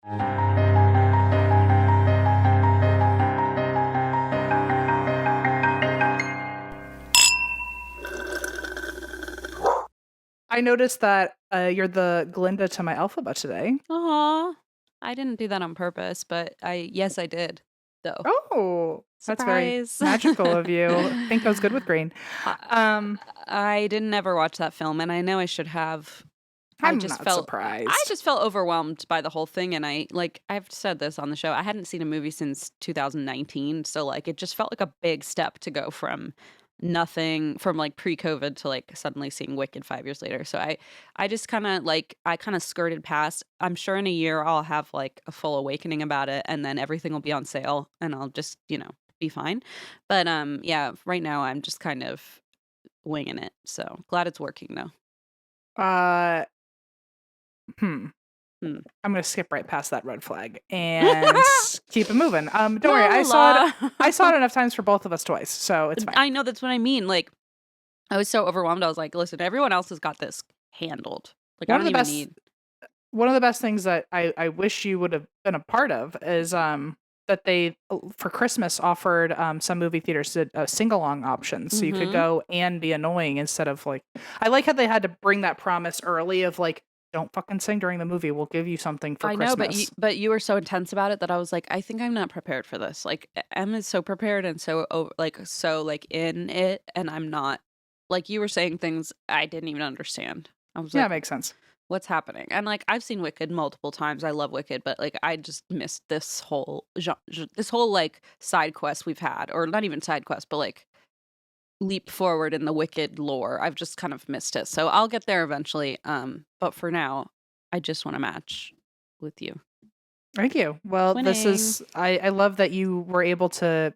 I noticed that you're the Glinda to my alphabet today. Aw. I didn't do that on purpose, but yes, I did, though. Oh, that's very Surprise. magical of you. Pink goes good with green. I Um, I didn't ever watch that film, and I know I should have. I I'm just not felt I surprised. just felt overwhelmed by the whole thing, and I've said this on the show, I hadn't seen a movie since 2019, so, like, it just felt like a big step to go from nothing from, like, pre-COVID to, like, suddenly seeing Wicked 5 years later, so I just kinda, like I kinda skirted past. I'm sure in a year I'll have, like, a full awakening about it, and then everything will be on sale, and I'll just, be fine, but, yeah, right now I'm just kind of winging it, so glad it's working, though. Uh, hmm. Hmm. I'm gonna skip right past that red flag and keep it moving. Don't worry, La I la saw it. la. I saw it enough times for both of us twice, so it's fine. I know, that's what I mean, like, I was so overwhelmed, I was like, "Listen, everyone else has got this handled. Like, I One of don't the even best need." one of the best things that I wish you would have been a part of is that they for Christmas offered some movie theaters did sing along options, so you could Mhm. go and be annoying instead of like. I like how they had to bring that promise early of like, don't fucking sing during the movie. We'll give you something for I know, but you Christmas. but you were so intense about it that I was like, "I think I'm not prepared for this." Like, Em is so prepared and so, in it, and I'm not. Like, you were saying things I didn't even understand. I was Yeah, it like, makes sense. "What's happening?" And, like, I've seen Wicked multiple times, I love Wicked, but, like, I just missed this whole, like, side quest we've had, or not even side quest, but, like, leap forward in the Wicked lore. I've just kind of missed it. So I'll get there eventually. But for now, I just want to match with you. Thank you. Well, this Winning. is I love that you were able to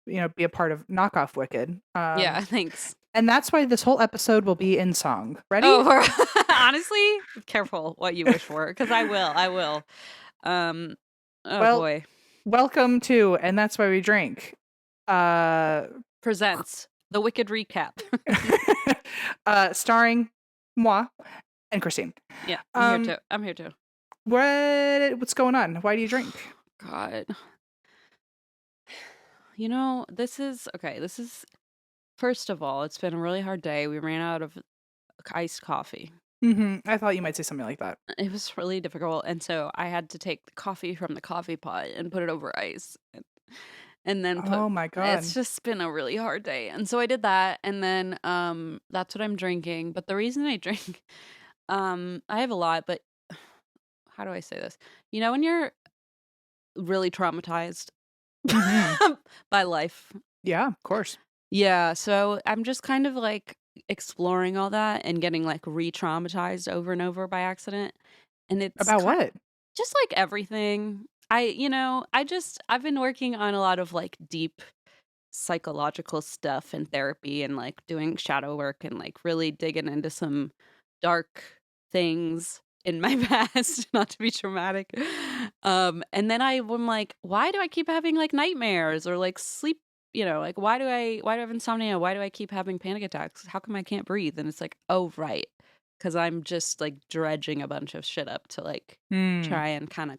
be a part of knockoff Wicked. Yeah, thanks. And that's why this whole episode will be in song. Ready? Oh, honestly, careful what you wish for, because I will. I will. Um, oh Well, boy. welcome to And That's Why We Drink. Uh Presents the Wicked recap. starring moi and Christine. Yeah, I'm here Um too. I'm here too. what's going on? Why do you drink? God. This is okay. This is, first of all, it's been a really hard day. We ran out of iced coffee. I thought you might say something like that. It was really difficult, and so I had to take the coffee from the coffee pot and put it over ice, and then put Oh my it's god. just been a really hard day, and so I did that, and then, that's what I'm drinking, but the reason I drink I have a lot, but how do I say this? When you're really traumatized Mhm. by life? Yeah, of course. Yeah, so I'm just kind of, like, exploring all that and getting, like, re-traumatized over and over by accident, and it's About what? just like everything. I've been working on a lot of, like, deep psychological stuff and therapy and, like, doing shadow work and, like, really digging into some dark things in my past, not to be traumatic. And then I'm like, "Why do I keep having, like, nightmares or, like, sleep?" Like, why do I have insomnia? Why do I keep having panic attacks? How come I can't breathe? And it's like, "Oh, right, because 'cause I'm just, like, dredging a bunch of shit up to, like, Hmm. try and kinda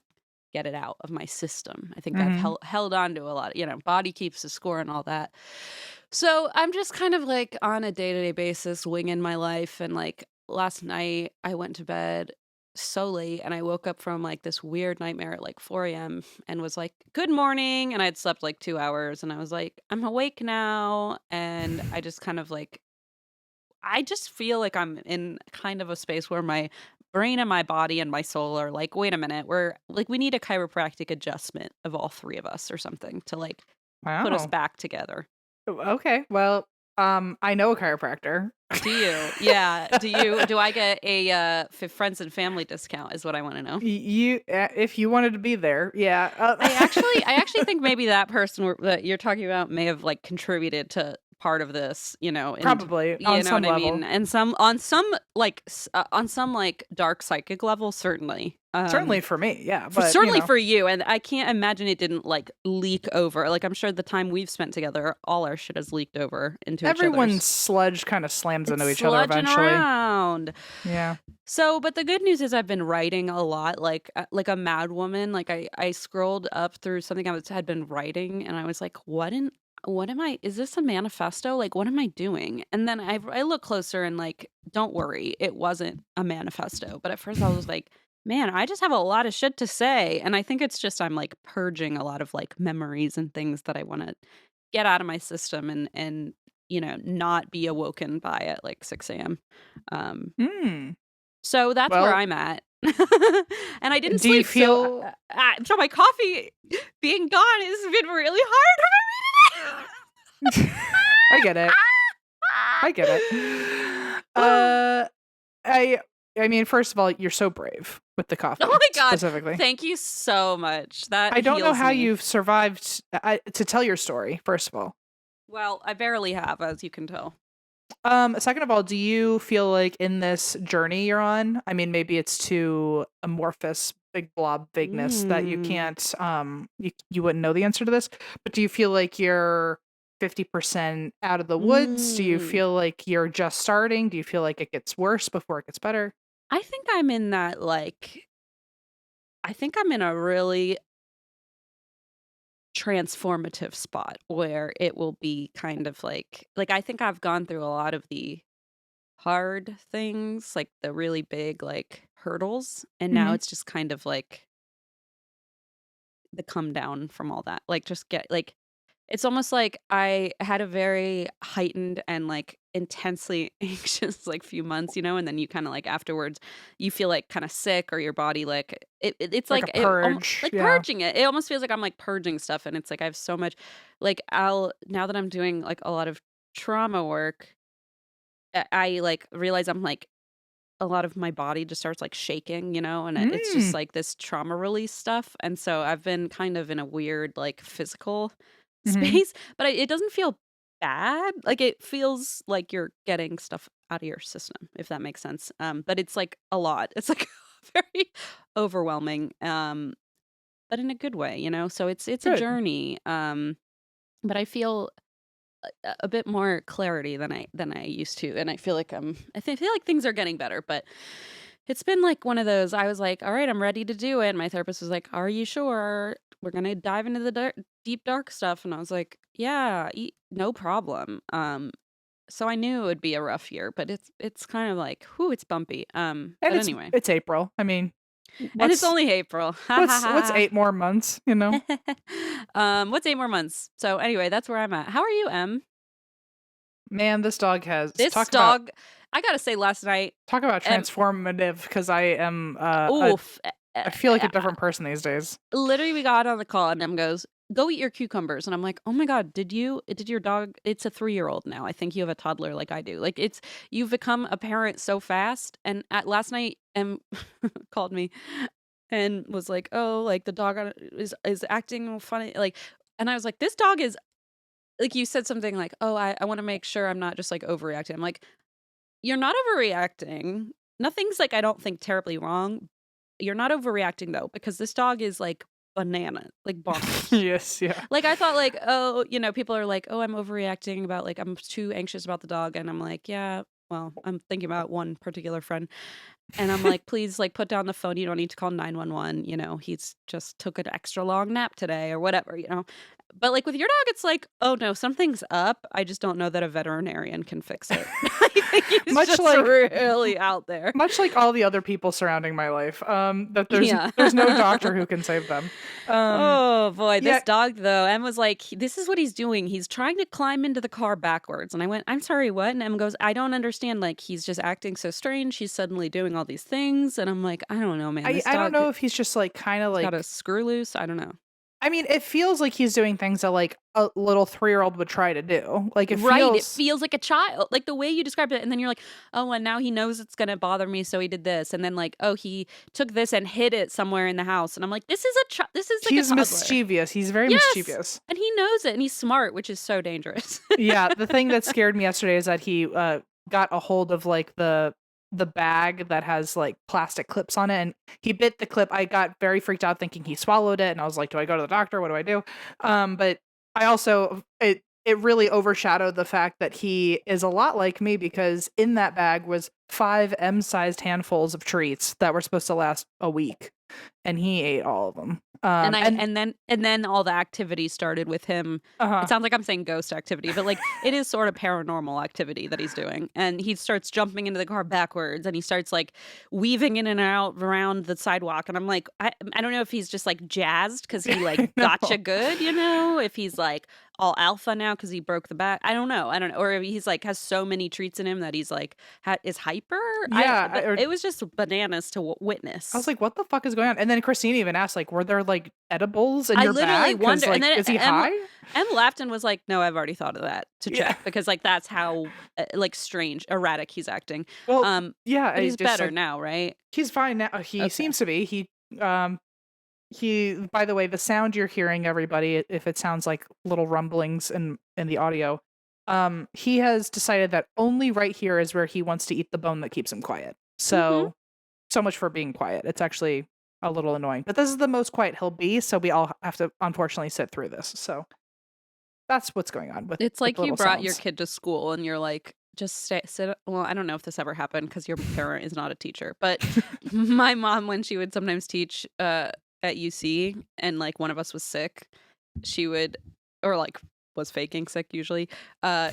get it out of my system." I think I've Mhm. held on to a lot, body keeps the score and all that. So, I'm just kind of, like, on a day-to-day basis winging my life, and, like, last night, I went to bed so late, and I woke up from, like, this weird nightmare at, like, 4 AM and was like, "Good morning," and I'd slept, like, 2 hours, and I was like, "I'm awake now," and I just kind of, like I just feel like I'm in kind of a space where my brain and my body and my soul are like, "Wait a minute, we need a chiropractic adjustment of all 3 of us or something to, like, put us Wow. back together." Okay. Well, I know a chiropractor. Do you? Yeah. Do I get a, friends and family discount is what I wanna know. If you wanted to be there, yeah. I actually think maybe that person that you're talking about may have, like, contributed to part of this, and Probably on you know some what I mean? level. And on some, like, dark psychic level, certainly. Certainly for me, yeah, For, but certainly for you, and I can't imagine it didn't like leak over. Like I'm sure the time we've spent together, all our shit has leaked over into each everyone's other's. sludge kind of slams It's into each other sludging eventually. around. Yeah. So, but the good news is I've been writing a lot, like a mad woman. Like I scrolled up through something had been writing, and I was like, what am I? Is this a manifesto? Like, what am I doing? And then I look closer and like, don't worry, it wasn't a manifesto. But at first I was like, man, I just have a lot of shit to say, and I think it's just I'm like purging a lot of like memories and things that I want to get out of my system and not be awoken by at like 6 a.m. Um, Hmm. so that's where Well, I'm at. And I didn't do you sleep, feel so my coffee being gone has been really hard for me. I get it. I get it. I mean, first of all, you're so brave with the coffee, Oh my God. specifically. Thank you so much. That I don't know heals how me. you've survived to tell your story, first of all. Well, I barely have, as you can tell. Second of all, do you feel like in this journey you're on, I mean, maybe it's too amorphous, big blob vagueness that you can't, you wouldn't know the answer to this, but do you feel like you're 50% out of the woods? Do you feel like you're just starting? Do you feel like it gets worse before it gets better? I think I'm in that, like, I think I'm in a really transformative spot where it will be kind of like I think I've gone through a lot of the hard things, like the really big like hurdles, and now Mhm. it's just kind of like the come down from all that. Like just get like it's almost like I had a very heightened and like intensely anxious like few months, and then you kind of like afterwards you feel like kind of sick or your body like it's Like a like purge. like Yeah. purging it. It almost feels like I'm like purging stuff, and it's like I have so much like I'll now that I'm doing like a lot of trauma work, I like realize I'm like a lot of my body just starts like shaking, and it's just Mm. like this trauma release stuff. And so I've been kind of in a weird like physical Mhm. space, but it doesn't feel bad. Like it feels like you're getting stuff out of your system, if that makes sense. But it's like a lot. It's like very overwhelming. But in a good way, So it's a Good. journey. But I feel a bit more clarity than I used to, and I feel like feel like things are getting better, but it's been like one of those. I was like, all right, I'm ready to do it. And my therapist was like, are you sure we're gonna dive into the deep dark stuff? And I was like, yeah, no problem. So I knew it would be a rough year, but it's kind of like, whoo, it's bumpy. And But anyway, it's April. I mean, and it's what's only April. what's 8 more months, you know? What's 8 more months? So anyway, that's where I'm at. How are you, Em? Man, this dog has This dog, I gotta say, last night, talk about Em, transformative because I am oof, I feel like a different person these days. literally, we got on the call, and Em goes, "Go eat your cucumbers," and I'm like, "Oh my God, did your dog?" It's a 3-year-old now. I think you have a toddler like I do. Like you've become a parent so fast. And last night, Em called me and was like, "Oh, like the dog is acting funny," like, and I was like, "This dog is." Like you said something like, "Oh, I want to make sure I'm not just like overreacting." I'm like, "You're not overreacting. Nothing's like I don't think terribly wrong. You're not overreacting though, because this dog is like banana, like bonkers." Yes, yeah. Like I thought like, oh, people are like, "Oh, I'm overreacting about like I'm too anxious about the dog." And I'm like, "Yeah, well, I'm thinking about one particular friend." And I'm like, "Please like put down the phone. You don't need to call 911, he's just took an extra long nap today or whatever." But like with your dog, it's like, "Oh no, something's up. I just don't know that a veterinarian can fix it." I think he's Much just like really out there. much like all the other people surrounding my life, that Yeah. there's no doctor who can save them. Oh boy, Yeah, this dog though. Em was like, "This is what he's doing. He's trying to climb into the car backwards." And I went, "I'm sorry, what?" And Em goes, "I don't understand. Like he's just acting so strange. He's suddenly doing all these things." And I'm like, "I don't know, man. This I don't dog know if he's just like kind of has got a like screw loose. I don't know." I mean, it feels like he's doing things that like a little 3-year-old would try to do. Like it Right, it feels feels like a child, like the way you described it, and then you're like, "Oh, and now he knows it's gonna bother me, so he did this," and then like, "Oh, he took this and hid it somewhere in the house," and I'm like, "This is this is like a he's toddler." mischievous. He's very Yes, mischievous. and he knows it, and he's smart, which is so dangerous. Yeah, the thing that scared me yesterday is that he got a hold of like the bag that has like plastic clips on it, and he bit the clip. I got very freaked out thinking he swallowed it, and I was like, do I go to the doctor? What do I do? But I also it really overshadowed the fact that he is a lot like me, because in that bag was 5 M-sized handfuls of treats that were supposed to last a week, and he ate all of them. And then all the activity started with him. Uh-huh. It sounds like I'm saying ghost activity, but like it is sort of paranormal activity that he's doing. And he starts jumping into the car backwards, and he starts like weaving in and out around the sidewalk. And I'm like, I don't know if he's just like jazzed because he like gotcha good, you know, if he's like all alpha now because he broke the back. I don't know. Or if he's like has so many treats in him that he's like is hyper. Yeah, it was just bananas to witness. I was like, what the fuck is going on? And then Christine even asked, like, were there like edibles in your bag? I literally wonder. Like, and then is he high? And laughed and was like, no, I've already thought of that to check because like that's how like strange, erratic he's acting. Well, yeah, but he's better like, now, right? He's fine now. He seems to be. He by the way, the sound you're hearing, everybody, if it sounds like little rumblings in the audio, he has decided that only right here is where he wants to eat the bone that keeps him quiet. So so much for being quiet. It's actually a little annoying, but this is the most quiet he'll be, so we all have to unfortunately sit through this. So that's what's going on with it's like you brought sounds. Your kid to school and you're like, just sit. Well, I don't know if this ever happened because your parent is not a teacher, but my mom, when she would sometimes teach at UC and like one of us was sick, she would, or like was faking sick usually,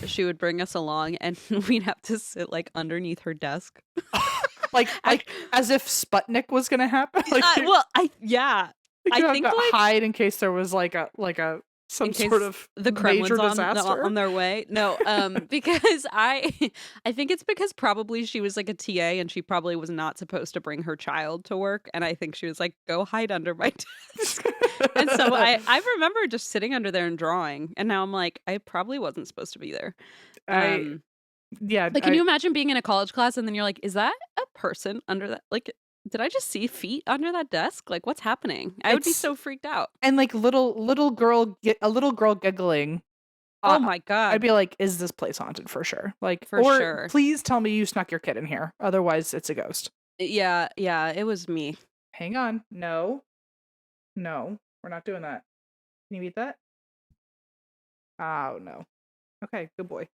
she would bring us along and we'd have to sit like underneath her desk. like as if Sputnik was gonna happen. Like, I think like hide in case there was like a some sort of the major Kremlin's disaster on their way. No, because I think it's because probably she was like a TA and she probably was not supposed to bring her child to work, and I think she was like, go hide under my desk. And so I remember just sitting under there and drawing, and now I'm like, I probably wasn't supposed to be there. Yeah. Like, can you imagine being in a college class and then you're like, is that a person under that? Like, did I just see feet under that desk? Like, what's happening? I would be so freaked out. And like a little girl giggling. Oh my God. I'd be like, is this place haunted for sure? Like, for sure. Please tell me you snuck your kid in here. Otherwise, it's a ghost. Yeah, it was me. Hang on. No, we're not doing that. Can you eat that? Oh, no. Okay, good boy.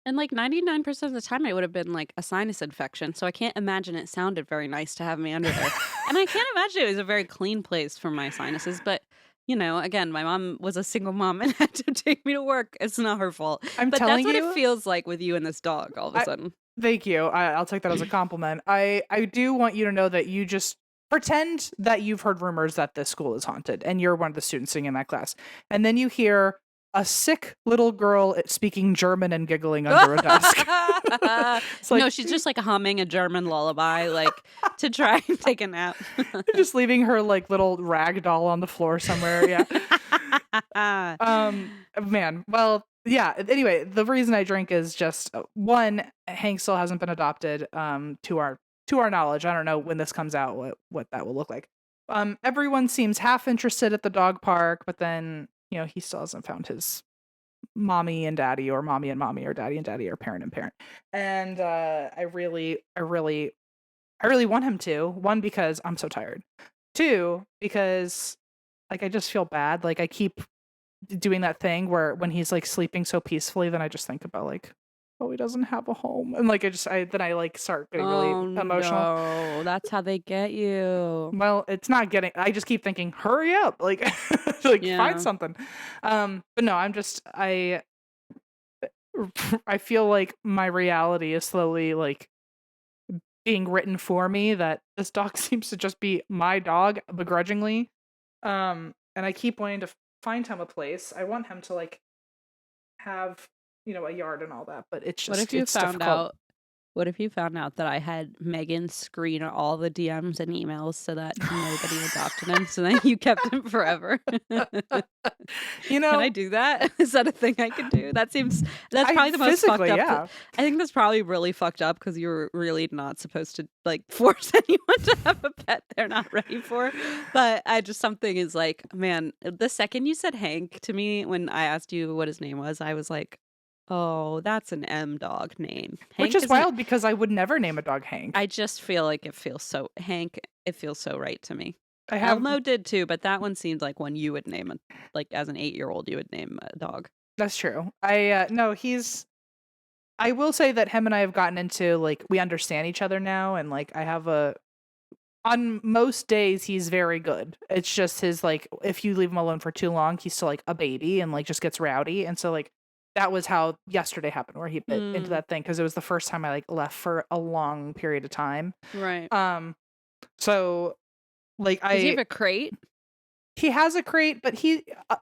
And like 99% of the time, it would have been like a sinus infection. So I can't imagine it sounded very nice to have me under there. And I can't imagine it was a very clean place for my sinuses. But, you know, again, my mom was a single mom and had to take me to work. It's not her fault. But that's what it feels like with you and this dog all of a sudden. Thank you. I'll take that as a compliment. I do want you to know that you just pretend that you've heard rumors that this school is haunted and you're one of the students sitting in that class. And then you hear a sick little girl speaking German and giggling under a desk. Like, no, she's just like humming a German lullaby, like to try and take a nap. Just leaving her like little rag doll on the floor somewhere. Yeah. Man. Well, yeah. Anyway, the reason I drink is just one, Hank still hasn't been adopted. To our knowledge, I don't know when this comes out what that will look like. Everyone seems half interested at the dog park, but then, you know, he still hasn't found his mommy and daddy, or mommy and mommy, or daddy and daddy, or parent and parent. And I really want him to. One, because I'm so tired. Two, because like I just feel bad. Like I keep doing that thing where when he's like sleeping so peacefully, then I just think about like, oh, he doesn't have a home, and like I like start getting really emotional. No, that's how they get you. Well, it's not getting. I just keep thinking, hurry up, like find something. But no, I feel like my reality is slowly like being written for me. That this dog seems to just be my dog begrudgingly. And I keep wanting to find him a place. I want him to like have, you know, a yard and all that, but it's just, what if you found out that I had Megan screen all the DMs and emails so that nobody adopted him, so then you kept him forever? You know, can I do that? Is that a thing I could do? That's probably the most fucked up. Yeah. I think that's probably really fucked up because you're really not supposed to like force anyone to have a pet they're not ready for. But something is like, man, the second you said Hank to me when I asked you what his name was, I was like, Oh, that's an M dog name. Which Hank is isn't. wild because I would never name a dog Hank. I just feel like it feels so Hank. It feels so right to me. I have Elmo did too, but that one seemed like one you would name a like as an 8-year-old you would name a dog. That's true. No, I will say that him and I have gotten into like we understand each other now, and like I have a on most days he's very good. It's just his like if you leave him alone for too long, he's still like a baby and like just gets rowdy. And so like that was how yesterday happened where he bit into that thing because it was the first time I like left for a long period of time. Right. So like Does he have a crate? he has a crate, but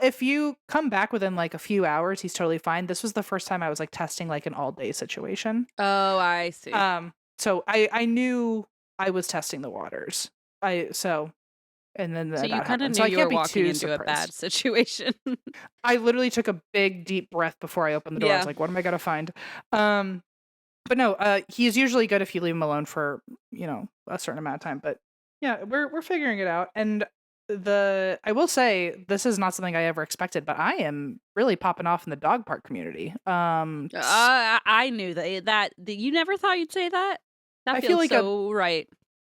if you come back within like a few hours, he's totally fine. This was the first time I was like testing like an all day situation. Oh, I see. So I knew I was testing the waters. And then So you kind of happened. knew So I you can't were be walking too into a bad surprised. situation. I literally took a big deep breath before I opened the door. I was like, what am I gonna find? But no, he's usually good if you leave him alone for, a certain amount of time. But yeah, we're figuring it out. And I will say this is not something I ever expected, but I am really popping off in the dog park community. I knew that you never thought you'd say that. That I feels feel like so right.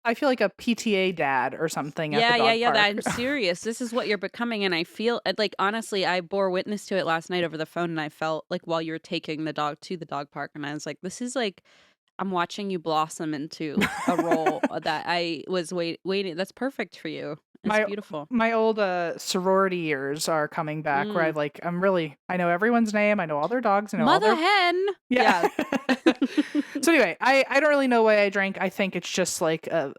I feel like a PTA dad or something at Yeah, the dog park. I'm serious. This is what you're becoming, and I feel like honestly, I bore witness to it last night over the phone, and I felt like while you were taking the dog to the dog park, and I was like, this is like I'm watching you blossom into a role that I was waiting. That's perfect for you. It's beautiful. My old sorority years are coming back where I know everyone's name, I know all their dogs, I know all Mother their hen. Yeah. So anyway, I don't really know why I drank. I think it's just like a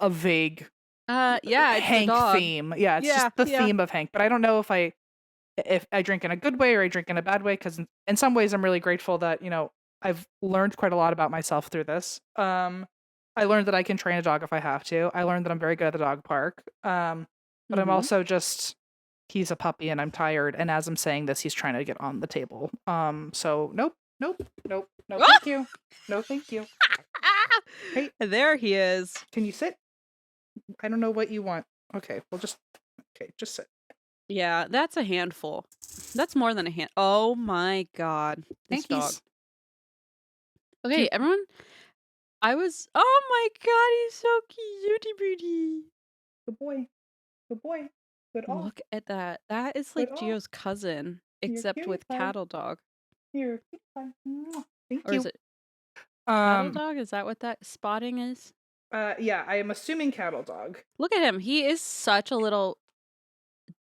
vague it's Hank the dog. theme. Yeah, it's just the theme of Hank. But I don't know if I drink in a good way or I drink in a bad way because in some ways I'm really grateful that I've learned quite a lot about myself through this. I learned that I can train a dog if I have to. I learned that I'm very good at the dog park. But I'm also he's a puppy and I'm tired. And as I'm saying this, he's trying to get on the table. So nope. Thank you. No, thank you. Hey, there he is. Can you sit? I don't know what you want. Okay, just sit. Yeah, that's a handful. That's more than a hand. Oh my god. This dog. Okay, everyone. Oh my god, he's so cute, booty. Good boy. Good boy. Good all. Look at that. That is like Gio's cousin, except with cattle dog. Here, thank you. Or is it cattle dog? Is that what that spotting is? Yeah, I am assuming cattle dog. Look at him. He is such a little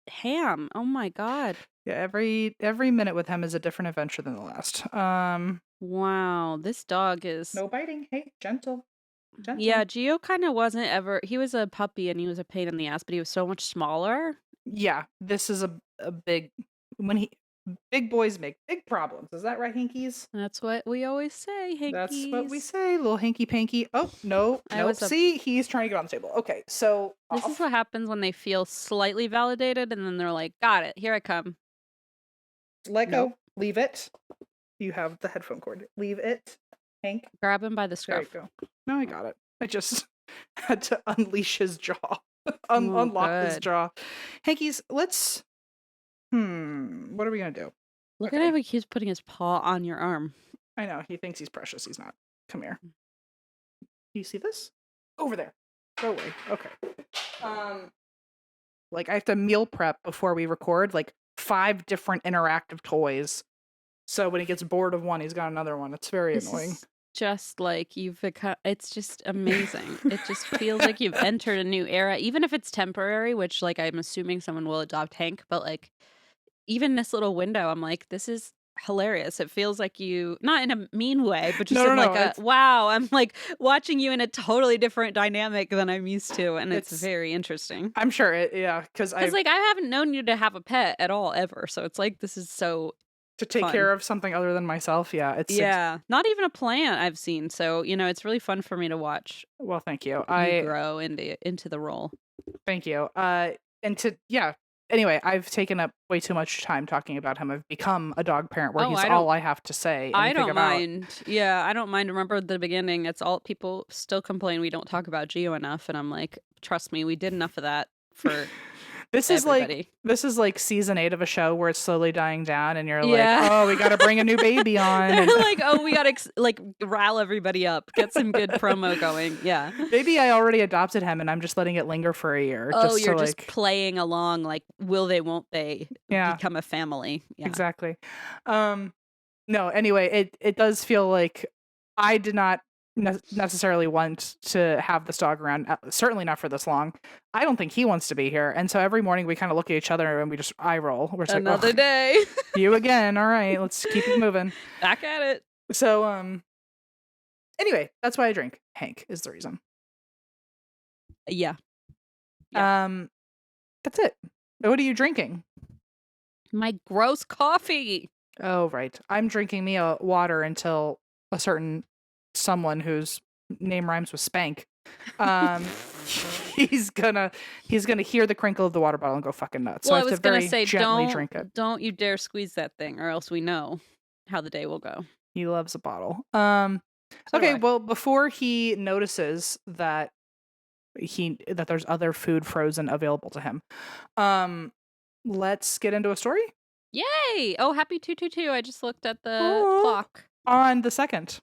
ham. Oh my god. Yeah, every minute with him is a different adventure than the last. Wow, this dog is no biting. Hey, gentle. Yeah, Gio kind of wasn't ever. He was a puppy and he was a pain in the ass, but he was so much smaller. Yeah, this is a big big boys make big problems. Is that right, Hankies? That's what we always say, Hankies. That's what we say, little hanky panky. Oh, no. See, he's trying to get on the table. Okay, so this is what happens when they feel slightly validated and then they're like, got it, here I come. Let go. Leave it. You have the headphone cord. Leave it. Hank. Grab him by the scruff. There you go. No, I got it. I just had to unleash his jaw. Unlock his jaw. Hankies, let's... what are we going to do? Look at how he keeps putting his paw on your arm. I know. He thinks he's precious. He's not. Come here. Do you see this? Over there. Go away. Okay. Like, I have to meal prep before we record, like, 5 different interactive toys. So when he gets bored of one, he's got another one. It's very annoying. Just like you've become, it's just amazing. It just feels like you've entered a new era, even if it's temporary, which like I'm assuming someone will adopt Hank, but like even this little window, I'm like, this is hilarious. It feels like you, not in a mean way, but just wow, I'm like watching you in a totally different dynamic than I'm used to, and it's very interesting. I'm sure because like I haven't known you to have a pet at all ever, so it's like this is so to take care of something other than myself. Yeah, not even a plant I've seen, so it's really fun for me to watch. Well, thank you. I grow into the role. Thank you. Anyway, I've taken up way too much time talking about him. I've become a dog parent where he's all I have to say. I don't mind. Yeah, I don't mind. Remember at the beginning, it's all people still complain we don't talk about Gio enough. And I'm like, trust me, we did enough of that for This everybody. is like season 8 of a show where it's slowly dying down, and you're Yeah. like, oh, we got to bring a new baby on. They're And like, oh, we gotta like rile everybody up, get some good promo going. Yeah. maybe I already adopted him, and I'm just letting it linger for a year. Oh, just you're to just like, playing along, like, will they, won't they yeah, become a family? Yeah. exactly. No, anyway, it does feel like I did not necessarily want to have this dog around, certainly not for this long. I don't think he wants to be here. And so every morning we kind of look at each other and we just eye roll. We're just Another like, oh, day. you again. All right, let's keep it moving. Back at it. So, anyway, that's why I drink. Hank is the reason. Yeah. That's it. What are you drinking? My gross coffee. Oh, right. I'm drinking me a water until a certain someone whose name rhymes with spank. He's gonna hear the crinkle of the water bottle and go fucking nuts. Well, So I I have was to gonna very say, gently drink it. don't you dare squeeze that thing, or else we know how the day will go. He loves a bottle. So do Okay, I. well, before he notices that there's other food frozen available to him, let's get into a story. Yay! Oh, happy 222. I just looked at the Aw. clock. On the 2nd.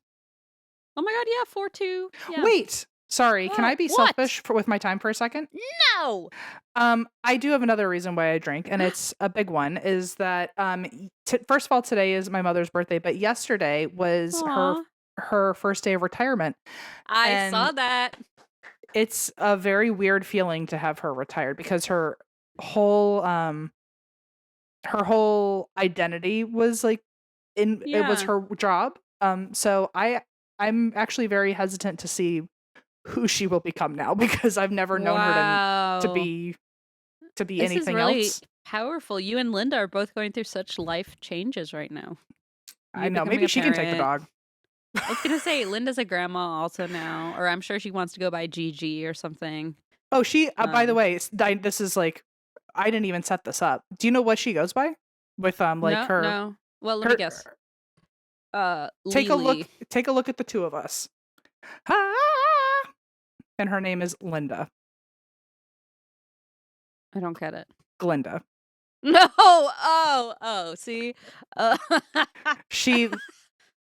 Oh my god, yeah, 4-2. Yeah. Wait, sorry. Can I be What? selfish with my time for a second? No! I do have another reason why I drink, and it's a big one. Is that first of all, today is my mother's birthday, but yesterday was Aw. her first day of retirement. I saw And that. it's a very weird feeling to have her retired because whole her whole identity was like it was Yeah. her job. So I'm actually very hesitant to see who she will become now because I've never known her to Wow. be This is anything really else. powerful. You and Linda are both going through such life changes right now. I You know. becoming Maybe a she can take the parent. dog. I was gonna say Linda's a grandma also now, or I'm sure she wants to go by Gigi or something. Oh, she. By the Um, way, this is like I didn't even set this up. Do you know what she goes by? With like her no. Well, let me her. guess. Take a look. Lily. Take a look at the two of us. Ah! And her name is Linda. I don't get it. Glinda. No. Oh. See. She.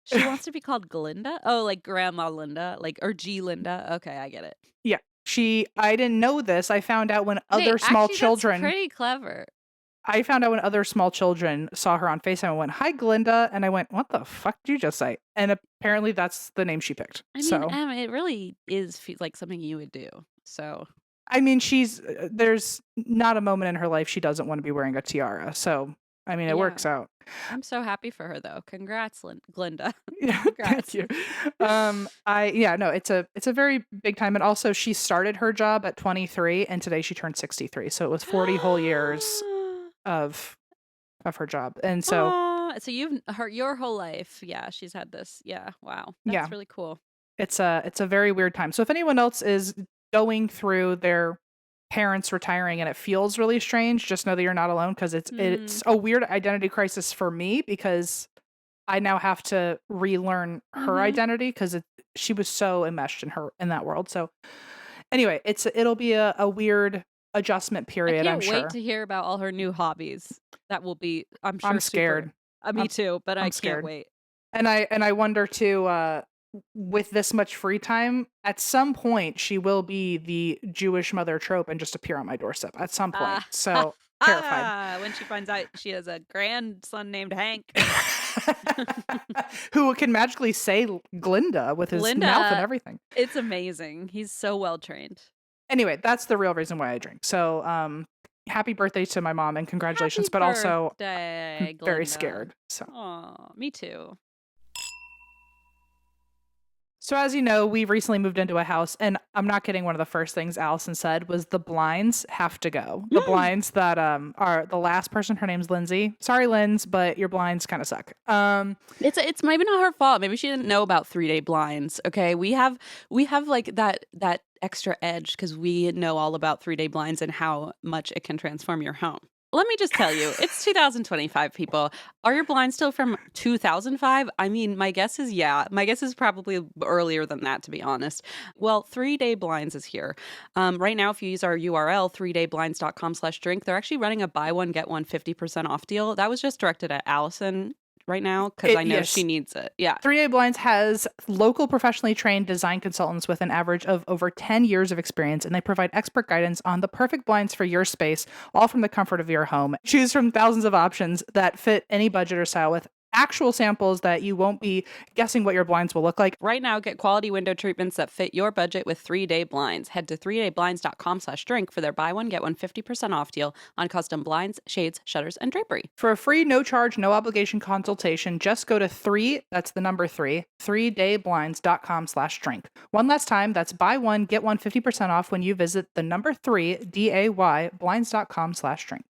She wants to be called Glinda. Oh, like Grandma Linda, like or G Linda. Okay, I get it. Yeah. I didn't know this. I found out when Hey, other small actually, children. That's pretty clever. I found out when other small children saw her on FaceTime and went, "Hi, Glinda," and I went, "What the fuck did you just say?" And apparently that's the name she picked. I mean, So it really is like something you would do. So I mean, there's not a moment in her life she doesn't want to be wearing a tiara. So I mean, it works out. I'm so happy for her though. Congrats, Glinda. Yeah, Congrats. thank you. It's a very big time, and also she started her job at 23, and today she turned 63. So it was 40 whole years of her job, and so so you've heard your whole life. Yeah, she's had this. Yeah, wow, that's Yeah. really cool. it's a very weird time. So if anyone else is going through their parents retiring and it feels really strange, just know that you're not alone because it's a weird identity crisis for me because I now have to relearn her identity because she was so enmeshed in that world. So anyway, it'll be a weird adjustment period. I I'm can't sure. wait to hear about all her new hobbies. That will be. I'm sure. I'm scared. Me too, but I can't scared. wait. And I wonder too. With this much free time, at some point she will be the Jewish mother trope and just appear on my doorstep at some point. So terrified. When she finds out she has a grandson named Hank. Who can magically say Glinda with his mouth and everything. It's amazing. He's so well trained. Anyway, that's the real reason why I drink. So happy birthday to my mom and congratulations, but also Glinda. very scared. So Aw, me too. So as you know, we recently moved into a house, and I'm not kidding. One of the first things Allison said was the blinds have to go. The blinds that are the last person. Her name's Lindsay. Sorry, Linz, but your blinds kind of suck. It's maybe not her fault. Maybe she didn't know about 3-day blinds. Okay, we have like that extra edge because we know all about 3-day blinds and how much it can transform your home. let me just tell you, it's 2025, people. Are your blinds still from 2005? I mean, my guess is yeah. My guess is probably earlier than that, to be honest. Well, 3-Day Blinds is here. Right now, if you use our URL, 3dayblinds.com/drink, they're actually running a buy one, get one 50% off deal. That was just directed at Allison right now because I know she Yes. needs it. Yeah. 3-Day Blinds has local professionally trained design consultants with an average of over 10 years of experience, and they provide expert guidance on the perfect blinds for your space, all from the comfort of your home. Choose from thousands of options that fit any budget or style with actual samples that you won't be guessing what your blinds will look like. Right now, get quality window treatments that fit your budget with 3-Day Blinds. Head to 3dayblinds.com/drink for their buy one, get one 50% off deal on custom blinds, shades, shutters, and drapery. For a free, no charge, no obligation consultation, just go to 3dayblinds.com/drink. One last time, that's buy one, get one 50% off when you visit the number 3, DAY, blinds.com/drink.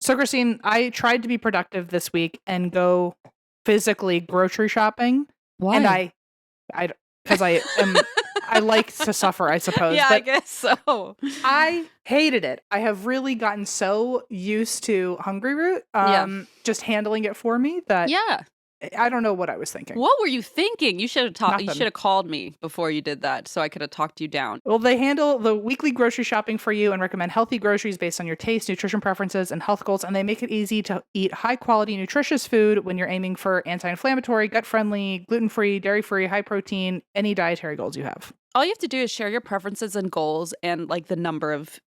So, Christine, I tried to be productive this week and go physically grocery shopping. Why? And because I like to suffer, I suppose. Yeah, but I guess so. I hated it. I have really gotten so used to Hungry Root, just handling it for me that Yeah. I don't know what I was thinking. What were you thinking? You should have You Nothing. should have called me before you did that, so I could have talked you down. Well, they handle the weekly grocery shopping for you and recommend healthy groceries based on your taste, nutrition preferences, and health goals. And they make it easy to eat high quality, nutritious food when you're aiming for anti-inflammatory, gut-friendly, gluten-free, dairy-free, high protein, any dietary goals you have. All you have to do is share your preferences and goals and like the number of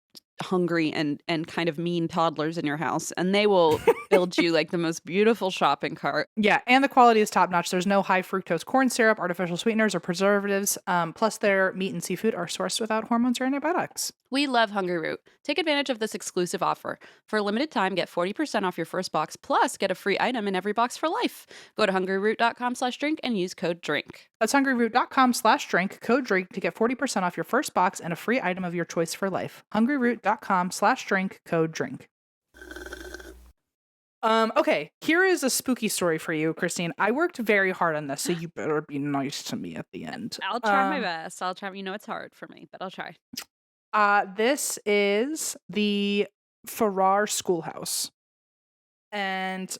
hungry and kind of mean toddlers in your house, and they will build you like the most beautiful shopping cart. Yeah, and the quality is top notch. There's no high fructose corn syrup, artificial sweeteners, or preservatives. Plus, their meat and seafood are sourced without hormones or antibiotics. We love Hungry Root. Take advantage of this exclusive offer. For a limited time, get 40% off your first box, plus get a free item in every box for life. Go to hungryroot.com/drink and use code DRINK. That's hungryroot.com/drink, code DRINK to get 40% off your first box and a free item of your choice for life. hungryroot.com/drink, code DRINK. Okay, here is a spooky story for you, Christine. I worked very hard on this, so you better be nice to me at the end. I'll try my best. I'll try. You know, it's hard for me, but I'll try. This is the Farrar Schoolhouse. And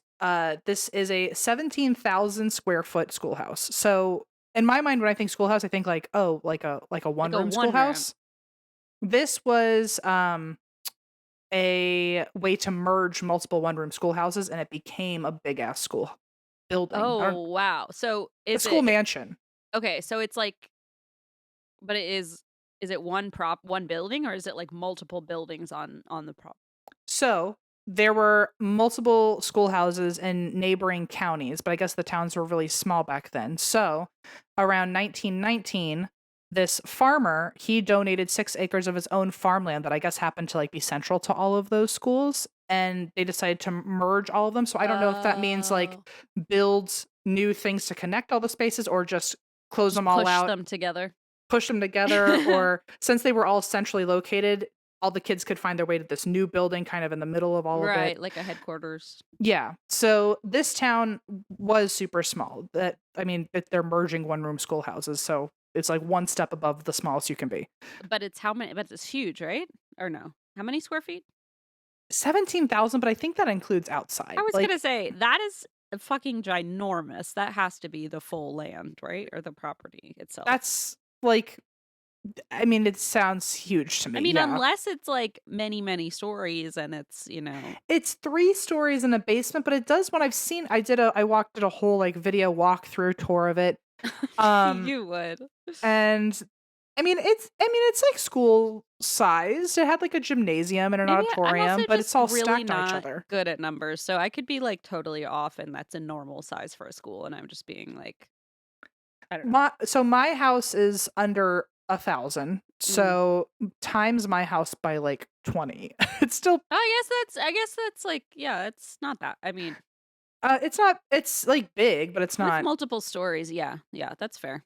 this is a 17,000 square foot schoolhouse. So in my mind, when I think schoolhouse, I think like a one room schoolhouse. This was a way to merge multiple one room schoolhouses, and it became a big ass school building. Oh wow! So it's a school mansion. Okay, so it's like, but it is it one building, or is it like multiple buildings on the prop? So there were multiple schoolhouses in neighboring counties, but I guess the towns were really small back then. So around 1919, this farmer, he donated 6 acres of his own farmland that I guess happened to like be central to all of those schools. And they decided to merge all of them. So I don't know if that means like build new things to connect all the spaces or just close them all out. Push them together. Or since they were all centrally located, all the kids could find their way to this new building kind of in the middle of all of it. Right, like a headquarters. Yeah. So this town was super small. They're merging one room schoolhouses. So it's like one step above the smallest you can be. But it's how many? But it's huge, right? Or no? How many square feet? 17,000, but I think that includes outside. I was gonna say that is fucking ginormous. That has to be the full land, right, or the property itself. That's like, I mean, it sounds huge to me. I mean, unless it's like many stories, and it's it's 3 stories in a basement. But it does. When I've seen, I did a whole like video walkthrough tour of it. You would. And it's like school sized. It had like a gymnasium and an auditorium, but it's all really stacked not on each other. Good at numbers, so I could be like totally off, and that's a normal size for a school, and I'm just being like, I don't know. So my house is under 1,000. So times my house by like 20. It's still. I guess that's like, yeah, it's not that. I mean, it's not. It's like big, but it's not. With multiple stories. Yeah, that's fair.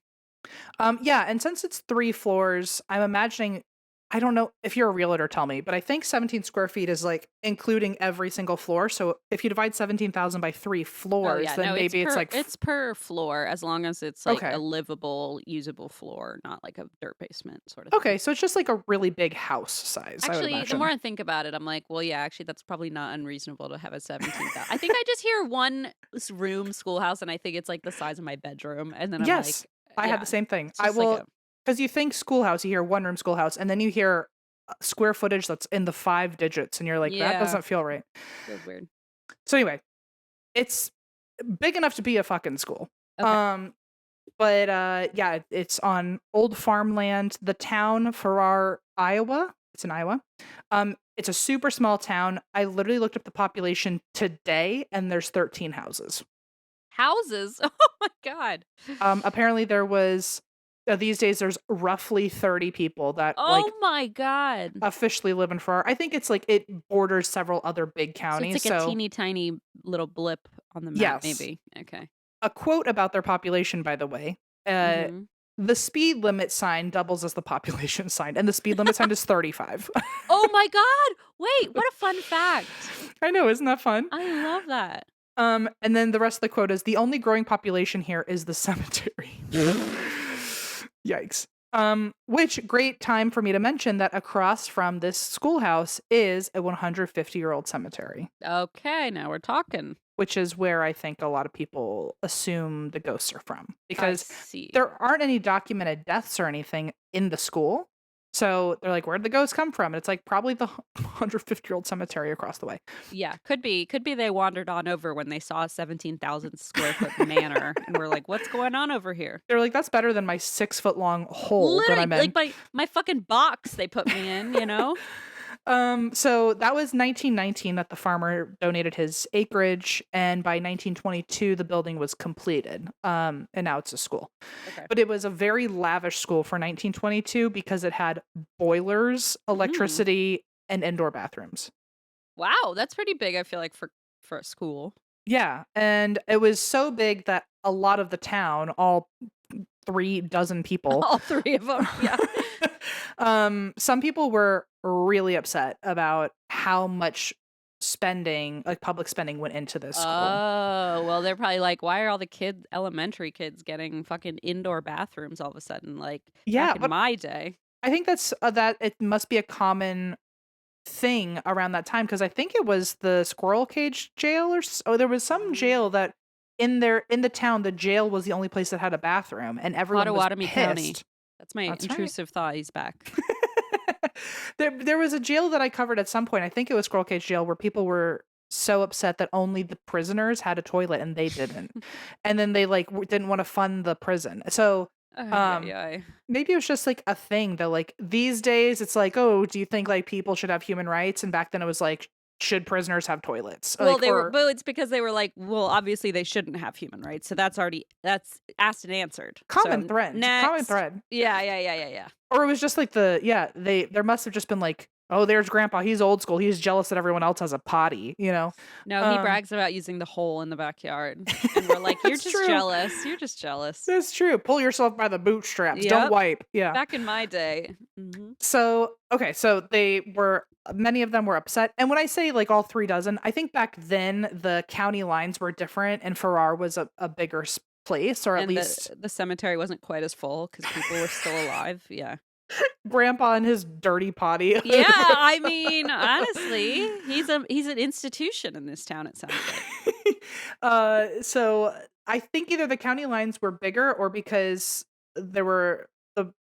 Yeah, and since it's 3 floors, I'm imagining I don't know if you're a realtor, tell me, but I think 17 square feet is like including every single floor. So if you divide 17,000 by 3 Oh floors, yeah, then no, it's maybe it's per like, it's per floor as long as it's like a okay. livable, usable floor, not like a dirt basement sort of thing. Okay. So it's just like a really big house size, I would Actually, the more imagine. I think about it, I'm like, well, yeah, actually, that's probably not unreasonable to have a 17,000. I think I just hear one room schoolhouse, and I think it's like the size of my bedroom, and then I'm Yes. like, I had yeah, the same thing. it's I just like will, a because you think schoolhouse, you hear one room schoolhouse, and then you hear square footage that's in the 5 digits, and you're like, that yeah, doesn't feel right. feels weird. So anyway, it's big enough to be a fucking school. Okay, Um, but yeah, it's on old farmland. The town Farrar, Iowa. It's in Iowa. It's a super small town. I literally looked up the population today, and there's 13 houses. houses. Oh my god. Apparently there was these days there's roughly 30 people that like Oh my god. officially live in Farrar. I think it's like it borders several other big So it's counties. like a So teeny tiny little blip on the map, yes, maybe. Okay. a quote about their population, by the way. Uh, Mm-hmm. the speed limit sign doubles as the population sign, and the speed limit sign is 35. Oh my god! Wait, what a fun fact. I know, isn't that fun? I love that. And then the rest of the quote is the only growing population here is the cemetery. Yikes. Which great time for me to mention that across from this schoolhouse is a 150-year-old cemetery, Okay, now we're talking. which is where I think a lot of people assume the ghosts are from I because see. there aren't any documented deaths or anything in the school. So they're like, where'd the ghosts come from? And it's like probably the 150-year-old cemetery across the way. Yeah, could be. Could be they wandered on over when they saw a 17,000 square foot manor and were like, what's going on over here? They're like, that's better than my 6-foot-long hole that Literally, I'm in. like my fucking box they put me in, you know? So that was 1919 that the farmer donated his acreage, and by 1922 the building was completed. And now it's a school. Okay. But it was a very lavish school for 1922 because it had boilers, electricity, and indoor bathrooms. Wow, that's pretty big, I feel like, for a school. Yeah, and it was so big that a lot of the town, all 36 people, All three of them. Yeah. some people were really upset about how much spending, like public spending, went into this school. Oh, well, they're probably like, why are all the elementary kids getting fucking indoor bathrooms all of a sudden? Like, Yeah, back in but my day. I think that's that it must be a common thing around that time because I think it was the squirrel cage jail or there was some jail that in the town the jail was the only place that had a bathroom and everyone was Potawatomi County. pissed. That's my That's right. intrusive thought. He's back. There was a jail that I covered at some point. I think it was Squirrel Cage Jail where people were so upset that only the prisoners had a toilet and they didn't. And then they like didn't want to fund the prison. So Yeah. maybe it was just like a thing that like these days it's like, oh, do you think like people should have human rights? And back then it was like, should prisoners have toilets? Well, Like, they were, but it's because they were like, well, obviously they shouldn't have human rights. So that's asked and answered. common So, thread. next. Common thread. Yeah. Or it was just like there must have just been like, oh, there's grandpa, he's old school, he's jealous that everyone else has a potty, you know. No, he brags about using the hole in the backyard. And we're like, you're just jealous. You're just jealous. That's true. Pull yourself by the bootstraps. Yep. Don't wipe. Yeah. Back in my day. Mm-hmm. So, okay, so many of them were upset. And when I say like all 36, I think back then the county lines were different and Farrar was a bigger place, or at least the cemetery wasn't quite as full because people were still alive. Yeah. grandpa and his dirty potty. Yeah, I mean, honestly, he's an institution in this town, it sounds like. So I think either the county lines were bigger or because the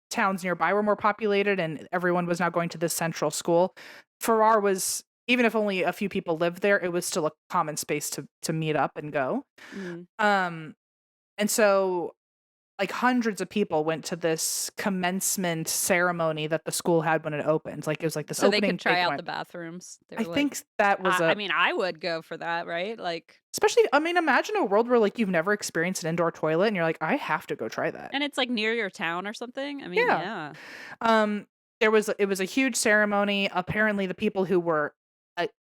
towns nearby were more populated and everyone was now going to this central school. Farrar was, even if only a few people lived there, it was still a common space to meet up and go. Mm. And so like hundreds of people went to this commencement ceremony that the school had when it opened. Like it was like this So opening. they could try out the bathrooms. I think that was I mean, I would go for that, right? Like, especially, I mean, imagine a world where like you've never experienced an indoor toilet and you're like, I have to go try that. and it's like near your town or something. I mean, yeah. It was a huge ceremony. Apparently the people who were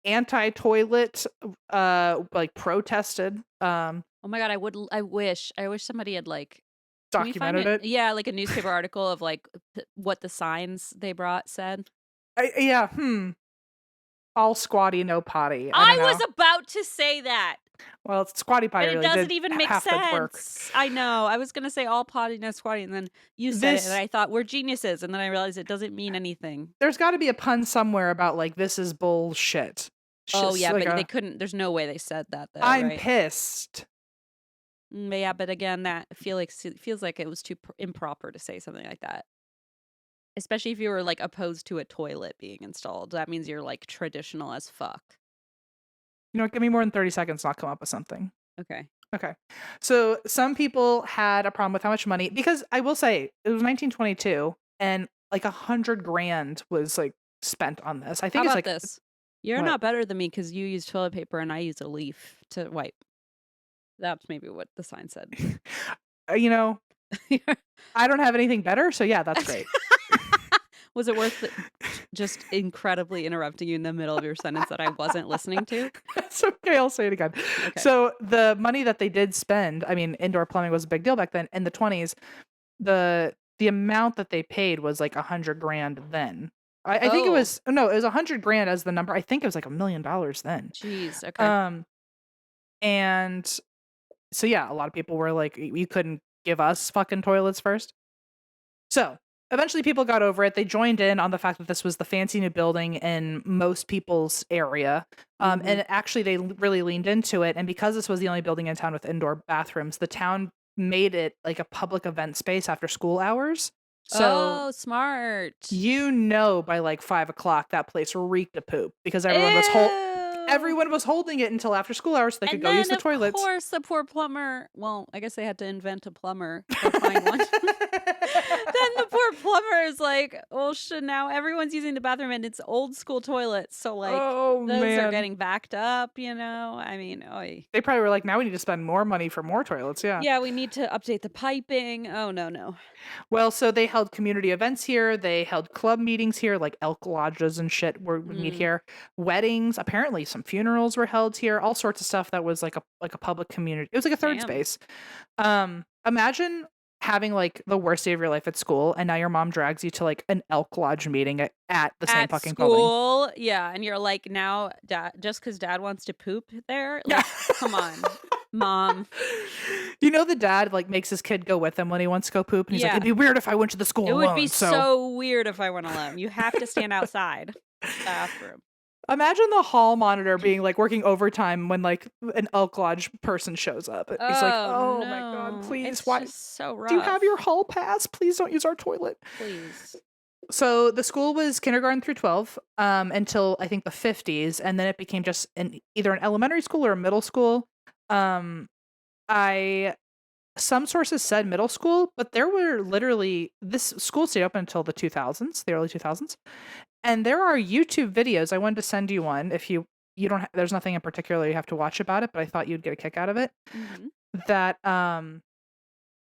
anti-toilet like protested. Oh my God, I wish somebody had like Can we find documented it? it. Yeah, like a newspaper article of like what the signs they brought said. Yeah, all squatty, no potty. I don't I know. was about to say that, Well, squatty but potty it really doesn't did even make half the work. sense. I know. I was gonna say all potty, no squatty, and then you said it, and This I thought we're geniuses, and then I realized it doesn't mean anything. there's got to be a pun somewhere about like this is bullshit. Oh Just yeah, like but they a couldn't. There's no way they said that though, I'm right? pissed. But yeah, but again, that feels like it was too improper to say something like that. Especially if you were like opposed to a toilet being installed. That means you're like traditional as fuck. You know what? Give me more than 30 seconds and I'll come up with something. Okay. Okay. So some people had a problem with how much money, because I will say it was 1922 and like 100 grand was like spent on this. I How think it's about like, this? You're what? not better than me because you use toilet paper and I use a leaf to wipe. That's maybe what the sign said. You know, I don't have anything better. So yeah, that's great. Was it worth just incredibly interrupting you in the middle of your sentence that I wasn't listening to? It's okay. I'll say it again. Okay. So the money that they did spend, I mean, indoor plumbing was a big deal back then. In the 20s, the amount that they paid was like 100 grand then. I think it Oh, was no, it was 100 grand as the number. I think it was like $1 million then. jeez. Okay. And so yeah, a lot of people were like, you couldn't give us fucking toilets first. So eventually people got over it. They joined in on the fact that this was the fancy new building in most people's area. And actually they really leaned into it. And because this was the only building in town with indoor bathrooms, the town made it like a public event space after school hours. So Oh, smart. by like 5 o'clock, that place reeked of poop because Ew. everyone was holding it until after school hours so they could go use the toilets. Of course, the poor plumber. Well, I guess they had to invent a plumber or find one. Then the poor plumber is like, well, shit, now everyone's using the bathroom and it's old school toilets. So, like, Oh, those man. are getting backed up, you know? I mean, oy. They probably were like, now we need to spend more money for more toilets. Yeah. Yeah, we need to update the piping. Oh, no. Well, so they held community events here. They held club meetings here, like elk lodges and shit would meet here. Weddings, apparently some funerals were held here. All sorts of stuff that was like a public community. It was like a third Damn. space. Imagine having like the worst day of your life at school, and now your mom drags you to like an elk lodge meeting at the same fucking building. School, yeah, and you're like, now, dad, just because dad wants to poop there, like, come on, mom. You know, the dad like makes his kid go with him when he wants to go poop, and he's like, it'd be weird if I went to the school alone. It would be so weird if I went alone. You have to stand outside the bathroom. Imagine the hall monitor being like working overtime when like an elk lodge person shows up. He's like, "Oh no. my god, please! It's Why? just so rough. Do you have your hall pass? Please don't use our toilet." Please. So the school was kindergarten through 12 until I think the 50s, and then it became just either an elementary school or a middle school. Some sources said middle school, but there were literally this school stayed open until the 2000s, the early 2000s. And there are YouTube videos. I wanted to send you one if you don't there's nothing in particular you have to watch about it, but I thought you'd get a kick out of it. That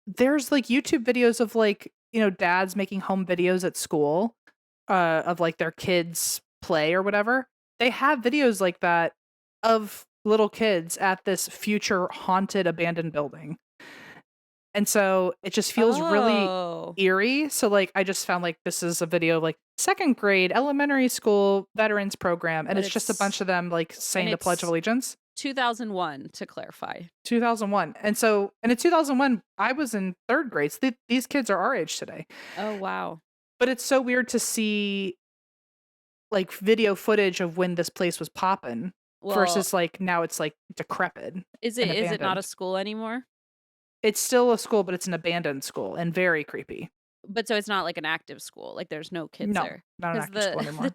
there's like YouTube videos of like, you know, dads making home videos at school of like their kids play or whatever. They have videos like that of little kids at this future haunted abandoned building. And so it just feels really eerie. So like I just found like this is a video of like second grade elementary school veterans program, and it's just a bunch of them like saying the Pledge of Allegiance. 2001 to clarify. 2001. And in 2001 I was in third grade. So these kids are our age today. Oh wow. But it's so weird to see like video footage of when this place was popping versus like now it's like decrepit. Is it not a school anymore? It's still a school, but it's an abandoned school and very creepy. But so it's not like an active school. Like there's no kids there. Not an active school anymore.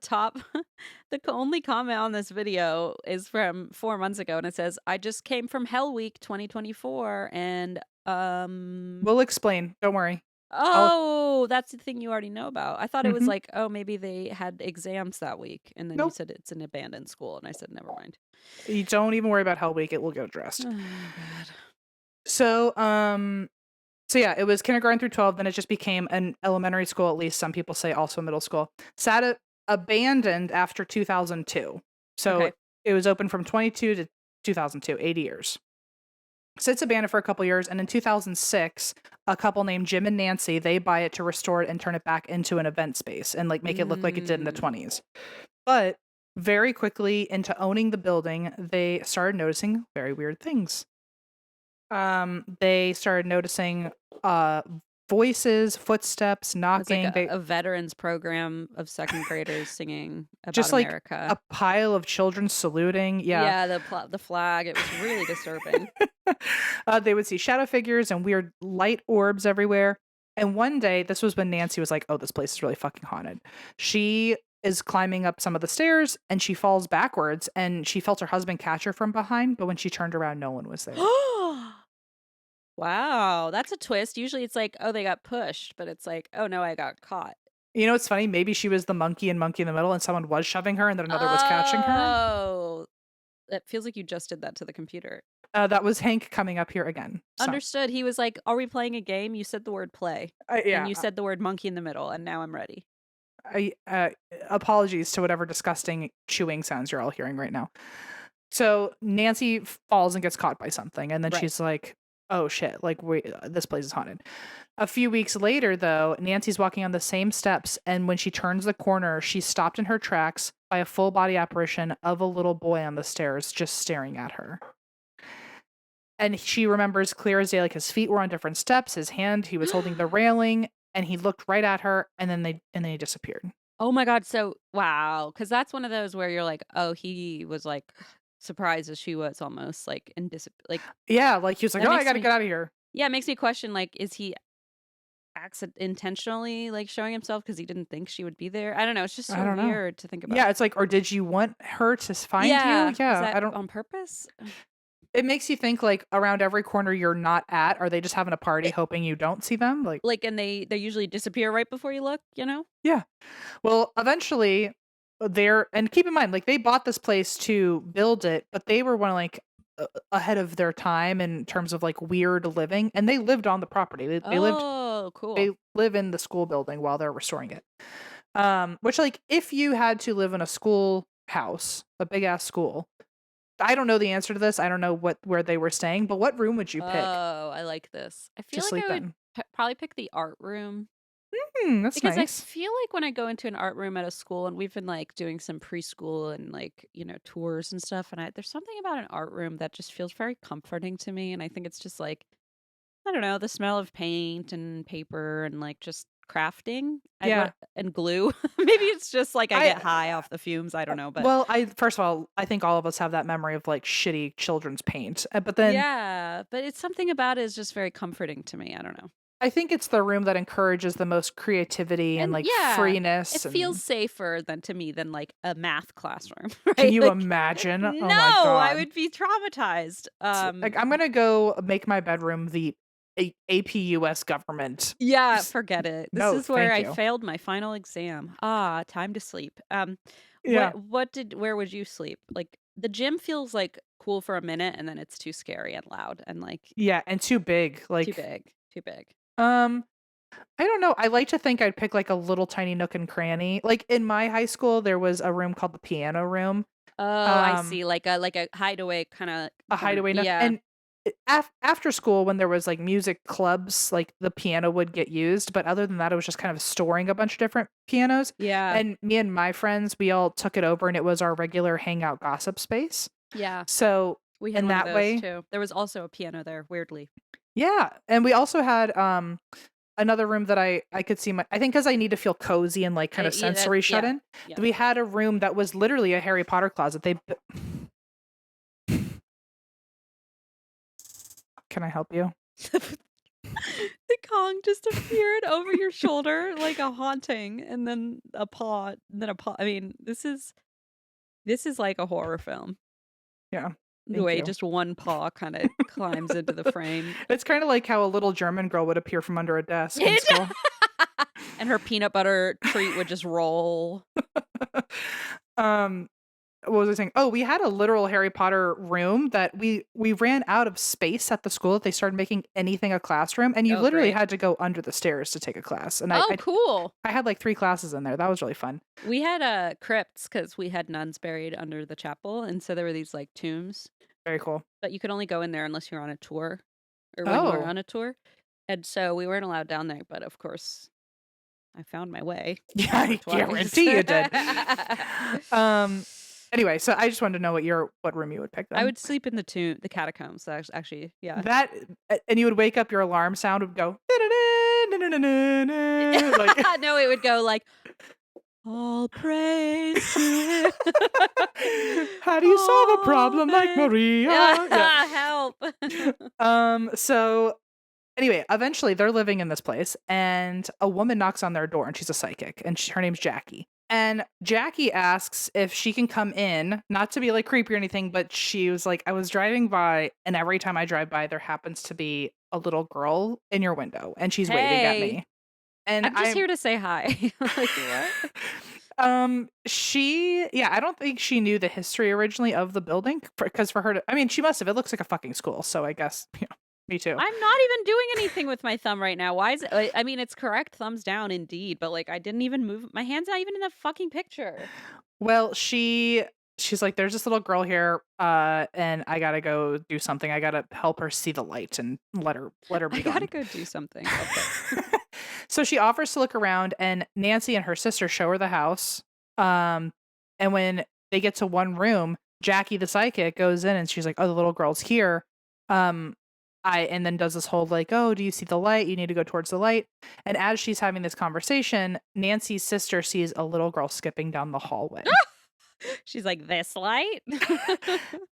The only comment on this video is from 4 months ago, and it says, "I just came from Hell Week 2024, and we'll explain. Don't worry." Oh, that's the thing you already know about. I thought it was like, oh, maybe they had exams that week, and then you said it's an abandoned school, and I said, never mind. You don't even worry about Hell Week; it will get addressed. Oh God. So, yeah, it was kindergarten through 12. Then it just became an elementary school. At least some people say also middle school. Sat abandoned after 2002. So it was open from 22 to 2002, 80 years. Sits abandoned for a couple years, and in 2006, a couple named Jim and Nancy, they buy it to restore it and turn it back into an event space and like make it look like it did in the 20s. But very quickly into owning the building, they started noticing very weird things. They started noticing voices, footsteps, It's knocking. like a veterans program of second graders singing about Just like America. a pile of children saluting. Yeah. The flag. It was really disturbing. They would see shadow figures and weird light orbs everywhere. And one day, this was when Nancy was like, oh, this place is really fucking haunted. She is climbing up some of the stairs and she falls backwards and she felt her husband catch her from behind. But when she turned around, no one was there. Wow, that's a twist. Usually it's like, oh, they got pushed, but it's like, oh no, I got caught. You know, it's funny. Maybe she was the monkey and monkey in the middle and someone was shoving her and then another was catching her. Oh, it feels like you just did that to the computer. That was Hank coming up here again. So. Understood. He was like, are we playing a game? You said the word play. Yeah. And you said the word monkey in the middle, and now I'm ready. Apologies to whatever disgusting chewing sounds you're all hearing right now. So Nancy falls and gets caught by something, and then she's like, oh shit, like this place is haunted. A few weeks later, though, Nancy's walking on the same steps, and when she turns the corner, she's stopped in her tracks by a full body apparition of a little boy on the stairs just staring at her. And she remembers clear as day, like his feet were on different steps, his hand, he was holding the railing, and he looked right at her, and then they disappeared. Oh my God. So, wow. Because that's one of those where you're like, oh, he was like surprised as she was almost like yeah, like he was like, oh, I gotta get out of here. Yeah, it makes me question, like, is he intentionally like showing himself because he didn't think she would be there? I don't know. It's just so weird to think about. Yeah, it's like, or did you want her to find you? Yeah, is that I don't on purpose. It makes you think like around every corner you're not at, are they just having a party hoping you don't see them? Like, and they usually disappear right before you look, you know? Yeah. Well, eventually and keep in mind, like they bought this place to build it, but they were one of like ahead of their time in terms of like weird living, and they lived on the property. They lived. Oh, cool. They live in the school building while they're restoring it. Which like if you had to live in a school house, a big ass school. I don't know the answer to this. I don't know where they were staying, but what room would you pick? Oh, I like this. I feel Just like I sleep would probably pick the art room. That's Because nice. I feel like when I go into an art room at a school, and we've been like doing some preschool and like, you know, tours and stuff, and there's something about an art room that just feels very comforting to me. And I think it's just like, I don't know, the smell of paint and paper and like just crafting. Yeah. And glue. Maybe it's just like I get high off the fumes. I don't know. But well, first of all, I think all of us have that memory of like shitty children's paint. But then yeah, but it's something about it is just very comforting to me. I don't know. I think it's the room that encourages the most creativity and like freeness. It feels safer than like a math classroom. Right? Can you like, imagine? No, oh my God. I would be traumatized. Like I'm gonna go make my bedroom the APUS government. Yeah, forget it. This No, is where thank I you. failed my final exam. Time to sleep. Yeah. Where would you sleep? Like the gym feels like cool for a minute and then it's too scary and loud and like Yeah, and too big. Like too big. I don't know. I like to think I'd pick like a little tiny nook and cranny. Like in my high school, there was a room called the piano room. Oh, I see. Like a hideaway kind of A hideaway nook. Yeah. And after school, when there was like music clubs, like the piano would get used. But other than that, it was just kind of storing a bunch of different pianos. Yeah. And me and my friends, we all took it over and it was our regular hangout gossip space. Yeah. So we had in one that of those way, too. There was also a piano there, weirdly. Yeah. And we also had another room that I could see I think because I need to feel cozy and like kind of sensory shut in. Yeah. We had a room that was literally a Harry Potter closet. Can I help you? The Kong just appeared over your shoulder like a haunting, and then a paw, I mean, this is like a horror film. Yeah. The way just one paw kind of climbs into the frame. It's kind of like how a little German girl would appear from under a desk in school. And her peanut butter treat would just roll. What was I saying? Oh, we had a literal Harry Potter room that we ran out of space at the school that they started making anything a classroom, and you literally had to go under the stairs to take a class. And cool! I had like 3 classes in there. That was really fun. We had crypts because we had nuns buried under the chapel, and so there were these like tombs. Very cool. but you could only go in there unless you're on a tour or when you were Oh. on a tour. And so we weren't allowed down there, but of course I found my way Yeah, once or I twice. guarantee you did. Um, anyway, so I just wanted to know what room you would pick I then. would sleep in the catacombs. Actually, yeah. That and you would wake up, your alarm sound would go like No, it would go like, all praise to him. how do you solve a problem like Amen. Maria? Yeah. Yeah, help. So anyway, eventually they're living in this place and a woman knocks on their door and she's a psychic and her name's Jackie. And Jackie asks if she can come in, not to be like creepy or anything, but she was like, I was driving by and every time I drive by, there happens to be a little girl in your window and she's waving at Hey, me. And I'm just here to say hi. Like, what? I don't think she knew the history originally of the building because for her to, I mean, she must have. It looks like a fucking school, so I guess, me too. I'm not even doing anything with my thumb right now. Why is it? I mean, it's correct, thumbs down, indeed. But like, I didn't even move. My hand's not even in the fucking picture. Well, she's like, there's this little girl here, and I gotta go do something. I gotta help her see the light and let her I be gotta gone. go do something. Okay. So she offers to look around, and Nancy and her sister show her the house. And when they get to one room, Jackie the psychic goes in and she's like, "Oh, the little girl's here." Um, and then does this whole like, "Oh, do you see the light? You need to go towards the light." And as she's having this conversation, Nancy's sister sees a little girl skipping down the hallway. She's like, this light?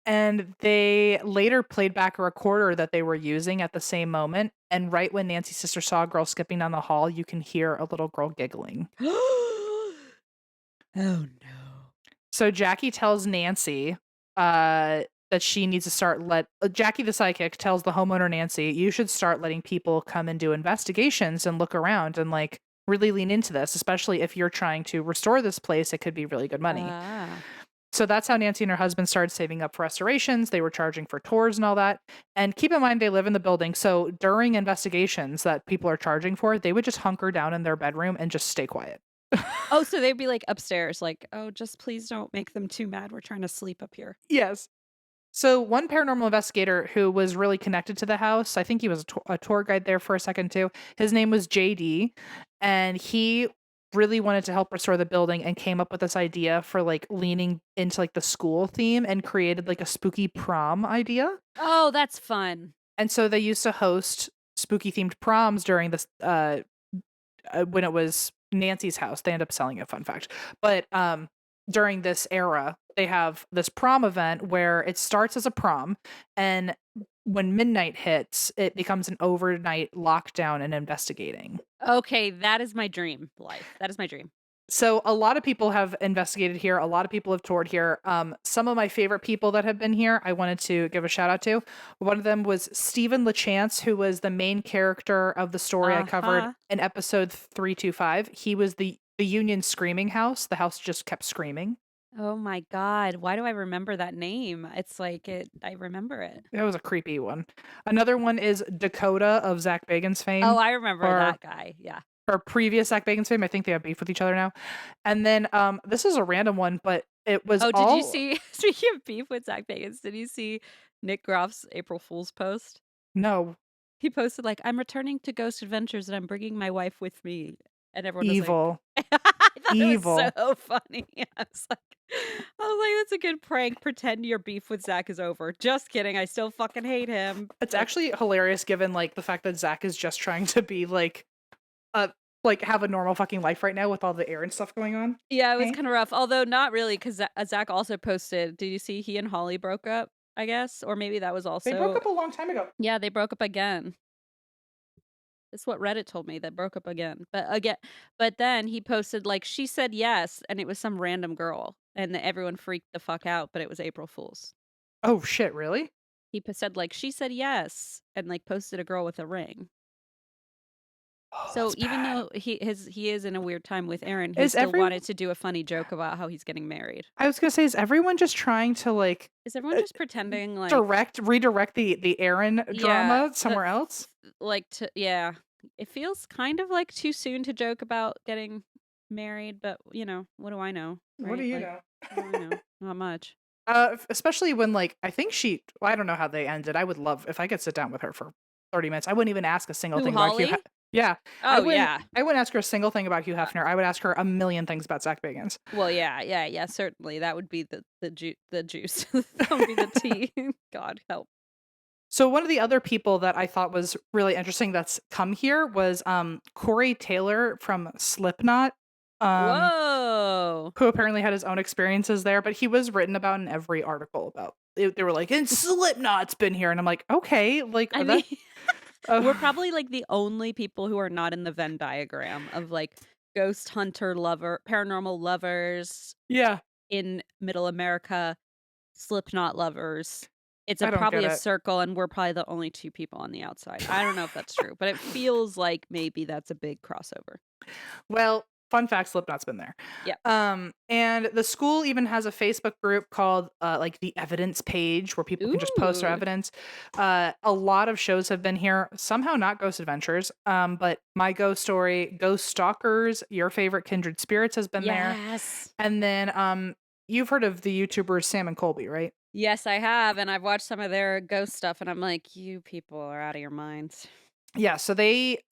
And they later played back a recorder that they were using at the same moment. And right when Nancy's sister saw a girl skipping down the hall, you can hear a little girl giggling. Oh no. So Jackie tells Nancy that she needs to Jackie the psychic tells the homeowner Nancy, you should start letting people come and do investigations and look around and like really lean into this, especially if you're trying to restore this place. It could be really good money. Ah. So that's how Nancy and her husband started saving up for restorations. They were charging for tours and all that. And keep in mind, they live in the building. So during investigations that people are charging for, they would just hunker down in their bedroom and just stay quiet. Oh, so they'd be like upstairs, like, oh, just please don't make them too mad. We're trying to sleep up here. Yes. So one paranormal investigator who was really connected to the house, I think he was a tour guide there for a second too. His name was JD, and he really wanted to help restore the building and came up with this idea for like leaning into like the school theme and created like a spooky prom idea. Oh, that's fun. And so they used to host spooky themed proms during this when it was Nancy's house. They end up selling it, fun fact. But during this era, they have this prom event where it starts as a prom, and when midnight hits, it becomes an overnight lockdown and investigating. Okay, that is my dream life. That is my dream. So a lot of people have investigated here. A lot of people have toured here. Some of my favorite people that have been here, I wanted to give a shout out to. One of them was Stephen LaChance, who was the main character of the story I covered in episode 325. He was the Union Screaming House. The house just kept screaming. Oh my God. Why do I remember that name? It's like I remember it. That was a creepy one. Another one is Dakota of Zach Bagans fame. Oh, I remember that guy. Yeah. Her previous Zach Bagans fame. I think they have beef with each other now. And then this is a random one, but it was did you see, speaking of beef with Zach Bagans, did you see Nick Groff's April Fool's post? No. He posted like, I'm returning to Ghost Adventures and I'm bringing my wife with me. And everyone Evil. was like, I thought Evil. it was so funny. I was like, that's a good prank. Pretend your beef with Zach is over. Just kidding. I still fucking hate him. It's actually hilarious given like the fact that Zach is just trying to be like have a normal fucking life right now with all the errand stuff going on. Yeah, it was kind of rough. Although not really, because Zach also posted, did you see he and Holly broke up, I guess? Or maybe that was also... They broke up a long time ago. Yeah, they broke up again. That's what Reddit told me. They broke up again. But then he posted like, she said yes, and it was some random girl. And everyone freaked the fuck out, but it was April Fool's. Oh shit, really? He said like, she said yes, and like posted a girl with a ring. Oh, so even though he is in a weird time with Aaron, he wanted to do a funny joke about how he's getting married. I was gonna say, is everyone just trying to like? Is everyone just pretending like redirect the Aaron drama somewhere else? It feels kind of like too soon to joke about getting married, but what do I know? Right? What do you know? What do I know? Not much. Especially when, like, I think well, I don't know how they ended. I would love if I could sit down with her for 30 minutes. I wouldn't even ask a single Who, thing about Holly? Yeah. Oh, yeah. I wouldn't ask her a single thing about Hugh Uh, Hefner. I would ask her a million things about Zach Bagans. well, yeah, certainly. That would be the juice. That would be the tea. God help. So one of the other people that I thought was really interesting that's come here was Corey Taylor from Slipknot. Um, Whoa. who apparently had his own experiences there, but he was written about in every article about they were like, and Slipknot's been here. And I'm like, okay, like I mean, that we're uh, probably like the only people who are not in the Venn diagram of like ghost hunter lover, paranormal lovers yeah, in middle America, Slipknot lovers. It's I don't probably get a it. circle, and we're probably the only two people on the outside. I don't know if that's true, but it feels like maybe that's a big crossover. Well, fun fact, Slipknot's been there. Yeah. And the school even has a Facebook group called like the evidence page where people can just post their Ooh. evidence. A lot of shows have been here, somehow not Ghost Adventures. But My Ghost Story, Ghost Stalkers, Your Favorite Kindred Spirits has been there. Yes. And then you've heard of the YouTubers Sam and Colby, right? Yes, I have, and I've watched some of their ghost stuff, and I'm like, you people are out of your minds. Yeah, so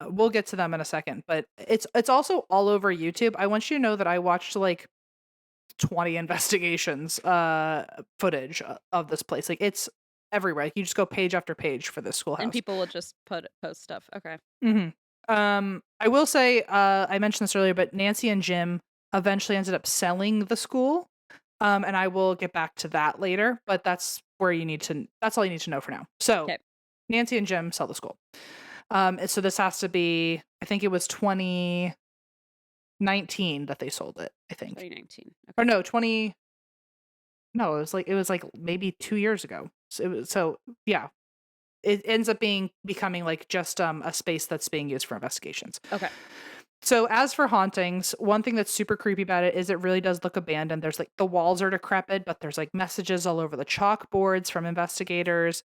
we'll get to them in a second, but it's also all over YouTube. I want you to know that I watched like 20 investigations footage of this place. Like it's everywhere. You just go page after page for this And schoolhouse. people will just post stuff. Okay. Mhm. I will say I mentioned this earlier, but Nancy and Jim eventually ended up selling the school. And I will get back to that later, but that's all you need to know for now. So, Okay. Nancy and Jim sell the school. So this has to be, I think it was 2019 that they sold it, I think. 2019. Or Okay. no, no, it was like maybe 2 years ago. So yeah, it ends up becoming like just a space that's being used for investigations. Okay. So as for hauntings, one thing that's super creepy about it is it really does look abandoned. There's like the walls are decrepit, but there's like messages all over the chalkboards from investigators.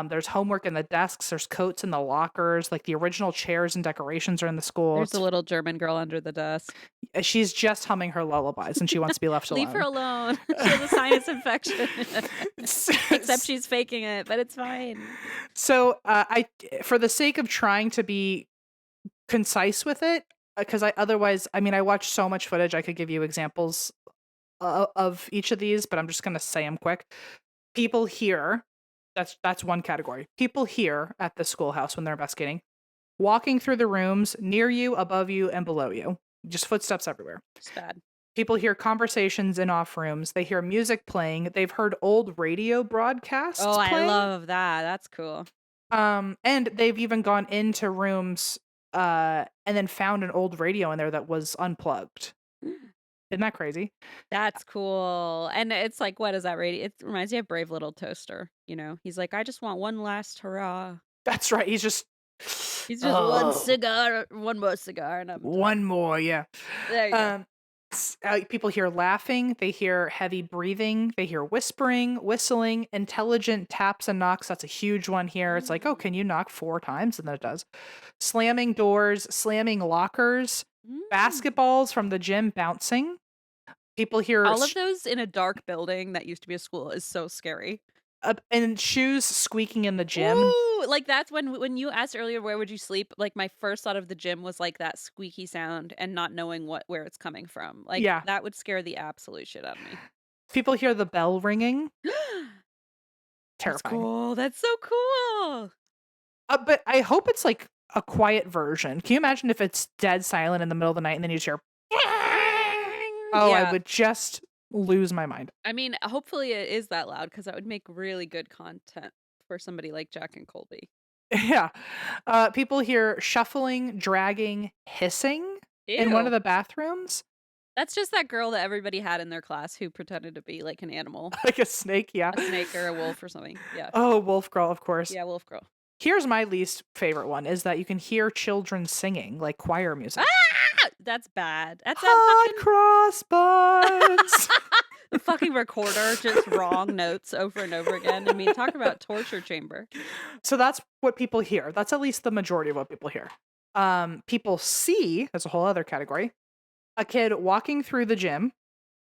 There's homework in the desks. There's coats in the lockers. Like the original chairs and decorations are in the school. There's a little German girl under the desk. She's just humming her lullabies and she wants to be left Leave her alone. alone. She has a sinus infection. S- Except she's faking it, but it's fine. So I, for the sake of trying to be concise with it, because I mean, I watched so much footage, I could give you examples of each of these, but I'm just gonna say them quick. People here, that's one category. People here at the schoolhouse when they're investigating, walking through the rooms near you, above you, and below you, just footsteps everywhere. It's bad. People hear conversations in off rooms. They hear music playing. They've heard old radio broadcasts Oh, I playing. love that. That's cool. And they've even gone into rooms and then found an old radio in there that was unplugged. Isn't that crazy? That's cool. And it's like, what is that radio? It reminds me of Brave Little Toaster. You know, he's like, I just want one last hurrah. That's right. He's just He's just one cigar, one more cigar, and I'm done. one more, yeah. There you go. People hear laughing, they hear heavy breathing, they hear whispering, whistling, intelligent taps and knocks. That's a huge one here. It's like, oh, can you knock 4 times? And then it does. Slamming doors, slamming lockers, Mm. basketballs from the gym bouncing. People hear All of those in a dark building that used to be a school is so scary. and shoes squeaking in the gym. Ooh, like that's when you asked earlier where would you sleep, like my first thought of the gym was like that squeaky sound and not knowing where it's coming from. Like Yeah. that would scare the absolute shit out of me. People hear the bell ringing. That's Terrifying. cool. That's so cool. But I hope it's like a quiet version. Can you imagine if it's dead silent in the middle of the night and then you just hear Oh, Yeah. I would just lose my mind. I mean, hopefully it is that loud because that would make really good content for somebody like Jack and Colby. Yeah. People hear shuffling, dragging, hissing in one of Ew. the bathrooms. That's just that girl that everybody had in their class who pretended to be like an animal, Like a snake, yeah. a snake or a wolf or something. Yeah. Oh, Wolf Girl, of course. Yeah, wolf girl. Here's my least favorite one is that you can hear children singing, like choir music. Ah! That's bad. That's a Hot fucking cross buns. the fucking recorder, just wrong notes over and over again. I mean, talk about torture chamber. So that's what people hear. That's at least the majority of what people hear. People see, as a whole other category, a kid walking through the gym.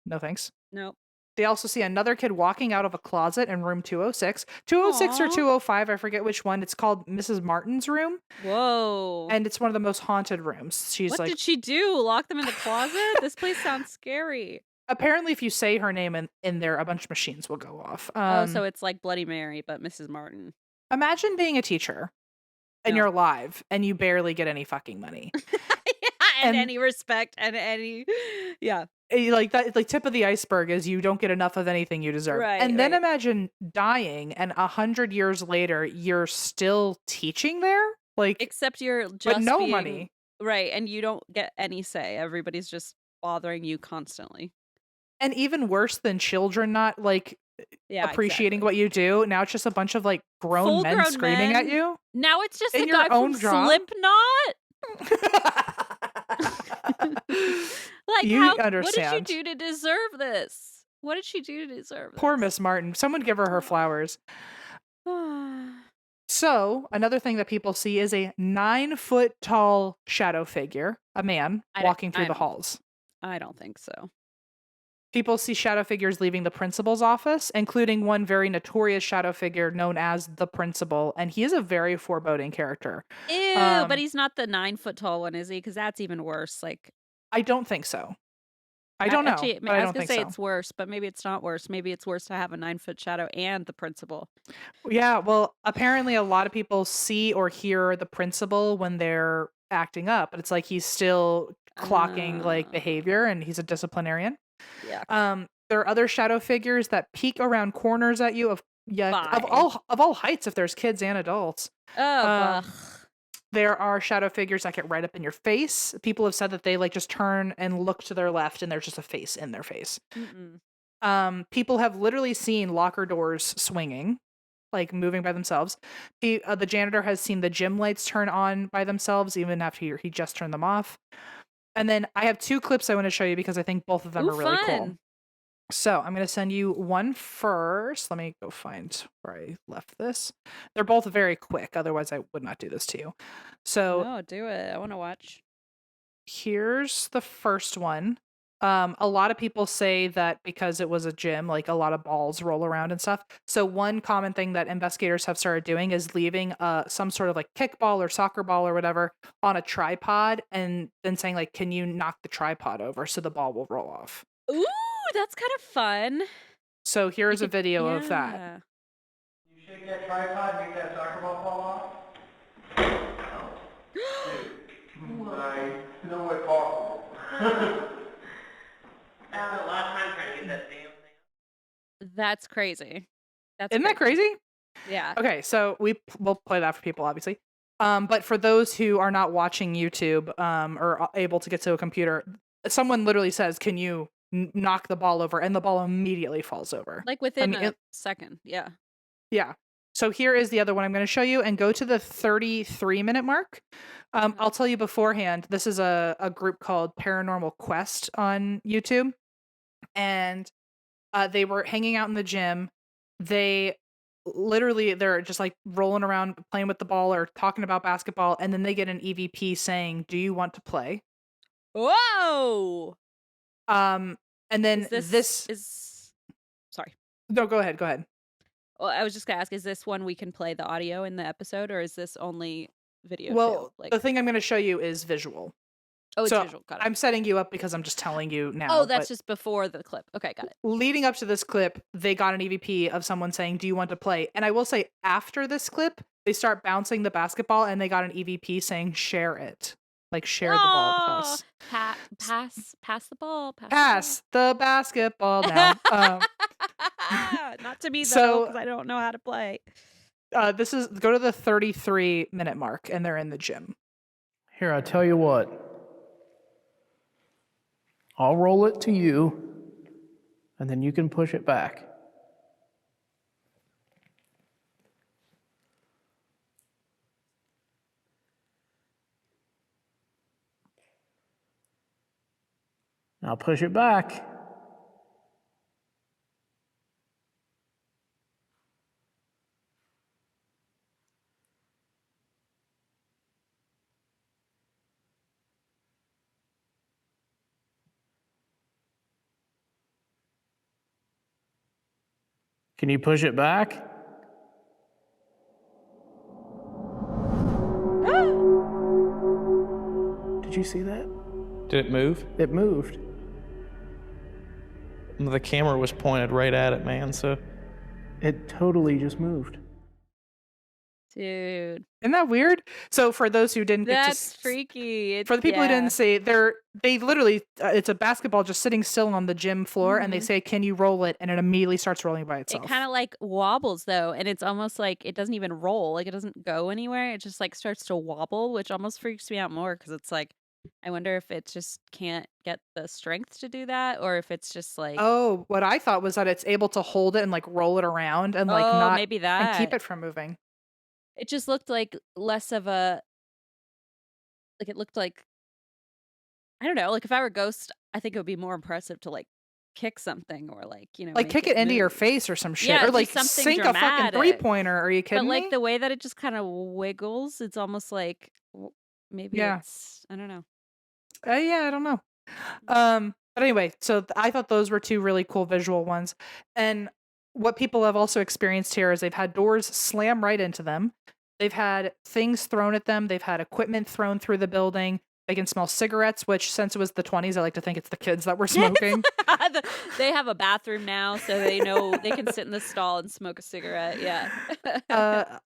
No thanks. Nope. They also see another kid walking out of a closet in room 206. 206 or Aw. 205, I forget which one. It's called Mrs. Martin's room, Whoa. and it's one of the most haunted rooms. She's What like, did she do? Lock them in the closet? This place sounds scary. apparently, if you say her name in there, a bunch of machines will go off. Oh, so it's like Bloody Mary, but Mrs. Martin. Imagine being a teacher and No. you're live and you barely get any fucking money. And And- any respect and any, yeah. Like that, like tip of the iceberg is you don't get enough of anything you deserve. Right, and then right. imagine dying and 100 years later, you're still teaching there? Like, Except you're just but no being, money. right, and you don't get any say. Everybody's just bothering you constantly. And even worse than children not like Yeah, appreciating exactly. what you do. Now it's just a bunch of like grown men Full-grown screaming at men. you. Now it's just In the your guy own from job? Slipknot. Like, You what did understand. you do to deserve this? What did she do to deserve this? Poor Miss Martin. Someone give her flowers. So, another thing that people see is a 9-foot tall shadow figure, a man, walking through the halls. I don't think so. People see shadow figures leaving the principal's office, including one very notorious shadow figure known as the principal, and he is a very foreboding character. Ew, but he's not the 9-foot tall one, is he? Because that's even worse. Like, I don't think so. I don't know. Actually, but I I was don't gonna think say so. it's worse, but maybe it's not worse. Maybe it's worse to have a 9-foot shadow and the principal. Yeah, well, apparently a lot of people see or hear the principal when they're acting up, but it's like he's still clocking like behavior and he's a disciplinarian. Yeah. There are other shadow figures that peek around corners at you of all heights if there's kids and adults. Oh, There are shadow figures that get right up in your face. People have said that they like just turn and look to their left and there's just a face in their face. People have literally seen locker doors swinging, like moving by themselves. The janitor has seen the gym lights turn on by themselves even after he just turned them off. And then I have 2 clips I want to show you because I think both of them are really cool. So I'm going to send you one first. Let me go find where I left this. They're both very quick. Otherwise, I would not do this to you. So no, do it. I want to watch. Here's the first one. A lot of people say that because it was a gym, like a lot of balls roll around and stuff. So one common thing that investigators have started doing is leaving some sort of like kickball or soccer ball or whatever on a tripod and then saying like, can you knock the tripod over so the ball will roll off? Ooh, that's kind of fun. So here's a video of that. You shake that tripod, make that soccer ball fall off? I no way possible. I spent a lot of time trying to get that damn thing. That's crazy. Isn't that crazy? Yeah. Okay, so we'll play that for people, obviously. But for those who are not watching YouTube or able to get to a computer, someone literally says, "Can you knock the ball over?" And the ball immediately falls over. Like within a second. Yeah. Yeah. So here is the other one I'm going to show you, and go to the 33-minute mark. I'll tell you beforehand, this is a group called Paranormal Quest on YouTube, and they were hanging out in the gym. They're just like rolling around playing with the ball or talking about basketball, and then they get an EVP saying, "Do you want to play?" Whoa. And then this is sorry. No, go ahead. Well, I was just gonna ask, is this one we can play the audio in the episode, or is this only video? Well, too? the thing I'm going to show you is visual. Oh, it's so visual. Got it. I'm setting you up because I'm just telling you now. Oh, that's just before the clip. Okay, got it. Leading up to this clip, they got an EVP of someone saying, "Do you want to play?" And I will say, after this clip, they start bouncing the basketball, and they got an EVP saying, "Share it." Like, share the ball with us. Pass the ball. Pass the basketball now. Not to me, though, because I don't know how to play. Go to the 33-minute mark, and they're in the gym. Here, I tell you what. I'll roll it to you, and then you can push it back. Now push it back. Can you push it back? Did you see that? Did it move? It moved. The camera was pointed right at it, man. So It totally just moved. Dude, Isn't that weird? So for those who didn't get to that's freaky. for the people who didn't see, they literally it's a basketball just sitting still on the gym floor, and they say, "Can you roll it?" And it immediately starts rolling by It itself. kind of like wobbles though, and it's almost like it doesn't even roll. Like it doesn't go anywhere. It just like starts to wobble, which almost freaks me out more because it's like, I wonder if it just can't get the strength to do that, or if it's just like, Oh, what I thought was that it's able to hold it and like roll it around and like oh, not maybe and keep that. it from moving. It just looked like less of a, like it looked like, I don't know, like if I were a ghost, I think it would be more impressive to like kick something or like, Like make kick it into your move. face or some shit, Yeah, or just like something sink a fucking dramatic. 3-pointer. Are you But kidding like me? the way that it just kind of wiggles, it's almost like maybe Yeah. it's, I don't know. Yeah, I don't know. But anyway, so I thought those were two really cool visual ones. And what people have also experienced here is they've had doors slam right into them. They've had things thrown at them. They've had equipment thrown through the building. They can smell cigarettes, which since it was the 20s, I like to think it's the kids that were smoking. They have a bathroom now, so they know they can sit in the stall and smoke a cigarette. Yeah.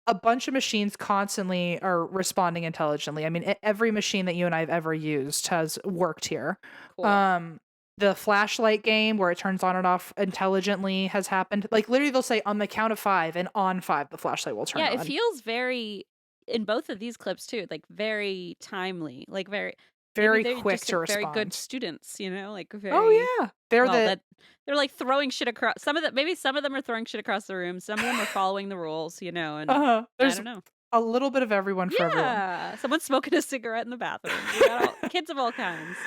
A bunch of machines constantly are responding intelligently. I mean, every machine that you and I have ever used has worked here. Cool. The flashlight game where it turns on and off intelligently has happened. Like literally they'll say on the count of 5, and on 5 the flashlight will turn Yeah, on. it feels very, in both of these clips too, like very timely, like maybe Very they're quick just to like very good respond. students, like very. Oh yeah. They're Well, the they're like throwing shit across. Maybe some of them are throwing shit across the room. Some of them are following the rules, and I there's don't know. a little bit of everyone for everyone. Yeah, someone's smoking a cigarette in the bathroom. We got kids of all kinds.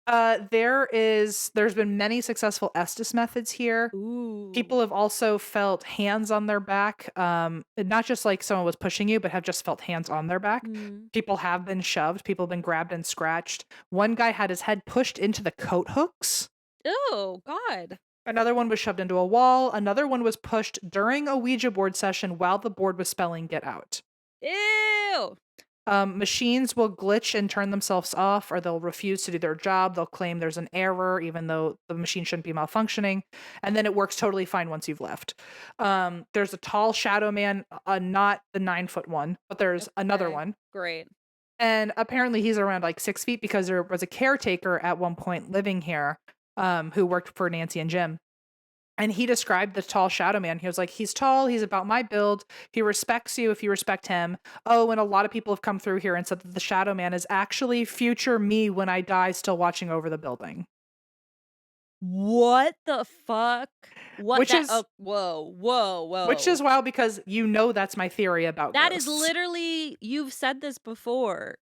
There's been many successful Estes methods here. Ooh. People have also felt hands on their back. Not just like someone was pushing you, but have just felt hands on their back. People have been shoved. People have been grabbed and scratched. One guy had his head pushed into the coat hooks. Oh, God. Another one was shoved into a wall. Another one was pushed during a Ouija board session while the board was spelling "Get Out." Ew. Machines will glitch and turn themselves off, or they'll refuse to do their job. They'll claim there's an error, even though the machine shouldn't be malfunctioning. And then it works totally fine once you've left. There's a tall shadow man, not the 9-foot one, but there's another one. Great. And apparently he's around like 6 feet because there was a caretaker at one point living here who worked for Nancy and Jim. And he described the tall shadow man. He was like, he's tall. He's about my build. He respects you if you respect him. Oh, and a lot of people have come through here and said that the shadow man is actually future me when I die, still watching over the building. What the fuck? Which is whoa. Which is wild because that's my theory about that ghosts. is literally, you've said this before,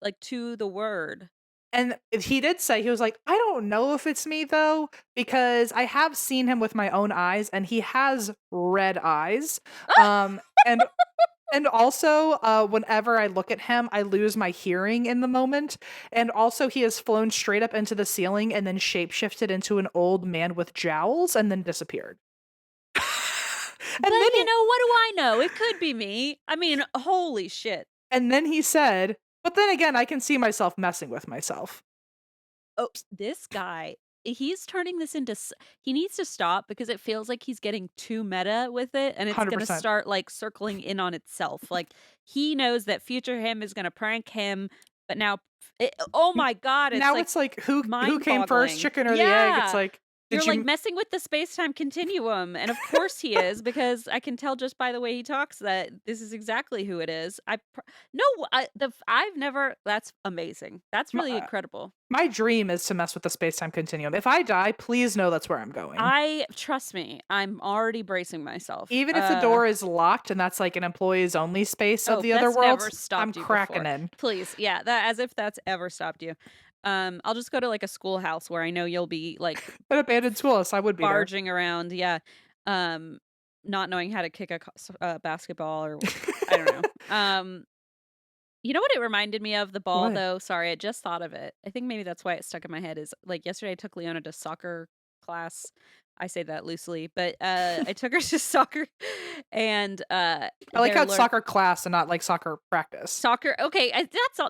like to the word. And he did say, he was like, I don't know if it's me though, because I have seen him with my own eyes and he has red eyes. And also, whenever I look at him, I lose my hearing in the moment. And also he has flown straight up into the ceiling and then shapeshifted into an old man with jowls and then disappeared. But what do I know? It could be me. I mean, holy shit. And then he said, but then again, I can see myself messing with myself. Oh, this guy, he's turning this into, he needs to stop because it feels like he's getting too meta with it and it's going to 100%. start like circling in on itself. Like he knows that future him is going to prank him, but now, oh my God. It's like who came first, chicken or the egg? It's like, you're like messing with the space-time continuum. And of course he is, because I can tell just by the way he talks that this is exactly who it is. I've never, that's amazing. That's really incredible. My dream is to mess with the space-time continuum. If I die, please know that's where I'm going. Trust me, I'm already bracing myself. Even if the door is locked and that's like an employees only space of the other world, I'm cracking in. Please. Yeah. As if that's ever stopped you. I'll just go to like a schoolhouse where I know you'll be like an abandoned schoolhouse. I would be barging around. Yeah. Not knowing how to kick a basketball or I don't know. You know what it reminded me of, the ball though? Sorry, I just thought of it. I think maybe that's why it stuck in my head is like yesterday I took Leona to soccer class I say that loosely, but I took her to soccer, and I like they're how it's soccer class and not like soccer practice. soccer. Okay,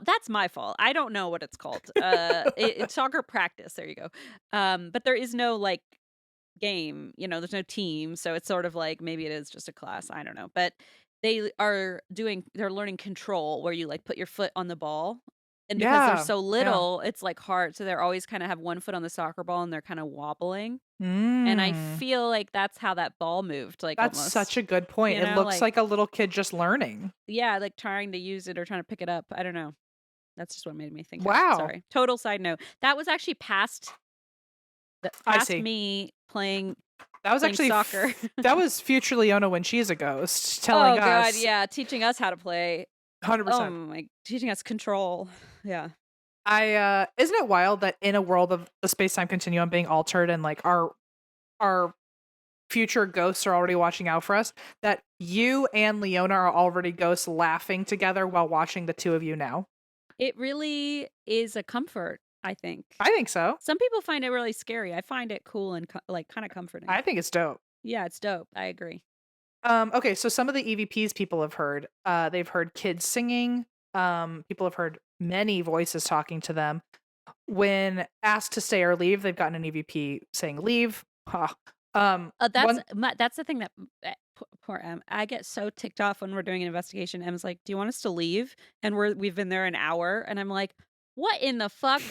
that's my fault. I don't know what it's called. It's soccer practice. There you go. But there is no like game. There's no team, so it's sort of like maybe it is just a class. I don't know, but they're learning control, where you like put your foot on the ball. And because they're Yeah. so Yeah. little, it's like hard. So they're always kind of have one foot on the soccer ball and they're kind of wobbling. And I feel like that's how that ball moved, like That's almost. such a good point. It looks like a little kid just learning. Yeah, like trying to use it or trying to pick it up. I don't know. That's just what made me think of it. Wow. Sorry. Total side note. That was actually past me playing That was playing actually soccer. that was future Leona when she's a ghost Oh telling God, us yeah, teaching us how to play. 100%. Teaching us control. Yeah. Isn't it wild that in a world of the space-time continuum being altered and like our future ghosts are already watching out for us, that you and Leona are already ghosts laughing together while watching the two of you now? It really is a comfort, I think. I think so. Some people find it really scary. I find it cool and like kind of comforting. I think it's dope. Yeah, it's dope. I agree. Okay, so some of the EVPs people have heard, they've heard kids singing. People have heard many voices talking to them. When asked to stay or leave, they've gotten an EVP saying leave. Ha. That's the thing that poor Em. I get so ticked off when we're doing an investigation. Em's like, "Do you want us to leave?" And we've been there an hour, and I'm like, "What in the fuck?"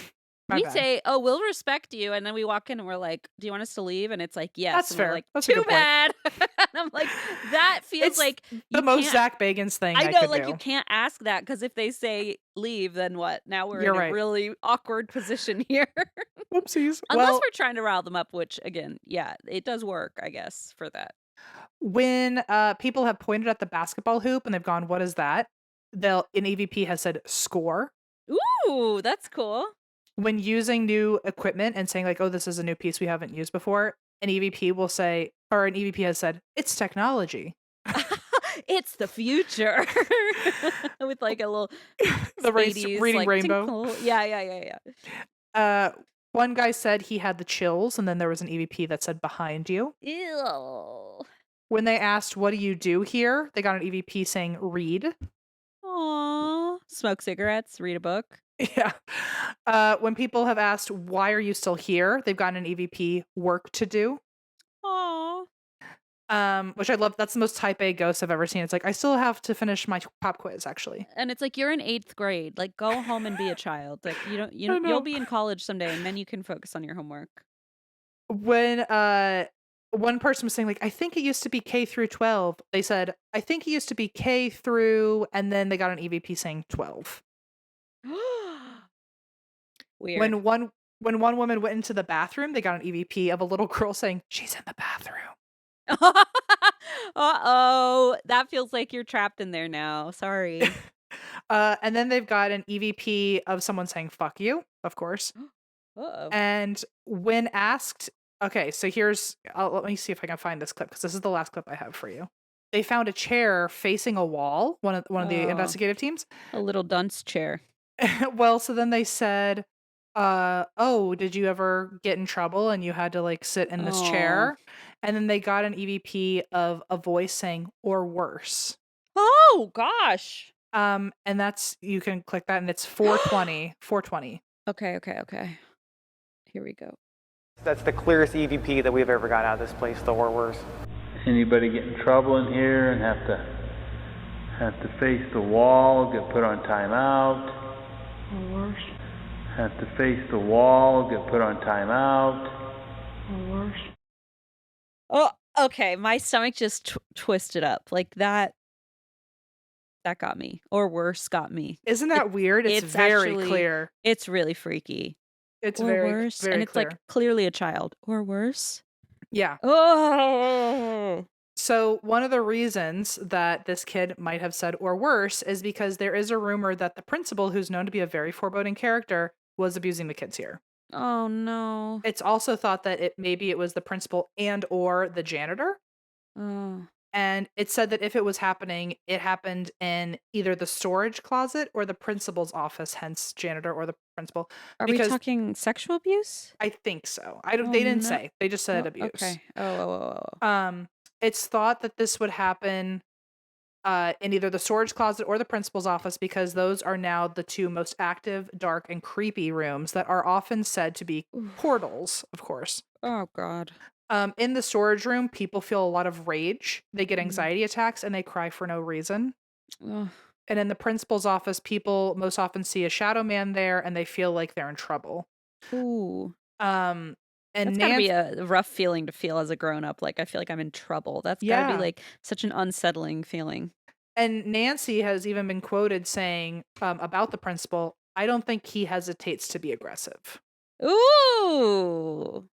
My We bad. say, "Oh, we'll respect you," and then we walk in and we're like, "Do you want us to leave?" And it's like, "Yes." That's and we're fair. like, That's a "Too good point. bad." And I'm like, that feels It's like the you most can't. Zach Bagans thing I I know, could like do. you can't ask that because if they say leave, then what? Now we're You're in right. a really awkward position here. Whoopsies. Unless Well, we're trying to rile them up, which again, yeah, it does work, I guess, for that. when people have pointed at the basketball hoop and they've gone, "What is that?" An EVP has said score. Ooh, that's cool. When using new equipment and saying like, "Oh, this is a new piece we haven't used before," an EVP will say, or an EVP has said, "It's technology." It's the future. With like a little The Spades, reading like, rainbow. tinkle. Yeah. One guy said he had the chills, and then there was an EVP that said behind you. Ew. When they asked, "What do you do here?" they got an EVP saying read. Aw. Smoke cigarettes, read a book. Yeah. When people have asked, "Why are you still here?" they've gotten an EVP work to do. Aw. Which I love. That's the most type A ghost I've ever seen. It's like, I still have to finish my pop quiz, actually. And it's like, you're in 8th grade. Like, go home and be a child. Like, I you'll know. be in college someday, and then you can focus on your homework. When one person was saying like, "I think it used to be K through 12," they said, "I think it used to be K through," and then they got an EVP saying 12. Weird. When one woman went into the bathroom, they got an EVP of a little girl saying, "She's in the bathroom." Uh-oh. That feels like you're trapped in there now. Sorry. And then they've got an EVP of someone saying "fuck you," of course. Uh-oh. And when asked, okay, so let me see if I can find this clip because this is the last clip I have for you. They found a chair facing a wall. One of the Oh. investigative teams. A little dunce chair. Well, so then they said, "Oh, did you ever get in trouble and you had to like sit in this chair?" And then they got an EVP of a voice saying "or worse." Oh gosh. And that's, you can click that and it's 420. 420. Okay. Here we go. That's the clearest EVP that we've ever got out of this place, though, or worse. Anybody get in trouble in here and have to face the wall, get put on timeout. Or worse. Have to face the wall, get put on timeout. Or worse. Oh, okay. My stomach just twisted up like that. That got me, or worse, got me. Isn't that weird? It's very actually clear. It's really freaky. It's Or very, worse, very and it's clear. like clearly a child. Or worse. Yeah. Oh. So one of the reasons that this kid might have said "or worse" is because there is a rumor that the principal, who's known to be a very foreboding character, was abusing the kids here. Oh no. It's also thought that maybe it was the principal and or the janitor. Oh. And it said that if it was happening, it happened in either the storage closet or the principal's office, hence janitor or the principal. Are we Because talking sexual abuse? I think so. I don't. Oh, They didn't no. say. They just said Oh, abuse. okay. Oh. It's thought that this would happen in either the storage closet or the principal's office because those are now the two most active, dark, and creepy rooms that are often said to be portals, of course. Oh, God. In the storage room, people feel a lot of rage. They get Mhm. anxiety attacks and they cry for no reason. Ugh. And in the principal's office, people most often see a shadow man there and they feel like they're in trouble. Ooh. And That's gotta be a rough feeling to feel as a grown up. Like, I feel like I'm in trouble. That's gotta be Yeah. like such an unsettling feeling. And Nancy has even been quoted saying about the principal, I don't think he hesitates to be aggressive. Ooh.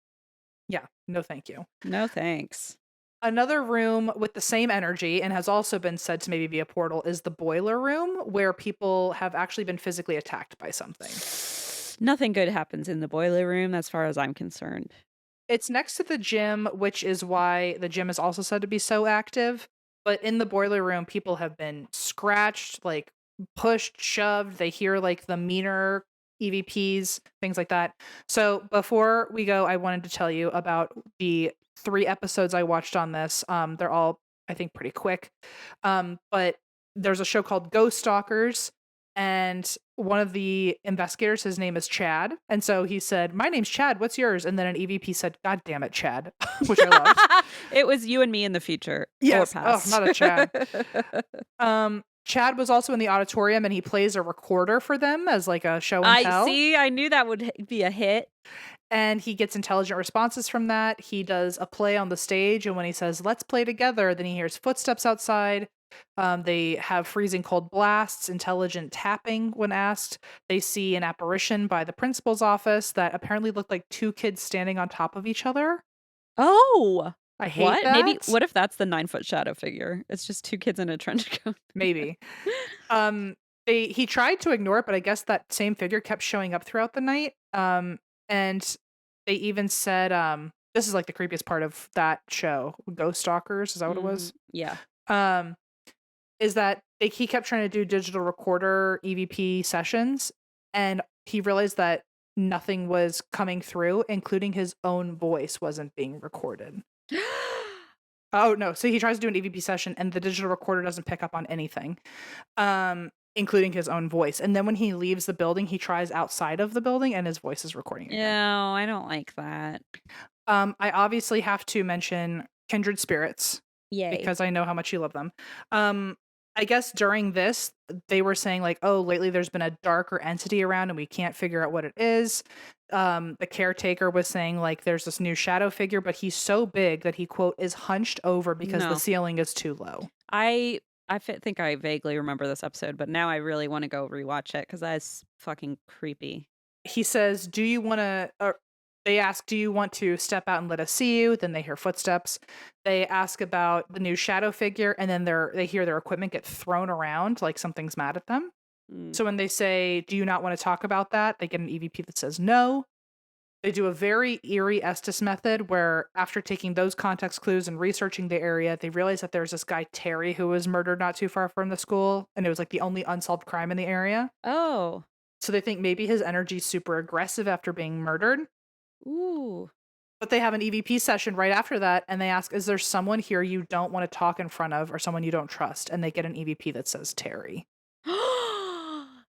Yeah, no thank you. No thanks. Another room with the same energy and has also been said to maybe be a portal is the boiler room, where people have actually been physically attacked by something. Nothing good happens in the boiler room as far as I'm concerned. It's next to the gym, which is why the gym is also said to be so active. But in the boiler room, people have been scratched, like pushed, shoved. They hear like the meaner EVPs, things like that. So before we go, I wanted to tell you about the 3 episodes I watched on this. They're all, I think, pretty quick. But there's a show called Ghost Stalkers. And one of the investigators, his name is Chad. And so he said, my name's Chad. What's yours? And then an EVP said, God damn it, Chad, which I loved. It was you and me in the future. Yes. Or past. Oh, not a Chad. Chad was also in the auditorium and he plays a recorder for them as like a show and tell. I see. I knew that would be a hit. And he gets intelligent responses from that. He does a play on the stage. And when he says, let's play together, then he hears footsteps outside. They have freezing cold blasts, intelligent tapping when asked. They see an apparition by the principal's office that apparently looked like 2 kids standing on top of each other. Oh, I hate what? that. Maybe. What if that's the 9-foot shadow figure? It's just 2 kids in a trench coat. Maybe. He tried to ignore it, but I guess that same figure kept showing up throughout the night. And they even said, this is like the creepiest part of that show, Ghost Stalkers. Is that what it was? Yeah. Is that he kept trying to do digital recorder EVP sessions, and he realized that nothing was coming through, including his own voice wasn't being recorded. Oh, no. So he tries to do an EVP session, and the digital recorder doesn't pick up on anything, including his own voice. And then when he leaves the building, he tries outside of the building, and his voice is recording again. No, I don't like that. I obviously have to mention Kindred Spirits. Yay. Because I know how much you love them. I guess during this, they were saying like, oh, lately there's been a darker entity around and we can't figure out what it is. The caretaker was saying like, there's this new shadow figure, but he's so big that he, quote, is hunched over because the ceiling is too low. I think I vaguely remember this episode, but now I really want to go rewatch it because that's fucking creepy. He says, do you want to... They ask, do you want to step out and let us see you? Then they hear footsteps. They ask about the new shadow figure, and then they hear their equipment get thrown around like something's mad at them. So when they say, do you not want to talk about that? They get an EVP that says no. They do a very eerie Estes method where after taking those context clues and researching the area, they realize that there's this guy, Terry, who was murdered not too far from the school. And it was like the only unsolved crime in the area. Oh. So they think maybe his energy's super aggressive after being murdered. Ooh. But they have an EVP session right after that, and they ask, is there someone here you don't want to talk in front of or someone you don't trust? And they get an EVP that says Terry.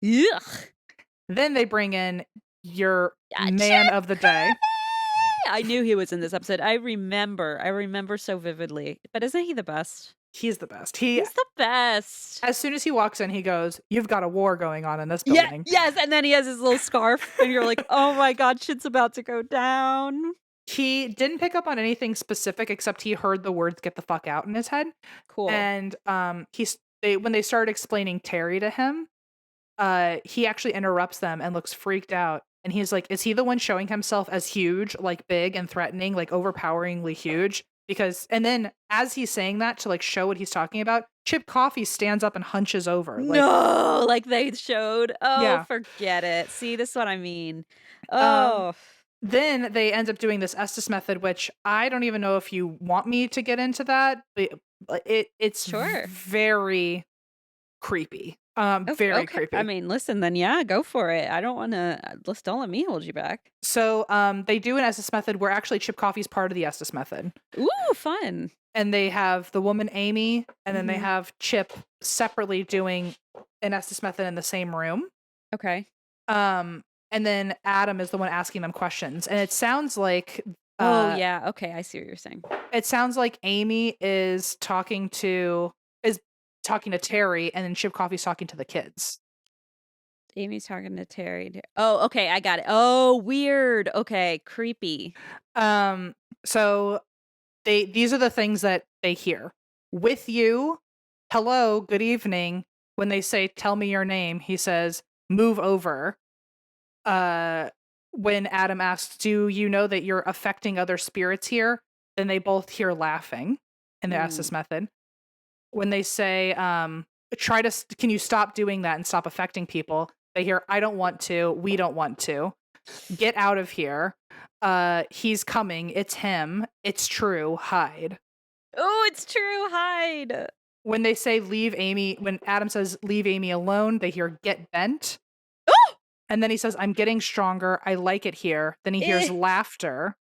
Yuck. Then they bring in your man of the day. I knew he was in this episode. I remember so vividly. But isn't he the best? He's the best. He's the best. As soon as he walks in, he goes, you've got a war going on in this building. Yes, and then he has his little scarf, and you're like, oh my God, shit's about to go down. He didn't pick up on anything specific except he heard the words "get the fuck out" in his head. Cool. And when they started explaining Terry to him, he actually interrupts them and looks freaked out. And he's like, is he the one showing himself as huge, like big and threatening, like overpoweringly huge? And then as he's saying that to like show what he's talking about, Chip Coffee stands up and hunches over. No, like they showed. Oh, yeah. Forget it. See, this is what I mean. Oh. Then they end up doing this Estes method, which I don't even know if you want me to get into that, It's Sure. very creepy. Okay, Very okay. creepy. I mean, listen, then yeah, go for it. I don't want to. Don't let me hold you back. So they do an Estes method where actually Chip Coffee's part of the Estes method. Ooh, fun. And they have the woman Amy, and then they Mhm. have Chip separately doing an Estes method in the same room. Okay. And then Adam is the one asking them questions. And it sounds like Oh yeah. Okay, I see what you're saying. it sounds like Amy is talking to Terry, and then Chip Coffee's talking to the kids. Amy's talking to Terry. Oh, okay, I got it. Oh, weird. Okay, creepy. So these are the things that they hear. With you, hello, good evening. When they say, tell me your name, he says, move over. When Adam asks, do you know that you're affecting other spirits here? Then they both hear laughing in the Estes method. When they say, can you stop doing that and stop affecting people? They hear, I don't want to. We don't want to. Get out of here. He's coming. It's him. It's true. Hide. Oh, it's true. Hide. When they say leave Amy, when Adam says leave Amy alone, they hear get bent. Oh! And then he says, I'm getting stronger. I like it here. Then he hears laughter.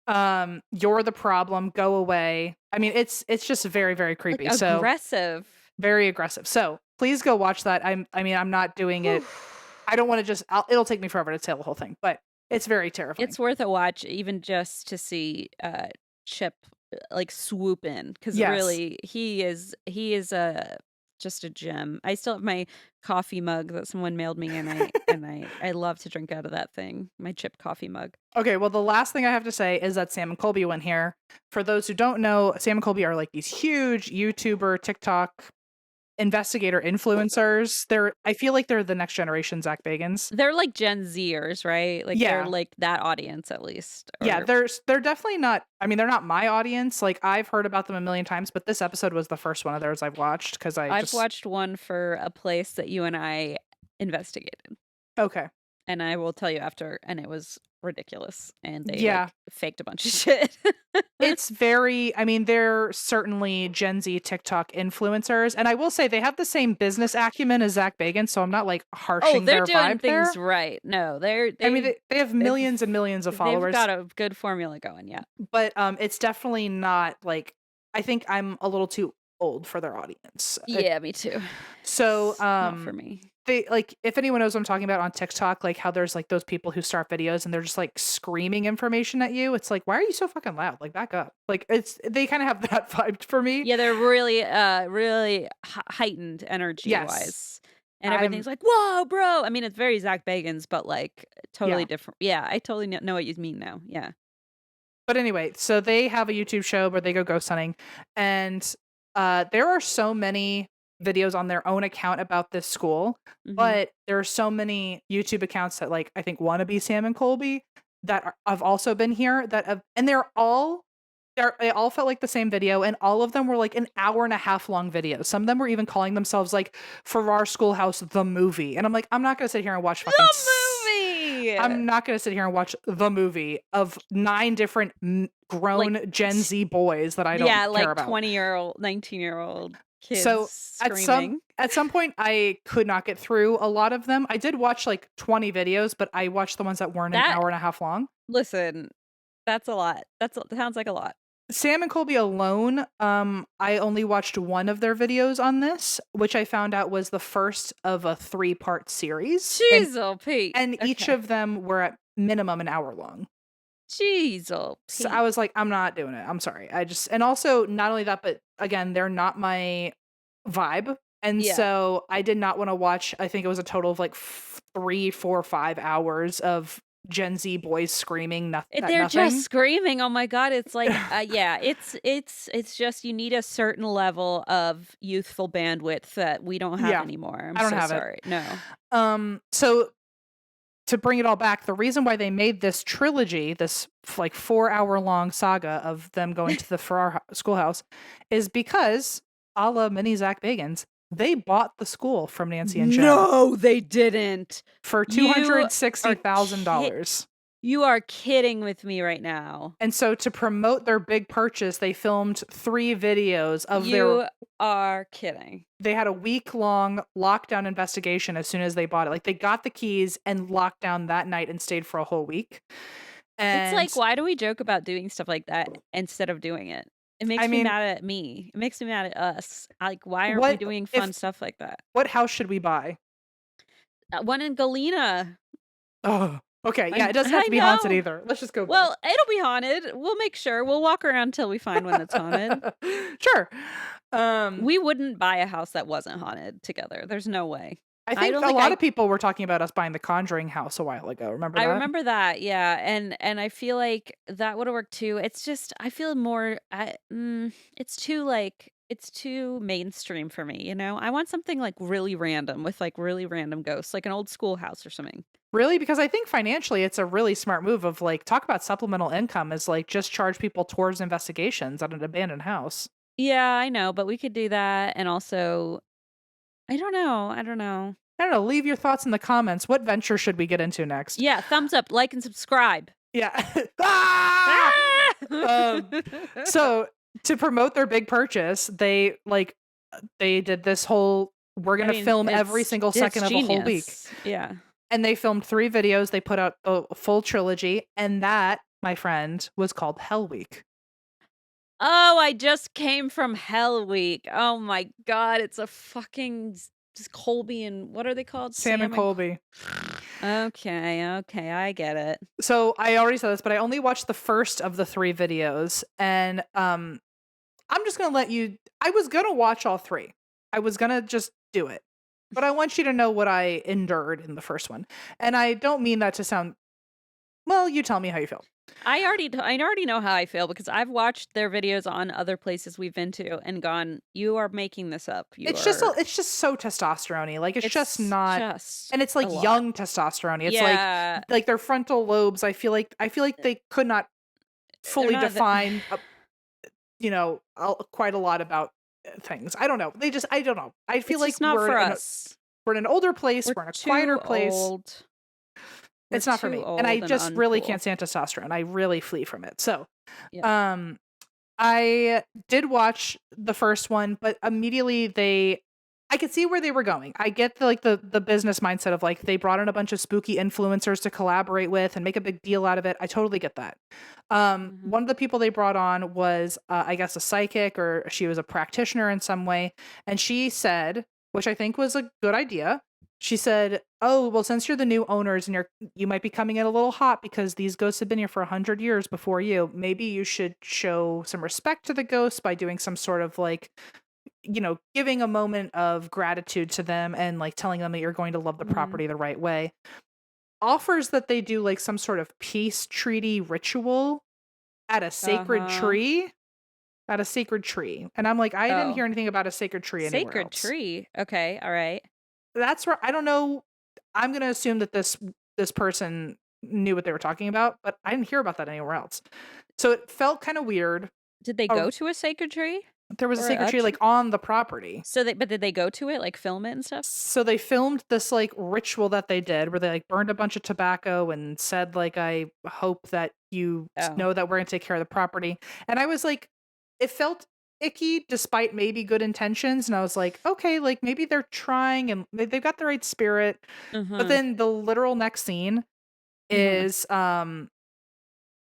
You're the problem. Go away. I mean, it's just very, very creepy. Like, so aggressive. very aggressive. So please go watch that. I'm not doing it. I don't want to it'll take me forever to tell the whole thing, but it's very terrifying. It's worth a watch, even just to see Chip like swoop in, because Yes. really he is just a gem. I still have my coffee mug that someone mailed me, and I love to drink out of that thing. My Chip coffee mug. Okay, well, the last thing I have to say is that Sam and Colby went here. For those who don't know, Sam and Colby are like these huge YouTuber, TikTok investigator influencers. I feel like they're the next generation Zach Bagans. They're like Gen Zers, right? Like Yeah. they're like that audience at least. Yeah, Or- they're definitely not. I mean, they're not my audience. Like I've heard about them a million times, but this episode was the first one of theirs I've watched because I've watched one for a place that you and I investigated. Okay. And I will tell you after, and it was ridiculous. And they Yeah. faked a bunch of shit. It's very, I mean, they're certainly Gen Z TikTok influencers. And I will say they have the same business acumen as Zach Bagans, so I'm not like harshing they're their doing vibe things there. right. No, they have millions and millions of followers. They've got a good formula going, yeah. But it's definitely not like, I think I'm a little too old for their audience. Yeah, me too. So Not for me. they like, if anyone knows what I'm talking about on TikTok, like how there's like those people who start videos and they're just like screaming information at you. It's like, why are you so fucking loud? Like back up. Like they kind of have that vibe for me. Yeah, they're really heightened energy Yes. wise. And everything's like, whoa, bro. I mean, it's very Zach Bagans, but like totally Yeah. different. Yeah, I totally know what you mean now. Yeah. But anyway, so they have a YouTube show where they go ghost hunting, and there are so many videos on their own account about this school, Mhm. but there are so many YouTube accounts that like I think want to be Sam and Colby that have also been here and they all felt like the same video, and all of them were like an hour and a half long videos. Some of them were even calling themselves like Farrar Schoolhouse the movie, and I'm like, I'm not gonna sit here and watch fucking movie. I'm not going to sit here and watch the movie of 9 different grown Gen Z boys that I don't care like about. 20-year-old, 19-year-old kids So screaming. at some point, I could not get through a lot of them. I did watch like 20 videos, but I watched the ones that weren't an hour and a half long. Listen, that's a lot. That sounds like a lot. Sam and Colby alone, I only watched one of their videos on this, which I found out was the first of a 3-part series. Jeez, oh Pete. And each Okay. of them were at minimum an hour long. Jeez, oh Pete. So I was like, I'm not doing it. I'm sorry. And also not only that, but again, they're not my vibe. And Yeah. so I did not want to watch, I think it was a total of like 3, 4, 5 hours of Gen Z boys screaming They're nothing. just screaming. Oh my god! It's like, yeah, it's just you need a certain level of youthful bandwidth that we don't have Yeah, anymore. I don't so have it. sorry. No. So to bring it all back, the reason why they made this trilogy, this like 4-hour long saga of them going to the Farrar Schoolhouse, is because a la mini Zach Bagans, they bought the school from Nancy and Jim No, they didn't. for You $260,000. You are kidding with me right now. And so to promote their big purchase, they filmed 3 videos of You are kidding. they had a week-long lockdown investigation as soon as they bought it. Like, they got the keys and locked down that night and stayed for a whole week. It's like, And why do we joke about doing stuff like that instead of doing it? It makes I me mean, mad at me. It makes me mad at us. Like, why aren't we what doing fun if stuff like that? what house should we buy? One in Galena. Oh, okay. Yeah, it doesn't have I to be haunted know. either. Let's just go there. Well, it'll be haunted. We'll make sure. We'll walk around until we find one that's haunted. Sure. We wouldn't buy a house that wasn't haunted together. There's no way. I think don't a think lot I- of people were talking about us buying the Conjuring house a while ago. Remember I that? remember that, yeah, and I feel like that would have worked too. It's just I feel more. It's too mainstream for me. You know, I want something like really random with like really random ghosts, like an old schoolhouse or something. Really? Because I think financially it's a really smart move of like, talk about supplemental income is like just charge people towards investigations at an abandoned house. Yeah, I know, but we could do that, and also, I don't know. I don't know. Leave your thoughts in the comments. What venture should we get into next? Yeah, thumbs up, like, and subscribe. Yeah. Ah! So to promote their big purchase, they did this whole, we're going to film every single second of a whole week. Yeah. And they filmed 3 videos. They put out a full trilogy. And that, my friend, was called Hell Week. Oh, I just came from Hell Week. Oh my God, it's a fucking just Colby and what are they called? Sam and Colby. Okay, I get it. So I already said this, but I only watched the first of the 3 videos. And I'm just going to let you, I was going to watch all 3. I was going to just do it. But I want you to know what I endured in the first one. And I don't mean that to sound, well, you tell me how you feel. I already know how I feel because I've watched their videos on other places we've been to and gone, you are making this up. It's just so testosterone-y. Like, it's just not, and it's like young testosterone. It's like their frontal lobes. I feel like they could not fully define, quite a lot about things. I don't know. I don't know. I feel like not for us. We're in an older place. We're in a quieter place. Old. It's not for me. And I just really can't stand testosterone. I really flee from it. So, I did watch the first one, but immediately I could see where they were going. I get the business mindset of like, they brought in a bunch of spooky influencers to collaborate with and make a big deal out of it. I totally get that. One of the people they brought on was, I guess, a psychic, or she was a practitioner in some way. And she said, which I think was a good idea, she said, oh, well, since you're the new owners and you might be coming in a little hot because these ghosts have been here for 100 years before you, maybe you should show some respect to the ghosts by doing some sort of like, giving a moment of gratitude to them and like telling them that you're going to love the property the right way. Offers that they do like some sort of peace treaty ritual at a sacred tree. At a sacred tree. And I'm like, I didn't hear anything about a sacred tree anywhere else. Sacred tree. Okay. All right. That's where I don't know. I'm going to assume that this person knew what they were talking about, but I didn't hear about that anywhere else. So it felt kind of weird. Did they go to a sacred tree? There was a sacred tree like on the property. But did they go to it, like film it and stuff? So they filmed this like ritual that they did where they like burned a bunch of tobacco and said like, I hope that you know that we're going to take care of the property. And I was like, it felt icky despite maybe good intentions, and I was like, okay, like maybe they're trying and they've got the right spirit. But then the literal next scene is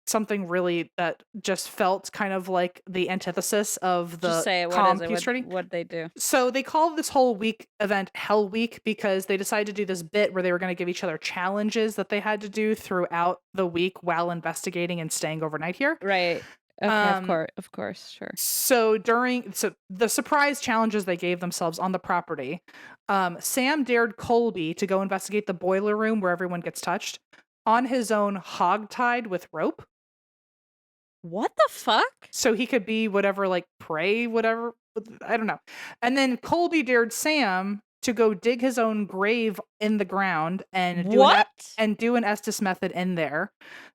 something really that just felt kind of like the antithesis of the calm peace treaty. What'd they do? So they called this whole week event Hell Week because they decided to do this bit where they were going to give each other challenges that they had to do throughout the week while investigating and staying overnight here. Right. Okay, of course, sure. So the surprise challenges they gave themselves on the property, Sam dared Colby to go investigate the boiler room where everyone gets touched on his own, hogtied with rope. What the fuck? So he could be whatever, like prey, whatever. I don't know. And then Colby dared Sam to go dig his own grave in the ground and do an Estes method in there.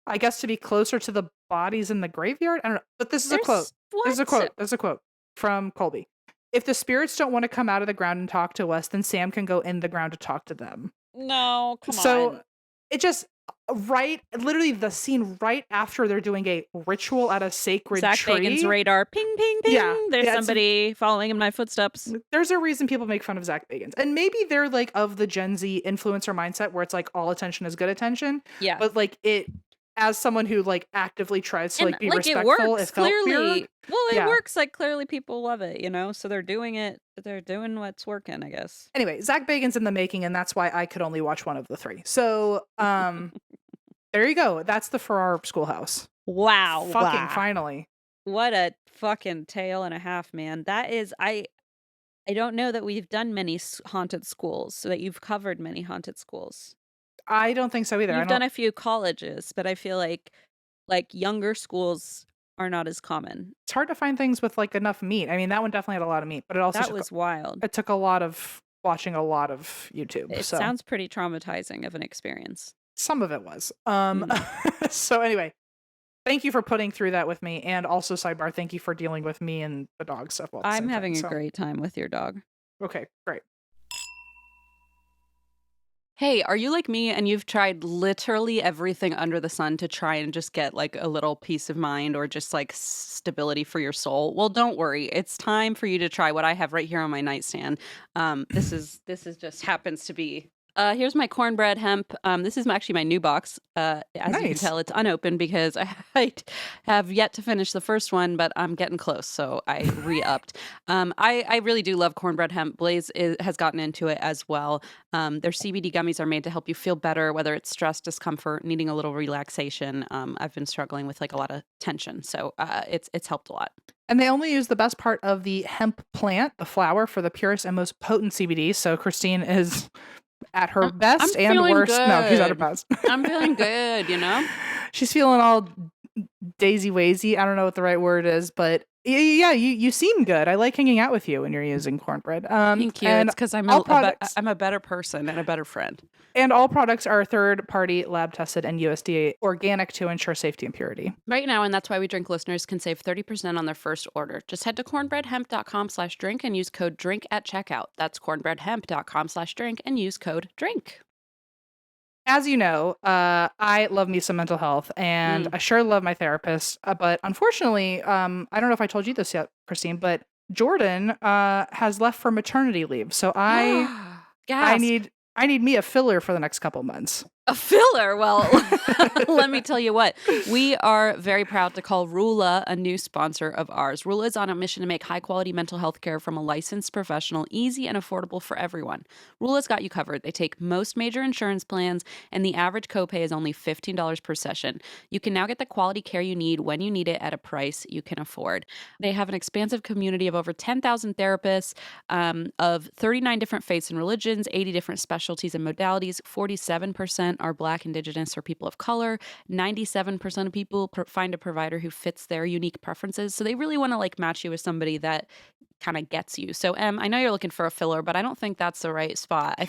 I guess to be closer to the bodies in the graveyard. I don't know. But this is a quote. This is a quote from Colby. If the spirits don't want to come out of the ground and talk to us, then Sam can go in the ground to talk to them. No, come on. So it just, literally the scene right after they're doing a ritual at a sacred Zach tree. Bagans' radar. Ping, ping, ping. Yeah, There's yeah, somebody following in my footsteps. There's a reason people make fun of Zach Bagans. And maybe they're like of the Gen Z influencer mindset where it's like all attention is good attention. Yeah. But like as someone who like actively tries to And like be like respectful, it works it felt clearly. weird. Well, it Yeah. works. Like clearly people love it, you know? So they're doing it. They're doing what's working, I guess. Anyway, Zach Bagans in the making, and that's why I could only watch one of the three. So there you go. That's the Farrar Schoolhouse. Wow. Fucking wow. finally. What a fucking tale and a half, man. That is, I don't know that we've done many haunted schools, so that you've covered many haunted schools. I don't think so either. You've done a few colleges, but I feel like younger schools are not as common. It's hard to find things with like enough meat. I mean, that one definitely had a lot of meat, but it also That was wild. it took a lot of watching a lot of YouTube. It so sounds pretty traumatizing of an experience. some of it was. So anyway, thank you for putting through that with me, and also sidebar, thank you for dealing with me and the dog stuff. All at the I'm same having time, a great time with your dog. Okay, great. Hey, are you like me and you've tried literally everything under the sun to try and just get like a little peace of mind or just like stability for your soul? Well, don't worry. It's time for you to try what I have right here on my nightstand. This is just happens to be here's my cornbread hemp. This is actually my new box. As you can Nice. tell, it's unopened because I have yet to finish the first one, but I'm getting close, so I re-upped. I really do love cornbread hemp. Blaze has gotten into it as well. Their CBD gummies are made to help you feel better, whether it's stress, discomfort, needing a little relaxation. I've been struggling with like a lot of tension, so it's helped a lot. And they only use the best part of the hemp plant, the flower, for the purest and most potent CBD. So Christine is at her best I'm and feeling worst. No, she's at her good. best. I'm feeling good, you know? She's feeling all daisy wazy. I don't know what the right word is, but yeah, you seem good. I like hanging out with you when you're using cornbread. Thank you. And It's because I'm all products I'm a better person and a better friend. and all products are third party, lab tested, and USDA organic to ensure safety and purity. Right now, and that's why we drink listeners can save 30% on their first order. Just head to cornbreadhemp.com/drink and use code DRINK at checkout. That's cornbreadhemp.com/drink and use code DRINK. As you know, I love me some mental health, and I sure love my therapist. But unfortunately, I don't know if I told you this yet, Christine, but Jordan has left for maternity leave. So I need me a filler for the next couple months. A filler? Well, let me tell you what. We are very proud to call Rula a new sponsor of ours. Rula is on a mission to make high-quality mental health care from a licensed professional easy and affordable for everyone. Rula's got you covered. They take most major insurance plans, and the average copay is only $15 per session. You can now get the quality care you need when you need it at a price you can afford. They have an expansive community of over 10,000 therapists of 39 different faiths and religions, 80 different specialties and modalities, 47% are Black, Indigenous, or people of color. 97% of people find a provider who fits their unique preferences. So they really want to like match you with somebody that kind of gets you. So I know you're looking for a filler, but I don't think that's the right spot. I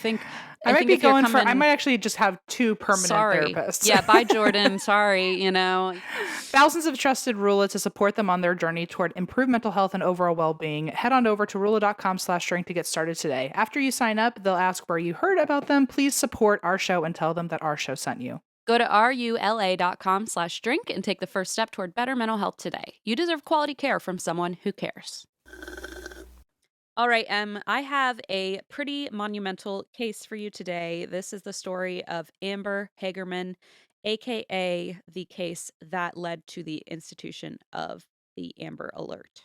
might be going for. I might actually just have two permanent Sorry. therapists. Yeah, bye Jordan. Sorry, you know. Thousands have trusted Rula to support them on their journey toward improved mental health and overall well-being. Head on over to rula.com/drink to get started today. After you sign up, they'll ask where you heard about them. Please support our show and tell them that our show sent you. Go to rula.com/drink and take the first step toward better mental health today. You deserve quality care from someone who cares. All right, I have a pretty monumental case for you today. This is the story of Amber Hagerman, aka the case that led to the institution of the Amber Alert.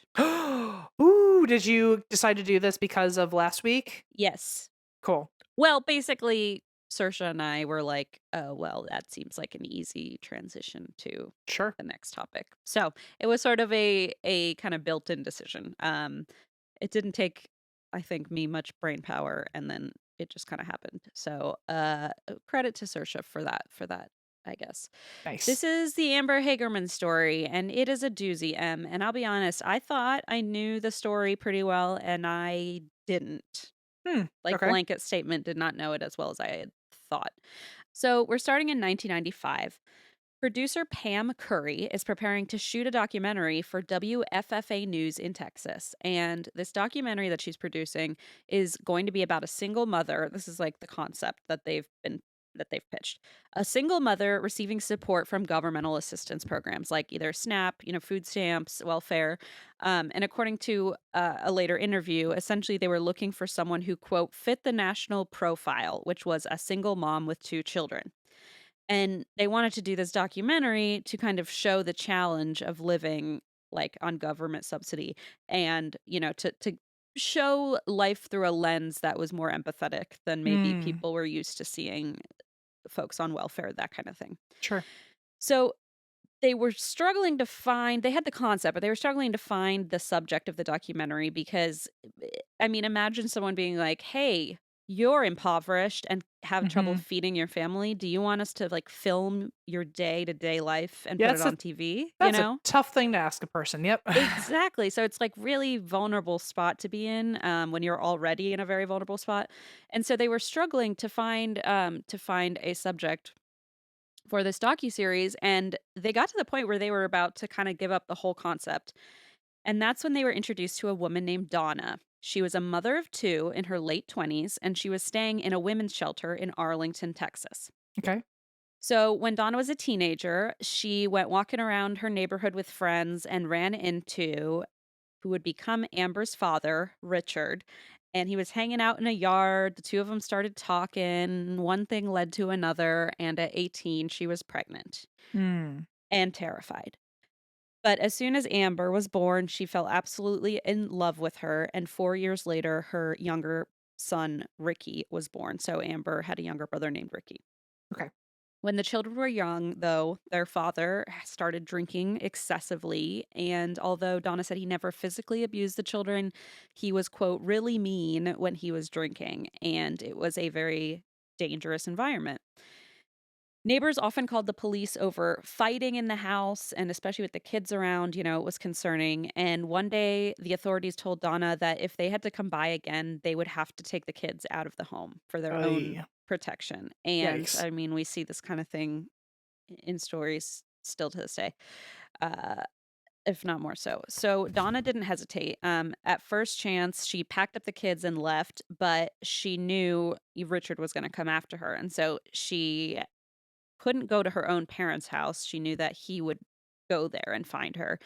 Ooh, did you decide to do this because of last week? Yes. Cool. Well, basically, Saoirse and I were like, oh, well, that seems like an easy transition to Sure. the next topic. So it was sort of a kind of built-in decision. It didn't take, I think, me much brain power, and then it just kind of happened. So credit to Saoirse for that, I guess. Nice. This is the Amber Hagerman story, and it is a doozy, and I'll be honest, I thought I knew the story pretty well, and I didn't. Okay. Blanket statement, did not know it as well as I had thought. So we're starting in 1995. Producer Pam Curry is preparing to shoot a documentary for WFFA News in Texas. And this documentary that she's producing is going to be about a single mother. This is like the concept that they've been that they've pitched. A single mother receiving support from governmental assistance programs like either SNAP, food stamps, welfare. And according to a later interview, essentially they were looking for someone who, quote, fit the national profile, which was a single mom with 2 children. And they wanted to do this documentary to kind of show the challenge of living like on government subsidy and, to show life through a lens that was more empathetic than maybe Mm, people were used to seeing folks on welfare, that kind of thing. sure. So they were struggling to find, they had the concept, but they were struggling to find the subject of the documentary because, I mean, imagine someone being like, hey, you're impoverished and have trouble Hmm. feeding your family. Do you want us to like film your day to day life and Yeah, put it on TV? that's a tough thing to ask a person. Yep. Exactly. So it's like really vulnerable spot to be in when you're already in a very vulnerable spot. And so they were struggling to find a subject for this docuseries, and they got to the point where they were about to kind of give up the whole concept. And that's when they were introduced to a woman named Donna. She was a mother of 2 in her late 20s, and she was staying in a women's shelter in Arlington, Texas. Okay. So when Donna was a teenager, she went walking around her neighborhood with friends and ran into who would become Amber's father, Richard. And he was hanging out in a yard. The 2 of them started talking. One thing led to another. And at 18, she was pregnant Mm. and terrified. But as soon as Amber was born, she fell absolutely in love with her. And 4 years later, her younger son, Ricky, was born. So Amber had a younger brother named Ricky. Okay. When the children were young, though, their father started drinking excessively. And although Donna said he never physically abused the children, he was, quote, really mean when he was drinking. And it was a very dangerous environment. Neighbors often called the police over fighting in the house, and especially with the kids around, it was concerning. And one day, the authorities told Donna that if they had to come by again, they would have to take the kids out of the home for their own Oy. protection. And Yikes. I mean, we see this kind of thing in stories still to this day, uh, if not more so. So Donna didn't hesitate. At first chance, she packed up the kids and left, but she knew Richard was going to come after her. And so she couldn't go to her own parents' house. She knew that he would go there and find her.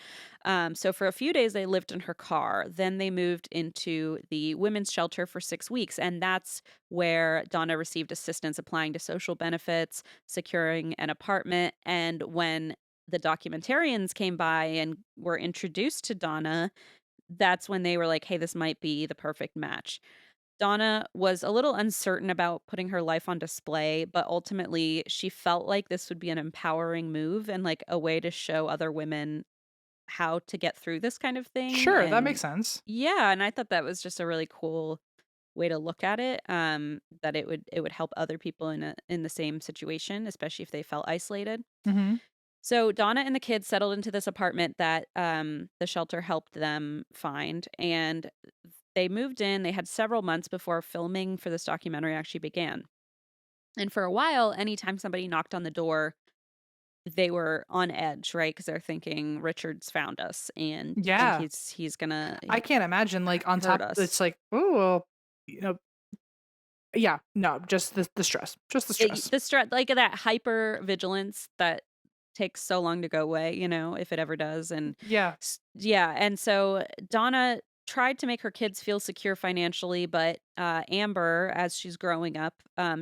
So for a few days, they lived in her car. Then they moved into the women's shelter for 6 weeks. And that's where Donna received assistance applying to social benefits, securing an apartment. And when the documentarians came by and were introduced to Donna, that's when they were like, hey, this might be the perfect match. Donna was a little uncertain about putting her life on display, but ultimately she felt like this would be an empowering move and like a way to show other women how to get through this kind of thing. Sure, that And makes sense. yeah, and I thought that was just a really cool way to look at it. That it would help other people in the same situation, especially if they felt isolated. Hmm. So Donna and the kids settled into this apartment that the shelter helped them find, and they moved in. They had several months before filming for this documentary actually began. And for a while, anytime somebody knocked on the door, they were on edge, right? Because they're thinking Richard's found us, and Yeah. he's gonna I can't imagine, like, on hurt top, us. it's like, oh, well, yeah, no, just the stress. Just the stress. The stress, like that hyper vigilance that takes so long to go away, if it ever does. And Yeah. yeah, and so Donna tried to make her kids feel secure financially, but Amber, as she's growing up,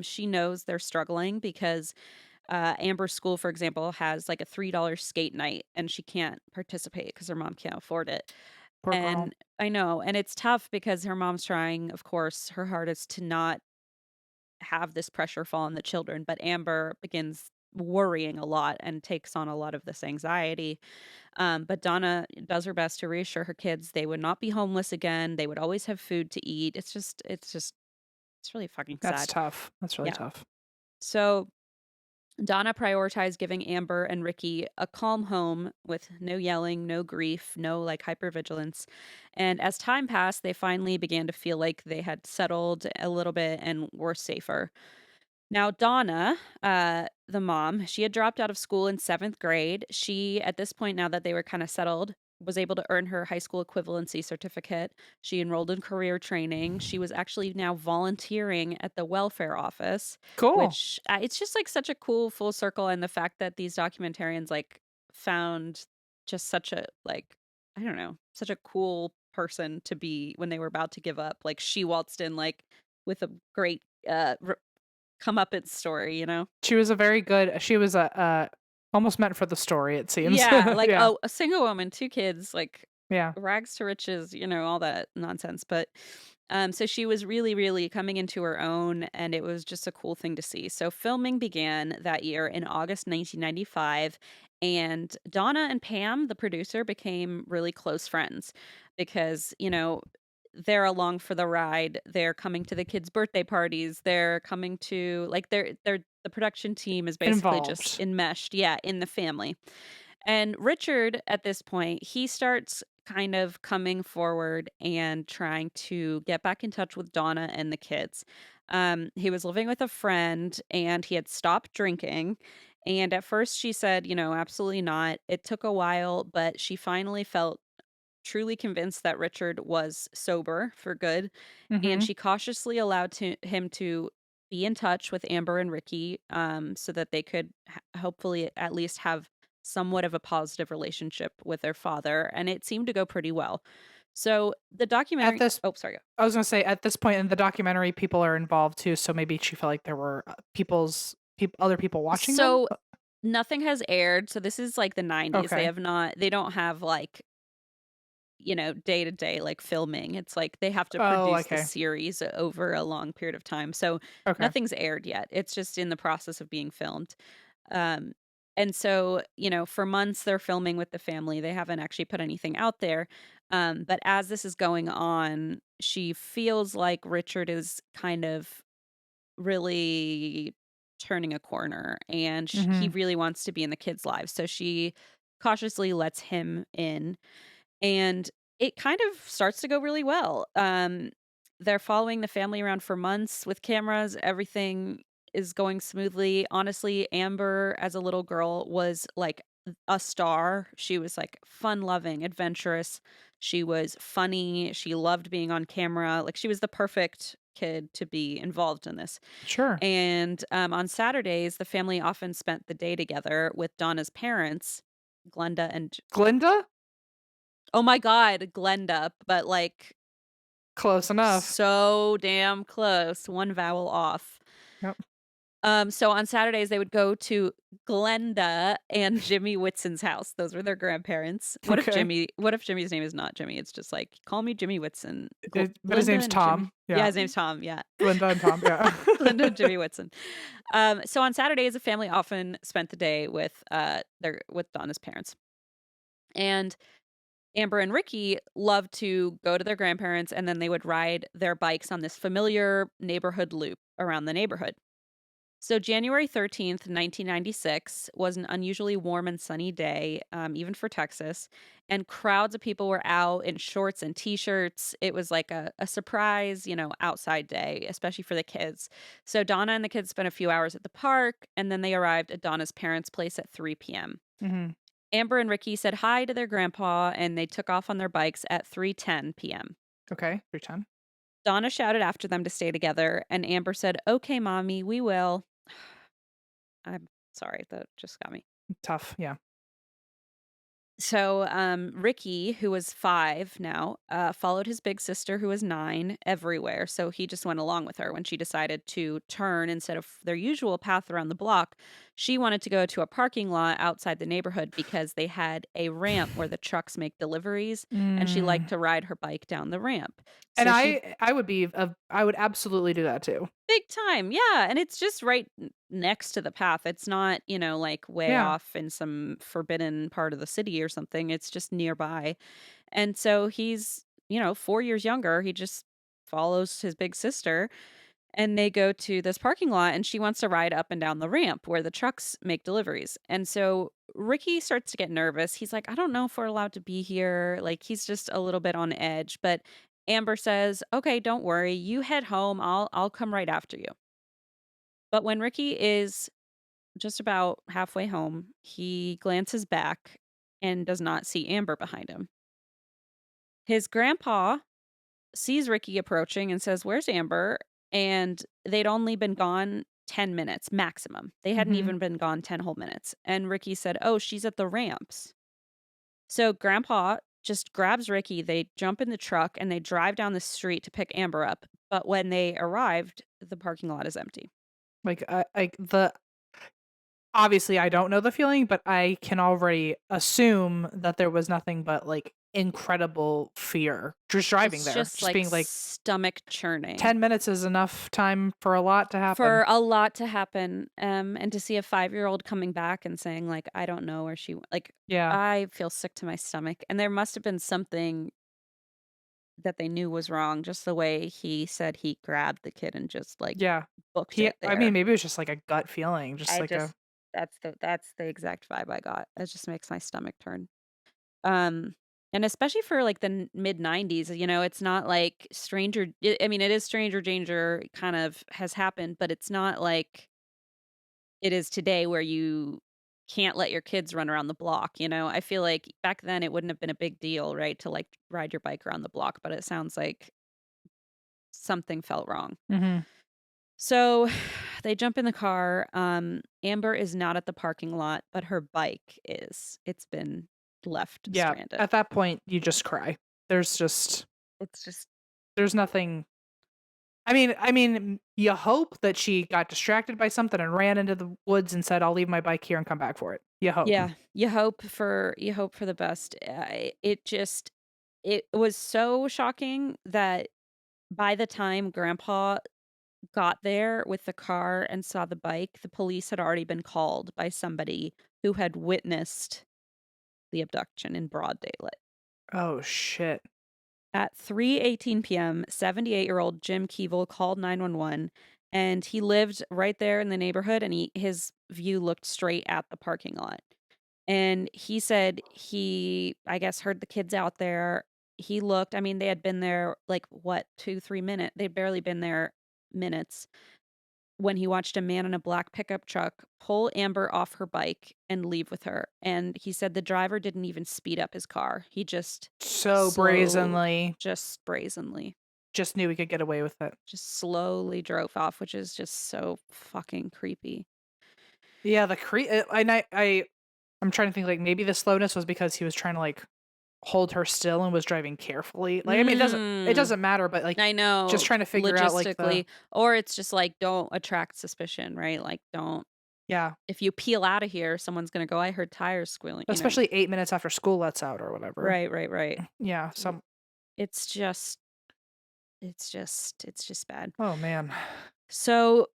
she knows they're struggling because Amber's school, for example, has like a $3 skate night, and she can't participate because her mom can't afford it. Poor girl. And I know, and it's tough because her mom's trying, of course, her hardest to not have this pressure fall on the children, but Amber begins worrying a lot and takes on a lot of this anxiety. But Donna does her best to reassure her kids they would not be homeless again. They would always have food to eat. It's really fucking That's sad. tough. That's really Yeah. tough. So Donna prioritized giving Amber and Ricky a calm home with no yelling, no grief, no like hypervigilance. And as time passed, they finally began to feel like they had settled a little bit and were safer. Now, Donna, the mom, she had dropped out of school in 7th grade. She, at this point, now that they were kind of settled, was able to earn her high school equivalency certificate. She enrolled in career training. She was actually now volunteering at the welfare office, Cool. which it's just like such a cool full circle. And the fact that these documentarians like found just such a like, I don't know, such a cool person to be when they were about to give up. Like she waltzed in like with a great comeuppance story, you know? She was a almost meant for the story, it seems. Yeah, like, Yeah. oh, a single woman, 2 kids, like, Yeah. rags to riches, you know, all that nonsense, but, so she was really, really coming into her own, and it was just a cool thing to see. So filming began that year in August 1995, and Donna and Pam, the producer, became really close friends because, you know, they're along for the ride. They're coming to the kids' birthday parties. They're coming to like they're the production team is basically just Involved. enmeshed, yeah, in the family. And Richard at this point, he starts kind of coming forward and trying to get back in touch with Donna and the kids. He was living with a friend and he had stopped drinking. And at first she said, you know, absolutely not. It took a while, but she finally felt truly convinced that Richard was sober for good, and Mhm. she cautiously allowed him to be in touch with Amber and Ricky, so that they could hopefully at least have somewhat of a positive relationship with their father, and it seemed to go pretty well. So the At documentary. this Oh, sorry. I was gonna say, at this point in the documentary, people are involved too, so maybe she felt like there were, other people watching them? So nothing has aired. So this is like the 90s. They Okay. have not. They don't have like you know, day to day, like filming. It's like they have to Oh, produce the okay. series over a long period of time. So Okay. nothing's aired yet. It's just in the process of being filmed. Um, and so, you know, for months they're filming with the family. They haven't actually put anything out there. But as this is going on, she feels like Richard is kind of really turning a corner and he Mhm. really wants to be in the kids' lives. So she cautiously lets him in and it kind of starts to go really well. They're following the family around for months with cameras. Everything is going smoothly. Honestly, Amber, as a little girl, was like a star. She was like fun loving, adventurous. She was funny. She loved being on camera. Like she was the perfect kid to be involved in this. Sure. And on Saturdays, the family often spent the day together with Donna's parents, Glenda and Glinda? oh my god, Glenda, but, like, Close enough. so damn close, one vowel off. Yep. So on Saturdays, they would go to Glenda and Jimmy Whitson's house. Those were their grandparents. Okay. What if Jimmy's name is not Jimmy? It's just like, "Call me Jimmy Whitson." But his Glenda name's and Jimmy. Tom. Yeah, Yeah. his name's Tom, yeah. Glinda and Tom, yeah. Glenda and Jimmy Whitson. So on Saturdays, the family often spent the day with, with Donna's parents. And Amber and Ricky loved to go to their grandparents and then they would ride their bikes on this familiar neighborhood loop around the neighborhood. So, January 13th, 1996 was an unusually warm and sunny day, even for Texas, and crowds of people were out in shorts and t shirts. It was like a surprise, you know, outside day, especially for the kids. So, Donna and the kids spent a few hours at the park, and then they arrived at Donna's parents' place at 3 p.m. Mhm. Amber and Ricky said hi to their grandpa and they took off on their bikes at 3:10 p.m. Okay. 3:10. Donna shouted after them to stay together and Amber said, "Okay, mommy, we will." I'm sorry, that just got me. Tough. Yeah. So, Ricky, who was 5 now, followed his big sister, who was 9, everywhere. So he just went along with her when she decided to turn instead of their usual path around the block. She wanted to go to a parking lot outside the neighborhood because they had a ramp where the trucks make deliveries, and she liked Mm. to ride her bike down the ramp. And So she I would absolutely do that too. big time, yeah, and it's just right next to the path. It's not, you know, like way Yeah. off in some forbidden part of the city or something. It's just nearby. And so he's, you know, 4 years younger. He just follows his big sister and they go to this parking lot and she wants to ride up and down the ramp where the trucks make deliveries. And so Ricky starts to get nervous. He's like, "I don't know if we're allowed to be here." Like he's just a little bit on edge, but Amber says, "Okay, don't worry. You head home. I'll come right after you." But when Ricky is just about halfway home, he glances back and does not see Amber behind him. His grandpa sees Ricky approaching and says, "Where's Amber?" And they'd only been gone 10 minutes maximum. They hadn't Mhm. even been gone 10 whole minutes. And Ricky said, "Oh, she's at the ramps." So grandpa just grabs Ricky, they jump in the truck, and they drive down the street to pick Amber up. But when they arrived, the parking lot is empty. Like, obviously, I don't know the feeling, but I can already assume that there was nothing but, like, incredible fear just driving It's there. just Just like being like, stomach churning 10 minutes is enough time for a lot to happen. for a lot to happen. And to see a 5-year-old coming back and saying, like, I don't know where she, like, Yeah. I feel sick to my stomach. And there must have been something that they knew was wrong, just the way he said he grabbed the kid and just like Yeah. booked it I mean, there. maybe it was just like a gut feeling, just I like a just that's the exact vibe I got. It just makes my stomach turn. Um and especially for like the mid 90s, it's not like I mean, it is stranger danger kind of has happened, but it's not like it is today where you can't let your kids run around the block. I feel like back then it wouldn't have been a big deal, right, to like ride your bike around the block, but it sounds like something felt wrong. Mhm. So they jump in the car. Amber is not at the parking lot, but her bike is. It's been left Yeah. stranded. At that point, you just cry. There's just It's just there's nothing. I mean, you hope that she got distracted by something and ran into the woods and said, "I'll leave my bike here and come back for it." You hope. yeah. You hope for the best. It was so shocking that by the time Grandpa got there with the car and saw the bike, the police had already been called by somebody who had witnessed the abduction in broad daylight. Oh shit. At 3:18 p.m., 78-year-old Jim Keevil called 911, and he lived right there in the neighborhood, and his view looked straight at the parking lot. And he said he, I guess, heard the kids out there. He looked, I mean, they had been there like what, 2, 3 minutes. They'd barely been there minutes when he watched a man in a black pickup truck pull Amber off her bike and leave with her. And he said the driver didn't even speed up his car. He just So slow brazenly just brazenly, just knew he could get away with it. just slowly drove off, which is just so fucking creepy. Yeah, I'm trying to think, like, maybe the slowness was because he was trying to like hold her still and was driving carefully. Like, I mean, it Mm, doesn't matter, but like I just know, trying to figure out like logistically, or it's just like don't attract suspicion, right? Like don't yeah, if you peel out of here, someone's gonna go, I heard tires squealing. especially 8 minutes after school lets out or whatever. Right, right, right. Yeah. Some. It's just it's just bad. Oh man. So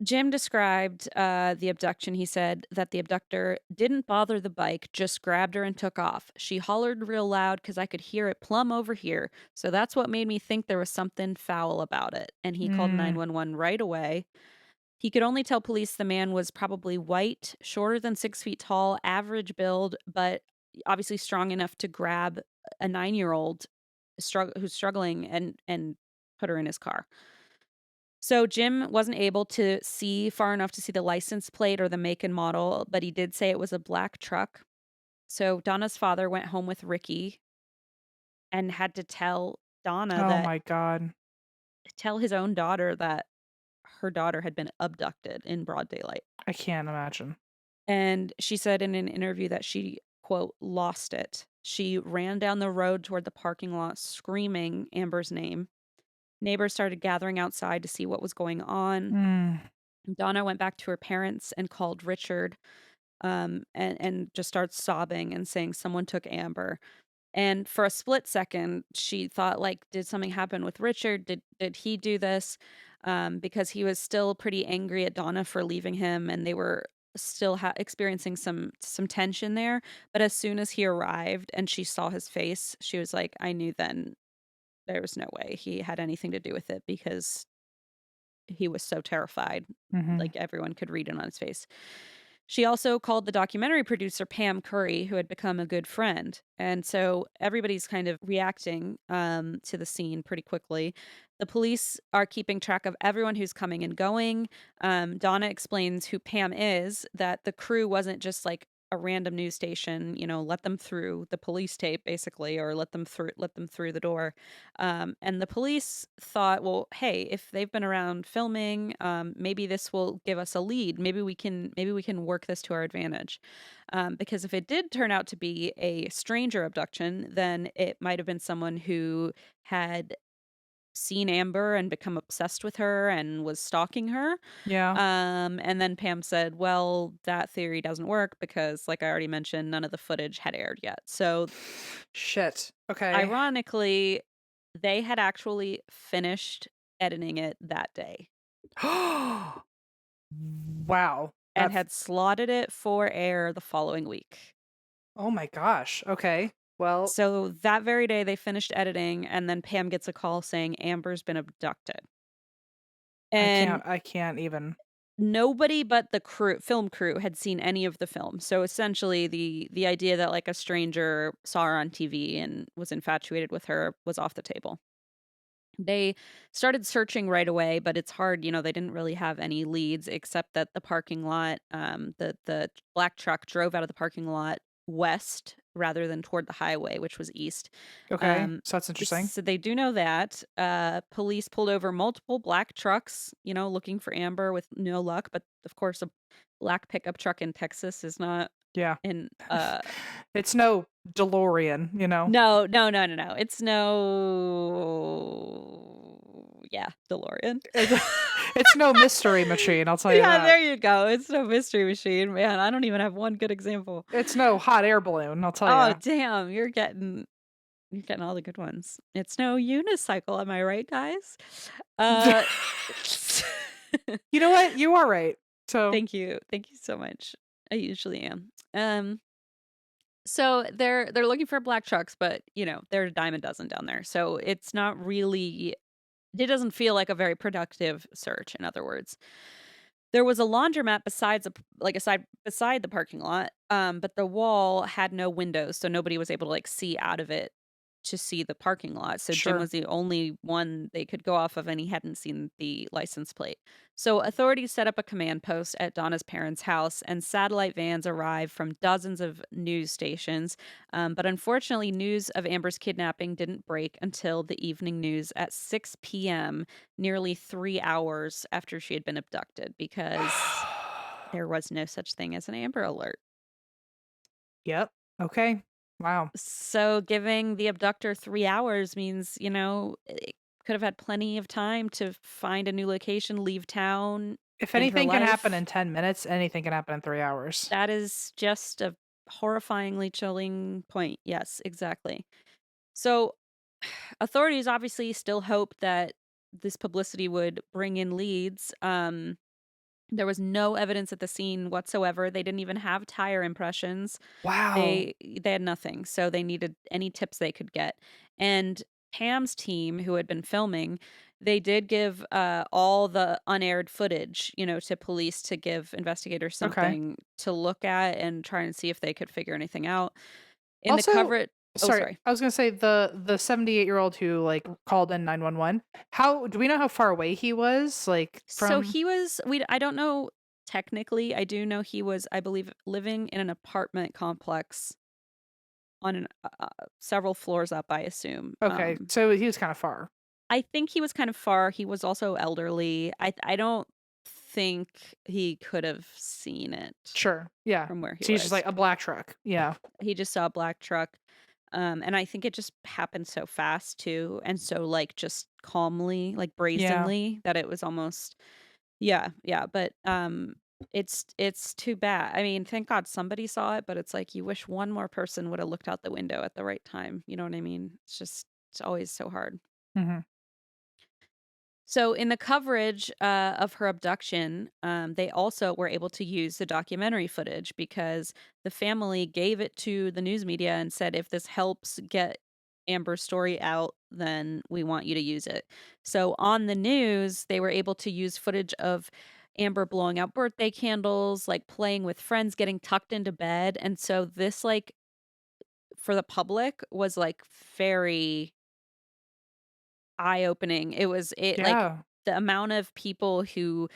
Jim described the abduction. He said that the abductor didn't bother the bike, just grabbed her and took off. She hollered real loud because I could hear it plumb over here. So that's what made me think there was something foul about it. And he called Mm, 911 right away. He could only tell police the man was probably white, shorter than 6 feet tall, average build, but obviously strong enough to grab a 9-year-old who's struggling and put her in his car. So Jim wasn't able to see far enough to see the license plate or the make and model, but he did say it was a black truck. So Donna's father went home with Ricky and had to oh my god. tell his own daughter that her daughter had been abducted in broad daylight. I can't imagine. And she said in an interview that she, quote, lost it. She ran down the road toward the parking lot screaming Amber's name. Neighbors started gathering outside to see what was going on. Mm, Donna went back to her parents and called Richard, and just starts sobbing and saying someone took Amber. And for a split second, she thought, like, did something happen with Richard? Did he do this? Because he was still pretty angry at Donna for leaving him, and they were still experiencing some tension there. But as soon as he arrived and she saw his face, she was like, I knew then there was no way he had anything to do with it because he was so terrified. hmm Like everyone could read it on his face. She also called the documentary producer Pam Curry, who had become a good friend. And so everybody's kind of reacting to the scene pretty quickly. The police are keeping track of everyone who's coming and going. Donna explains who Pam is, that the crew wasn't just like a random news station, let them through the police tape basically, or let them through the door. And the police thought, well, hey, if they've been around filming, maybe this will give us a lead. Maybe we can work this to our advantage. Because if it did turn out to be a stranger abduction, then it might have been someone who had seen Amber and become obsessed with her and was stalking her. Yeah. And then Pam said, well, that theory doesn't work because, like I already mentioned, none of the footage had aired yet. So, Shit. Okay. ironically, they had actually finished editing it that day Wow. and had slotted it for air the following week. Oh my gosh. Okay. Well, So that very day, they finished editing, and then Pam gets a call saying Amber's been abducted. And I can't even. nobody but the film crew had seen any of the film. So essentially the idea that like a stranger saw her on TV and was infatuated with her was off the table. They started searching right away, but it's hard, they didn't really have any leads except that the parking lot, the black truck drove out of the parking lot west rather than toward the highway, which was east. Okay. So that's interesting. So they do know that. Police pulled over multiple black trucks, looking for Amber with no luck. But of course, a black pickup truck in Texas is not Yeah. in. It's no DeLorean, No. It's no. Yeah, DeLorean. It's no mystery machine, I'll tell you Yeah, that. there you go. It's no mystery machine, man. I don't even have one good example. It's no hot air balloon, I'll tell Oh, you. damn, you're getting all the good ones. It's no unicycle, am I right, guys? You know what? You are right. So Thank you so much. I usually am. So they're looking for black trucks, but there are a dime a dozen down there. So it's not really. It doesn't feel like a very productive search. In other words, there was a laundromat beside the parking lot, but the wall had no windows, so nobody was able to see out of it to see the parking lot. So Jim Sure. was the only one they could go off of, and he hadn't seen the license plate. So authorities set up a command post at Donna's parents' house, and satellite vans arrived from dozens of news stations. But unfortunately, news of Amber's kidnapping didn't break until the evening news at 6 p.m., nearly 3 hours after she had been abducted, because there was no such thing as an Amber Alert. Yep. Okay. Wow. So giving the abductor 3 hours means, it could have had plenty of time to find a new location, leave town. If end her anything can happen life. in 10 minutes, anything can happen in 3 hours. That is just a horrifyingly chilling point. Yes, exactly. So authorities obviously still hope that this publicity would bring in leads. There was no evidence at the scene whatsoever. They didn't even have tire impressions. Wow. They had nothing, so they needed any tips they could get. And Pam's team, who had been filming, they did give all the unaired footage, to police to give investigators Okay. something to look at and try and see if they could figure anything out. In Also, the coverage, sorry. I was going to say the 78-year-old who called in 911. How do we know how far away he was? So From he was. I don't know technically. I do know he was, I believe, living in an apartment complex on several floors up, I assume. Okay, so he was kind of far. I think he was kind of far. He was also elderly. I don't think he could have seen it Sure. Yeah. from where he So he's was. just like a black truck. Yeah. He just saw a black truck. And I think it just happened so fast too, and so just calmly, Yeah. brazenly, that it was almost yeah. But it's too bad. I mean, thank God somebody saw it, but it's like you wish one more person would have looked out the window at the right time. You know what I mean? It's always so hard. hmm So in the coverage of her abduction, they also were able to use the documentary footage because the family gave it to the news media and said, if this helps get Amber's story out, then we want you to use it. So on the news, they were able to use footage of Amber blowing out birthday candles, playing with friends, getting tucked into bed. And so this, for the public was very eye-opening. It Yeah. the amount of people who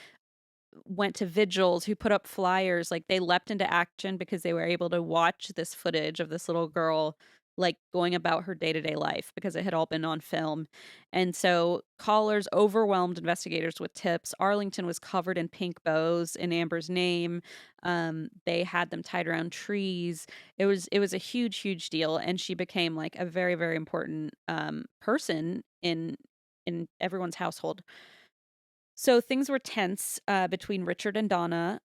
went to vigils, who put up flyers. Like, they leapt into action because they were able to watch this footage of this little girl, like, going about her day-to-day life because it had all been on film. And so callers overwhelmed investigators with tips. Arlington was covered in pink bows in Amber's name. They had them tied around trees. It was a huge, huge deal, and she became like a very, very important person in everyone's household. So things were tense between Richard and Donna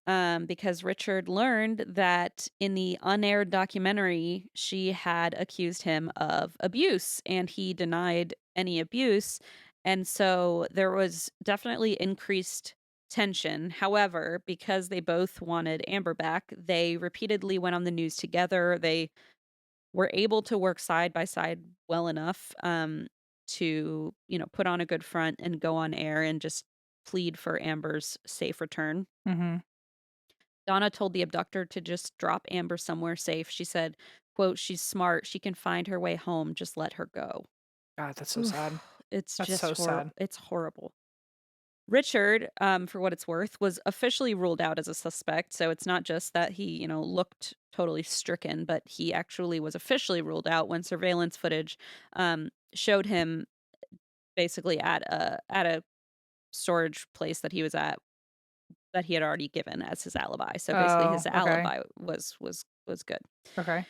because Richard learned that in the unaired documentary, she had accused him of abuse, and he denied any abuse. And so there was definitely increased tension. However, because they both wanted Amber back, they repeatedly went on the news together. They were able to work side by side well enough to, put on a good front and go on air and just plead for Amber's safe return. Mm-hmm. Donna told the abductor to just drop Amber somewhere safe. She said, quote, "She's smart. She can find her way home. Just let her go." God, that's so Oof, sad. it's That's just so sad. It's horrible. Richard, for what it's worth, was officially ruled out as a suspect. So it's not just that he, looked totally stricken, but he actually was officially ruled out when surveillance footage showed him basically at a storage place that he was at that he had already given as his alibi. So basically, his Oh, okay. alibi was good. Okay.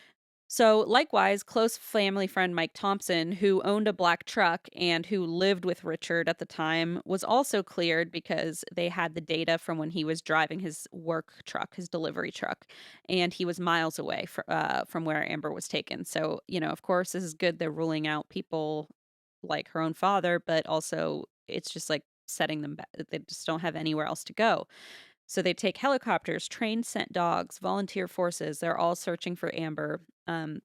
So, likewise, close family friend Mike Thompson, who owned a black truck and who lived with Richard at the time, was also cleared because they had the data from when he was driving his work truck, his delivery truck, and he was miles away from where Amber was taken. So, of course, this is good. They're ruling out people like her own father, but also it's just like setting them back. They just don't have anywhere else to go. So they take helicopters, trained scent dogs, volunteer forces. They're all searching for Amber.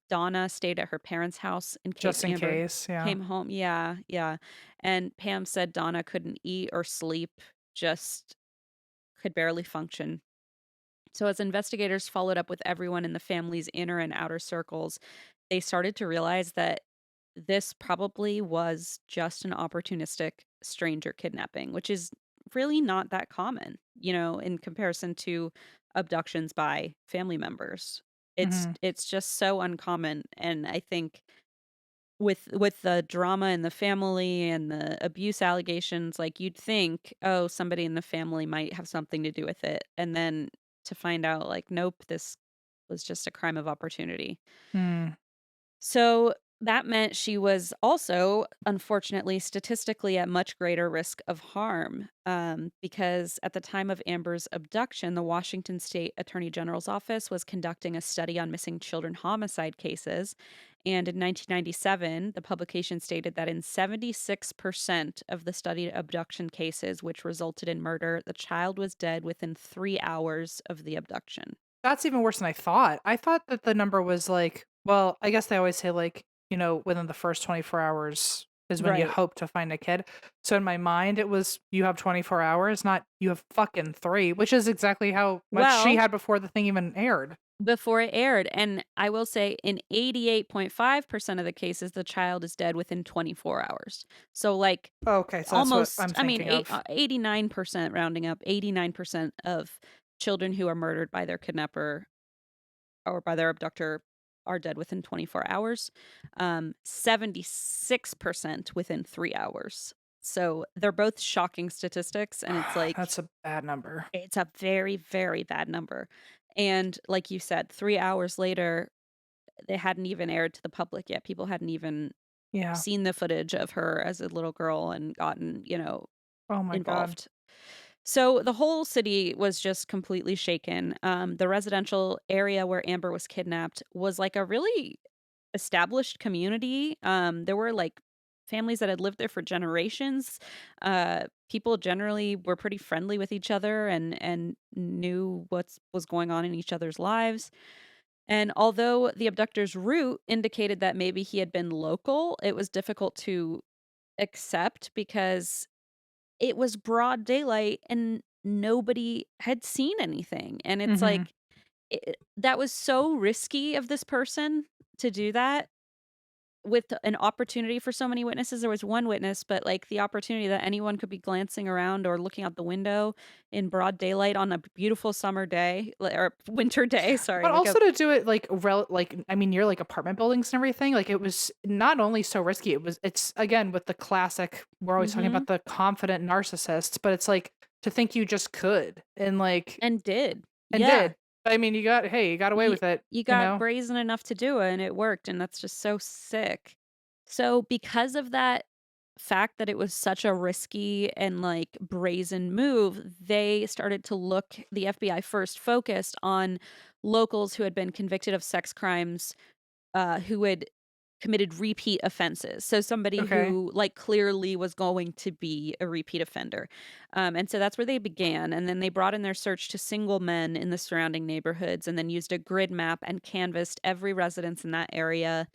Donna stayed at her parents' house in case Just in Amber case. Yeah. came home. Yeah, yeah. And Pam said Donna couldn't eat or sleep, just could barely function. So as investigators followed up with everyone in the family's inner and outer circles, they started to realize that this probably was just an opportunistic stranger kidnapping, which is really not that common, in comparison to abductions by family members. It's Mm-hmm. it's just so uncommon, and I think with the drama in the family and the abuse allegations, like, you'd think, oh, somebody in the family might have something to do with it, and then to find out, like, nope, this was just a crime of opportunity. Mm. So that meant she was also, unfortunately, statistically at much greater risk of harm because at the time of Amber's abduction, the Washington State Attorney General's office was conducting a study on missing children homicide cases. And in 1997, the publication stated that in 76% of the studied abduction cases, which resulted in murder, the child was dead within 3 hours of the abduction. That's even worse than I thought. I thought that the number was like, well, I guess they always say like, within the first 24 hours is when you Right. hope to find a kid. So in my mind, it was you have 24 hours, not you have fucking 3, which is exactly how much she Well, had before the thing even aired. before it aired. And I will say in 88.5% of the cases, the child is dead within 24 hours. So, like, Okay, so that's what almost, I'm I mean, thinking of. 89%, rounding up, 89% of children who are murdered by their kidnapper or by their abductor are dead within 24 hours. 76% within 3 hours. So they're both shocking statistics. And it's like, That's a bad number. it's a very, very bad number. And like you said, 3 hours later, they hadn't even aired to the public yet. People hadn't even Yeah. seen the footage of her as a little girl and gotten, Oh my God. involved. So the whole city was just completely shaken. The residential area where Amber was kidnapped was like a really established community. There were like families that had lived there for generations. People generally were pretty friendly with each other and knew what was going on in each other's lives. And although the abductor's route indicated that maybe he had been local, it was difficult to accept because it was broad daylight and nobody had seen anything. And it's Mm-hmm. like, that was so risky of this person to do that. with an opportunity for so many witnesses, there was one witness, but like the opportunity that anyone could be glancing around or looking out the window in broad daylight on a beautiful summer day or winter day, sorry, But like a also to do it like I mean, you're like apartment buildings and everything. Like it was not only so risky, it's again with the classic. We're always talking Mhm. about the confident narcissists, but it's like to think you just could and did. and Yeah. did. I mean, you got away You with it. you You got know. brazen enough to do it and it worked, and that's just so sick. So because of that fact that it was such a risky and like brazen move, they started to look the FBI first focused on locals who had been convicted of sex crimes, who had committed repeat offenses. So somebody Okay. who like clearly was going to be a repeat offender. And so that's where they began. And then they brought in their search to single men in the surrounding neighborhoods and then used a grid map and canvassed every residence in that area.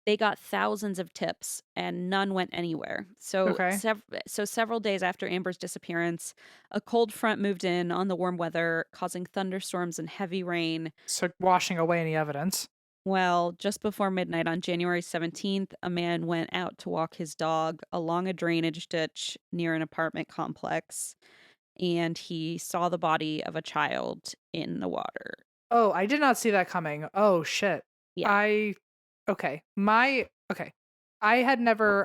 They got thousands of tips and none went anywhere. So Okay. several days after Amber's disappearance, a cold front moved in on the warm weather, causing thunderstorms and heavy rain. So washing away any evidence. Well, just before midnight on January 17th, a man went out to walk his dog along a drainage ditch near an apartment complex, and he saw the body of a child in the water. Oh, I did not see that coming. Oh shit. Yeah. I okay. Okay. I had never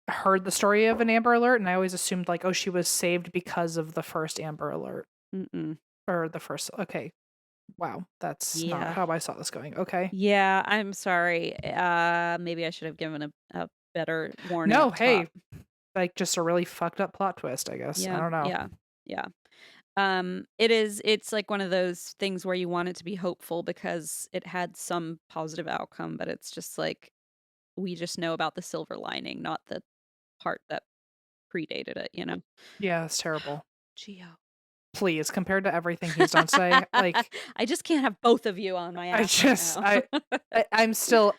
heard the story of an Amber Alert, and I always assumed like, oh, she was saved because of the first Amber Alert Mm-mm. or the first. Okay, wow, that's not Yeah. how I saw this going. Okay, Yeah, I'm sorry. Maybe I should have given a better warning no, up top. hey, like just a really fucked up plot twist, I guess. I Yeah, don't know. yeah, yeah. It's like one of those things where you want it to be hopeful because it had some positive outcome, but it's just like we just know about the silver lining, not the part that predated it, you know? Yeah, it's terrible. Geo. Please, compared to everything he's done today, like I just can't have both of you on my I ass right just now. I'm still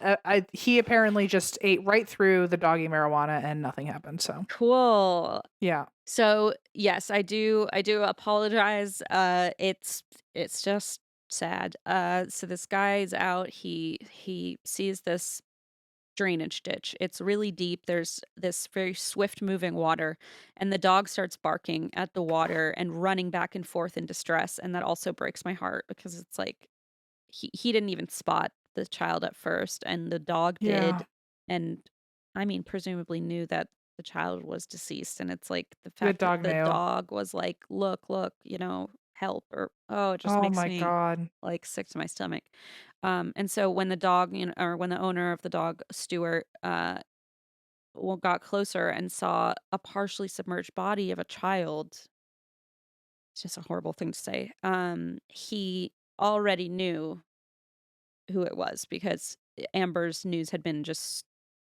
he apparently just ate right through the doggy marijuana and nothing happened. So Cool. yeah, So, yes, I do apologize. It's just sad. So this guy's out. He sees this drainage ditch. It's really deep. There's this very swift moving water, and the dog starts barking at the water and running back and forth in distress. And that also breaks my heart because it's like he didn't even spot the child at first, and the dog yeah, did. And I mean, presumably knew that the child was deceased. And it's like the the fact that dog the nail. dog was like, look, help, or oh, it just Oh makes my me god. like sick to my stomach. And so when the dog, or when the owner of the dog, Stuart, got closer and saw a partially submerged body of a child, it's just a horrible thing to say. He already knew who it was because Amber's news had been just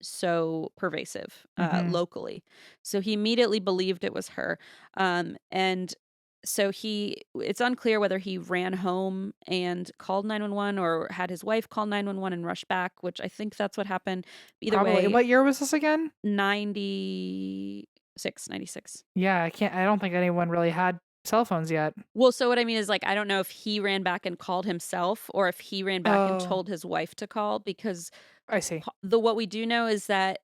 so pervasive Mm-hmm. locally. So he immediately believed it was her. And so it's unclear whether he ran home and called 911 or had his wife call 911 and rush back, which I think that's what happened. Either Probably. way, What year was this again? 96. Yeah, I don't think anyone really had cell phones yet. Well, so what I mean is like I don't know if he ran back and called himself or if he ran back and Oh, told his wife to call because I see. the what we do know is that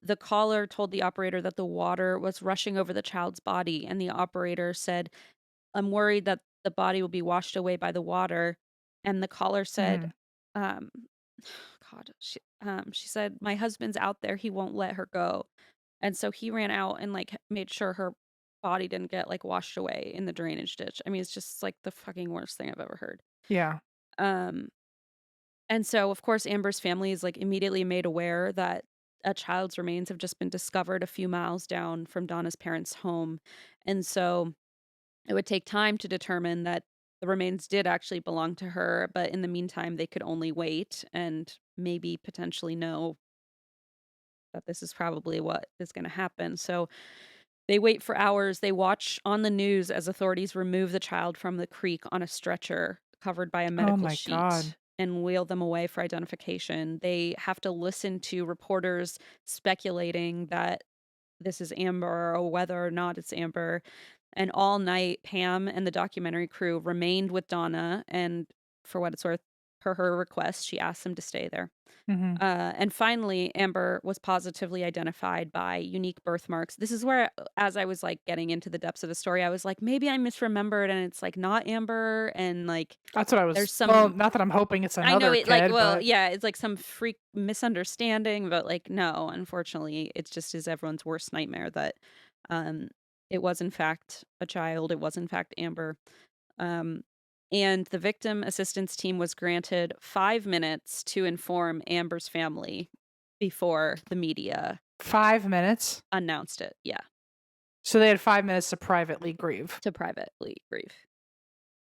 the caller told the operator that the water was rushing over the child's body, and the operator said, "I'm worried that the body will be washed away by the water." And the caller said, Hmm. um, "God," she said, "My husband's out there. He won't let her go." And so he ran out and like made sure her body didn't get like washed away in the drainage ditch. I mean, it's just like the fucking worst thing I've ever heard. Yeah. Um, and so, of course, Amber's family is like immediately made aware that a child's remains have just been discovered a few miles down from Donna's parents' home. And so it would take time to determine that the remains did actually belong to her. But in the meantime, they could only wait and maybe potentially know that this is probably what is going to happen. So they wait for hours. They watch on the news as authorities remove the child from the creek on a stretcher covered by a Oh medical my god. sheet and wheel them away for identification. They have to listen to reporters speculating that this is Amber or whether or not it's Amber. And all night, Pam and the documentary crew remained with Donna. And for what it's worth, per her request, she asked him to stay there. Hmm. And finally, Amber was positively identified by unique birthmarks. This is where, as I was like getting into the depths of the story, I was like, maybe I misremembered, and it's like not Amber, and like That's what I there's was. Well, some. not that I'm hoping it's I know another it, like, kid, well, but yeah, it's like some freak misunderstanding, but like, no, unfortunately, it just is everyone's worst nightmare that um, it was in fact a child. It was in fact Amber. Um, and the victim assistance team was granted 5 minutes to inform Amber's family before the media 5 minutes. announced it. Yeah, So they had 5 minutes to privately grieve. to privately grieve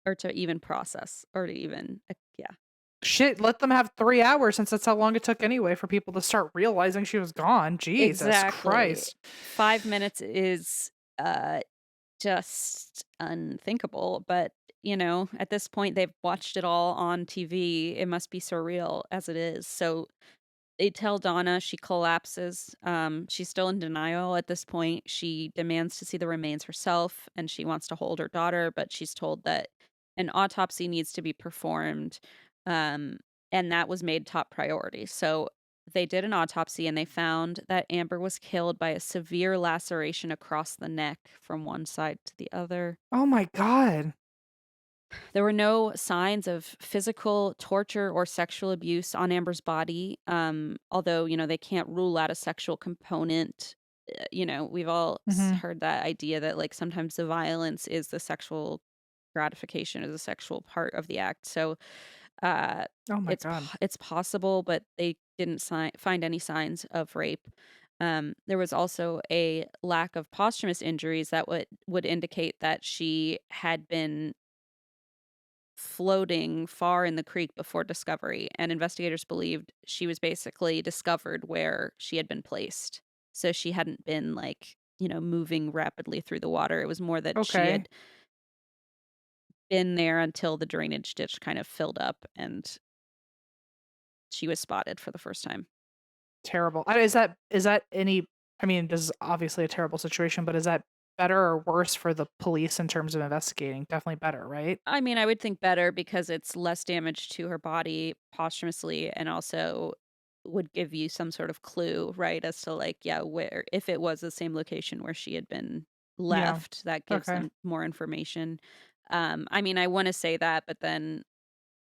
or to even process or to even, yeah. Shit, let them have 3 hours since that's how long it took anyway for people to start realizing she was gone. Jesus Exactly. Christ. 5 minutes is just unthinkable, but at this point they've watched it all on TV. It must be surreal as it is. So they tell Donna, she collapses. She's still in denial at this point. She demands to see the remains herself and she wants to hold her daughter, but she's told that an autopsy needs to be performed. Um, and that was made top priority. So they did an autopsy and they found that Amber was killed by a severe laceration across the neck from one side to the other. Oh my God. There were no signs of physical torture or sexual abuse on Amber's body. Although, they can't rule out a sexual component. We've all Hmm. heard that idea that like sometimes the violence is the sexual gratification, is a sexual part of the act. So uh, Oh my God. it's possible, but they didn't find any signs of rape. There was also a lack of posthumous injuries that would indicate that she had been floating far in the creek before discovery, and investigators believed she was basically discovered where she had been placed. So she hadn't been like, moving rapidly through the water. It was more that she Okay. had been there until the drainage ditch kind of filled up and she was spotted for the first time. Terrible. Is that any, I mean, this is obviously a terrible situation, but is that better or worse for the police in terms of investigating? Definitely better, right? I mean, I would think better because it's less damage to her body posthumously and also would give you some sort of clue, right, as to like, yeah, where if it was the same location where she had been Yeah. left, that gives Okay. them more information. I mean, I want to say that, but then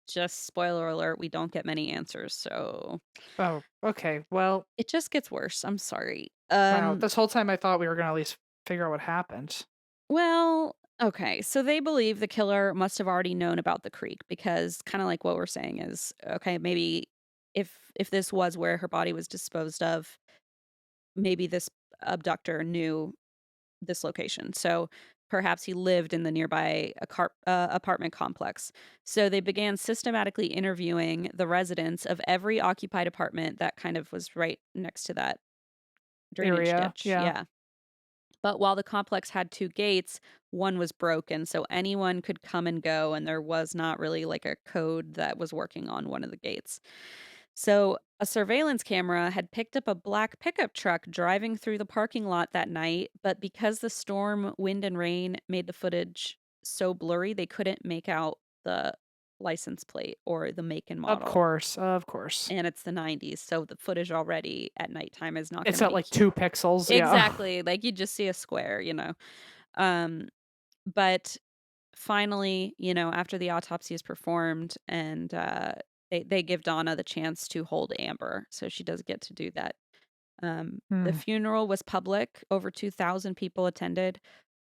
just spoiler alert, we don't get many answers, so Oh, okay. Well, it just gets worse. I'm sorry. wow. This whole time I thought we were going to at least figure out what happened. Well, okay. So they believe the killer must have already known about the creek because kind of like what we're saying is, okay, maybe if this was where her body was disposed of, maybe this abductor knew this location. So perhaps he lived in the nearby apartment complex. So they began systematically interviewing the residents of every occupied apartment that kind of was right next to that drainage Area. ditch. Yeah. Yeah. But while the complex had two gates, one was broken, so anyone could come and go, and there was not really like a code that was working on one of the gates. So a surveillance camera had picked up a black pickup truck driving through the parking lot that night, but because the storm, wind, and rain made the footage so blurry, they couldn't make out the license plate or the make and Of model. course. Of course. And it's the 90s, so the footage already at nighttime is not going It's to at be like 2 pixels. Yeah. exactly, like, you just see a square, Um, but finally, after the autopsy is performed and, they give Donna the chance to hold Amber, so she does get to do that. The Hmm. funeral was public, over 2,000 people attended.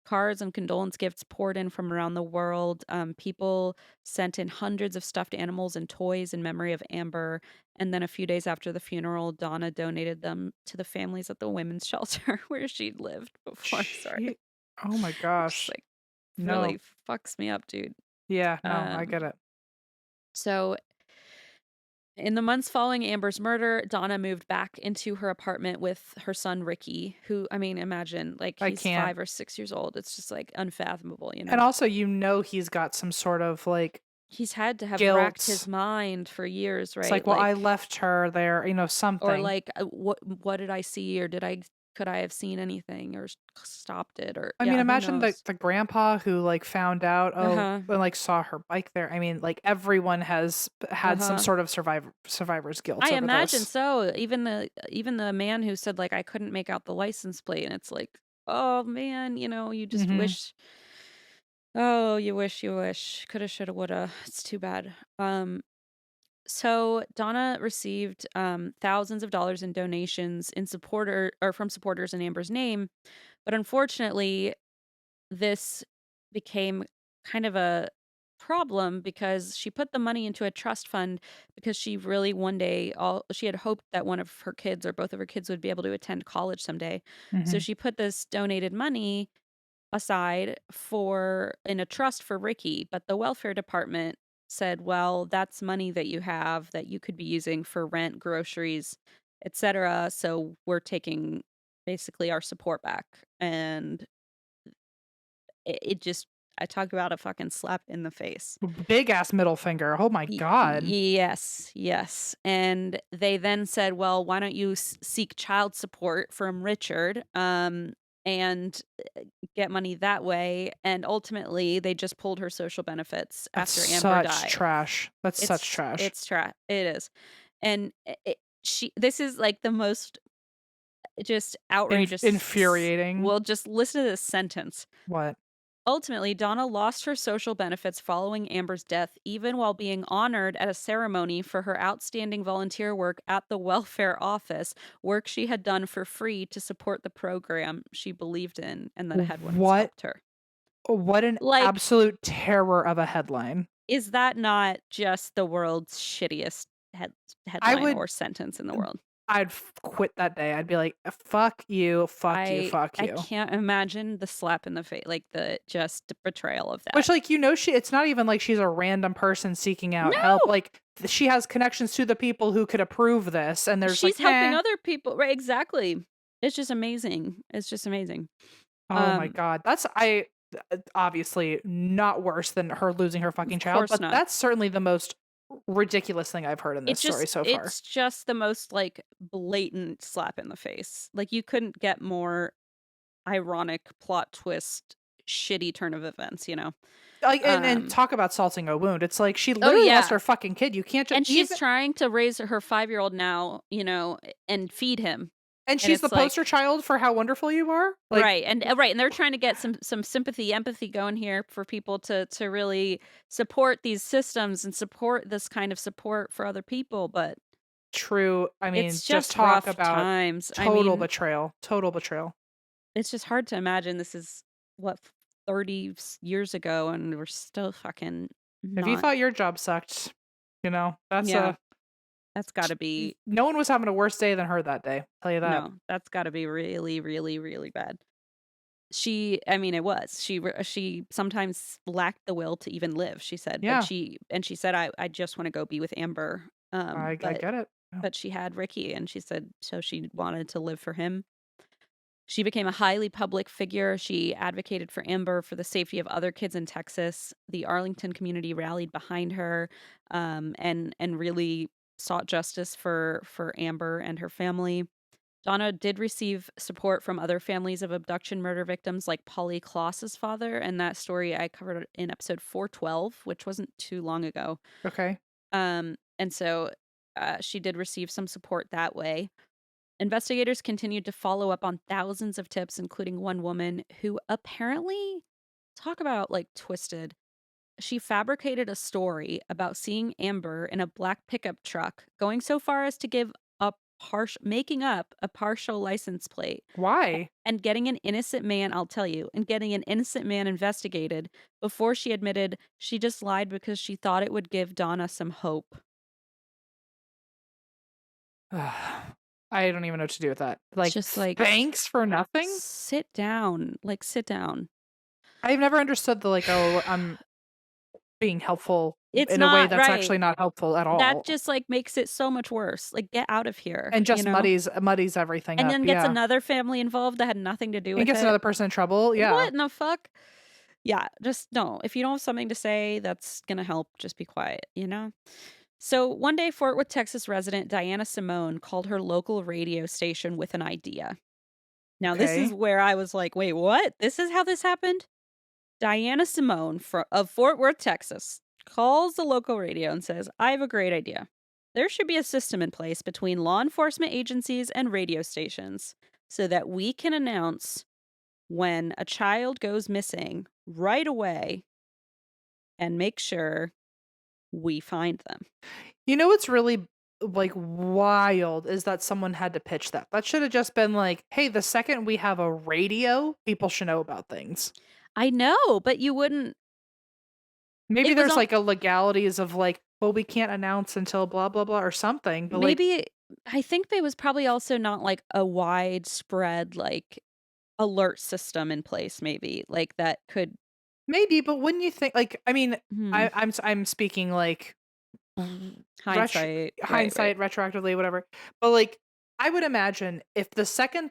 Cards and condolence gifts poured in from around the world. People sent in hundreds of stuffed animals and toys in memory of Amber. And then a few days after the funeral, Donna donated them to the families at the women's shelter where she'd lived before. Sorry. Gee- Oh my Just gosh. like No. really fucks me up, dude. Yeah. No, I Um, get it. so in the months following Amber's murder, Donna moved back into her apartment with her son Ricky, who, I mean, imagine, like, I he's can't. 5 or 6 years old. It's just like unfathomable, And also, he's got some sort of like He's had to have racked his guilt. mind for years, It's right? like, well, I Like, left her there, or something. like, what did I see, or did I could I have seen anything or stopped it or I mean, who imagine the knows? the grandpa who like found out, Uh-huh. and like saw her bike there. I mean, like everyone has had some Uh-huh. sort of survivor's guilt I over imagine this. so. Even the man who said like I couldn't make out the license plate, and it's like, oh man, you just Hmm. wish. Oh, you wish. Coulda, shoulda, woulda. It's too bad. So Donna received thousands of dollars in donations in supporter or from supporters in Amber's name, but unfortunately, this became kind of a problem because she put the money into a trust fund because she really one day all she had hoped that one of her kids or both of her kids would be able to attend college someday. So Hmm. she put this donated money aside for in a trust for Ricky, but the welfare department said, "Well, that's money that you have that you could be using for rent, groceries, etc. So we're taking basically our support back." And it just I talk about a fucking slap in the face. Big ass middle finger. Oh my God. Yes, yes. And they then said, "Well, why don't you seek child support from Richard and get money that way?" And ultimately, they just pulled her social benefits That's after Amber such died. trash. That's such trash. It is. And this is like the most just outrageous. Infuriating. Well, just listen to this sentence. What? Ultimately, Donna lost her social benefits following Amber's death, even while being honored at a ceremony for her outstanding volunteer work at the welfare office, work she had done for free to support the program she believed in and that had once What? helped her. What an Like, absolute terror of a headline. is that not just the world's shittiest I headline would or sentence in the world? I'd quit that day. I'd be like, fuck you, fuck you, I fuck I you. can't imagine the slap in the face, like the just betrayal of Which, that. like, it's not even like she's a random person seeking out help. No, Like, she has connections to the people who could approve this, and there's like, she's helping nah. other people, right? Exactly. It's just amazing. It's just amazing. Oh my Um, God. Obviously not worse than her losing her fucking of child, course but not. that's certainly the most ridiculous thing I've heard in this story so far. It's just the most like blatant slap in the face. Like you couldn't get more ironic plot twist, shitty turn of events. Like, and Um, talk about salting a wound. It's like she oh literally lost yeah. her fucking kid. You can't just And she's even, trying to raise her 5-year-old now, and feed him. and And she's the it's like, poster child for how wonderful you are. Like, right, and they're trying to get some sympathy, empathy going here for people to really support these systems and support this kind of support for other people, but true. I mean, it's just just talk rough about times. I total mean, betrayal. Total betrayal. it's just hard to imagine this is what 30 years ago and we're still fucking If you not. thought your job sucked, that's Yeah, that's got to sh- be no one was having a worse day than her that day. Tell you that. no, that's got to be really really really bad. I mean, it was. She sometimes lacked the will to even live, she said, but Yeah, she said, I just want to go be with Amber. I But get it. Yeah. she had Ricky, and she said so she wanted to live for him. She became a highly public figure. She advocated for Amber for the safety of other kids in Texas. The Arlington community rallied behind her, and really sought justice for Amber and her family. Donna did receive support from other families of abduction murder victims, like Polly Kloss's father, and that story I covered in episode 412, which wasn't too long ago. Okay. And so she did receive some support that way. Investigators continued to follow up on thousands of tips, including one woman who apparently, talk about like twisted. She fabricated a story about seeing Amber in a black pickup truck, going so far as to making up a partial license plate Why? and getting an innocent man, I'll tell you, and getting an innocent man investigated before she admitted she just lied because she thought it would give Donna some hope. I don't even know what to do with that. It's Like, just like, thanks for nothing. sit down, like, sit down. I've never understood the like, oh, I'm being helpful It's in a way not that's actually right. not helpful at That all, just like makes it so much worse. Like, get out of here, and just muddies everything And up. then gets Yeah, another family involved that had nothing to do and with gets it. another person in trouble. Yeah. What in the fuck? Yeah, just no. If you don't have something to say that's gonna help, just be quiet. So one day, Fort Worth, Texas resident Diana Simone called her local radio station with an idea. Now, this is Okay. where I was like, wait, what? This is how this happened? Diana Simone of Fort Worth, Texas, calls the local radio and says, I have a great idea. There should be a system in place between law enforcement agencies and radio stations so that we can announce when a child goes missing right away and make sure we find them. You know what's really like wild is that someone had to pitch that. That should have just been like, hey, the second we have a radio, people should know about things. I know, but you wouldn't. Maybe It was there's on- like a legalities of like, well, we can't announce until blah blah blah or something. But like, Maybe I think there was probably also not like a widespread like alert system in place, maybe like that could. maybe, but wouldn't you think like I mean, Hmm. I'm speaking like Hindsight, right, hindsight, retroactively, whatever. But like I would imagine if the second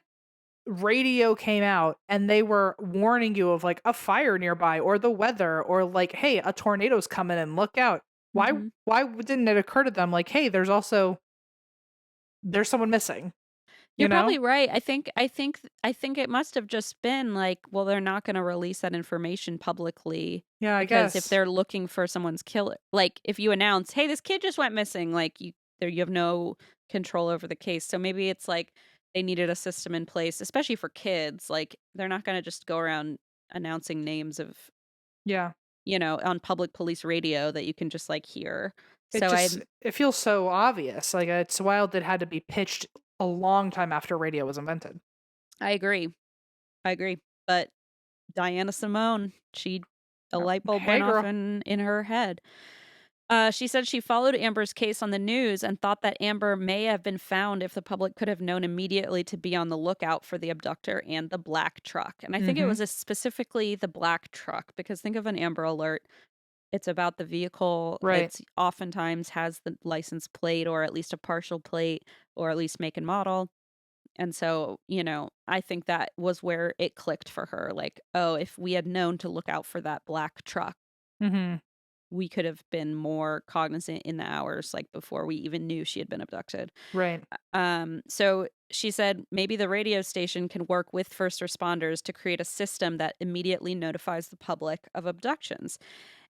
radio came out and they were warning you of like a fire nearby or the weather or like, hey, a tornado's coming and look out. Mhm. Why didn't it occur to them like, hey, there's someone missing, you You're know? probably right. I think it must have just been like, well, they're not going to release that information publicly Yeah, I because guess. if they're looking for someone's killer, like if you announce, "Hey, this kid just went missing," like you have no control over the case. So maybe it's like they needed a system in place, especially for kids. Like they're not going to just go around announcing names of, Yeah. on public police radio that you can just like hear. It So I just it feels so obvious. Like it's wild it had to be pitched a long time after radio was invented. I agree. But Diana Simone, a Yep. light bulb Hey, went off girl. in her head. She said she followed Amber's case on the news and thought that Amber may have been found if the public could have known immediately to be on the lookout for the abductor and the black truck. And I think it Mhm. was specifically the black truck because think of an Amber Alert. It's about the vehicle. Right. It's oftentimes has the license plate or at least a partial plate or at least make and model. And so, I think that was where it clicked for her. Like, oh, if we had known to look out for that black truck, Mhm. we could have been more cognizant in the hours like before we even knew she had been abducted. Right. So she said maybe the radio station can work with first responders to create a system that immediately notifies the public of abductions.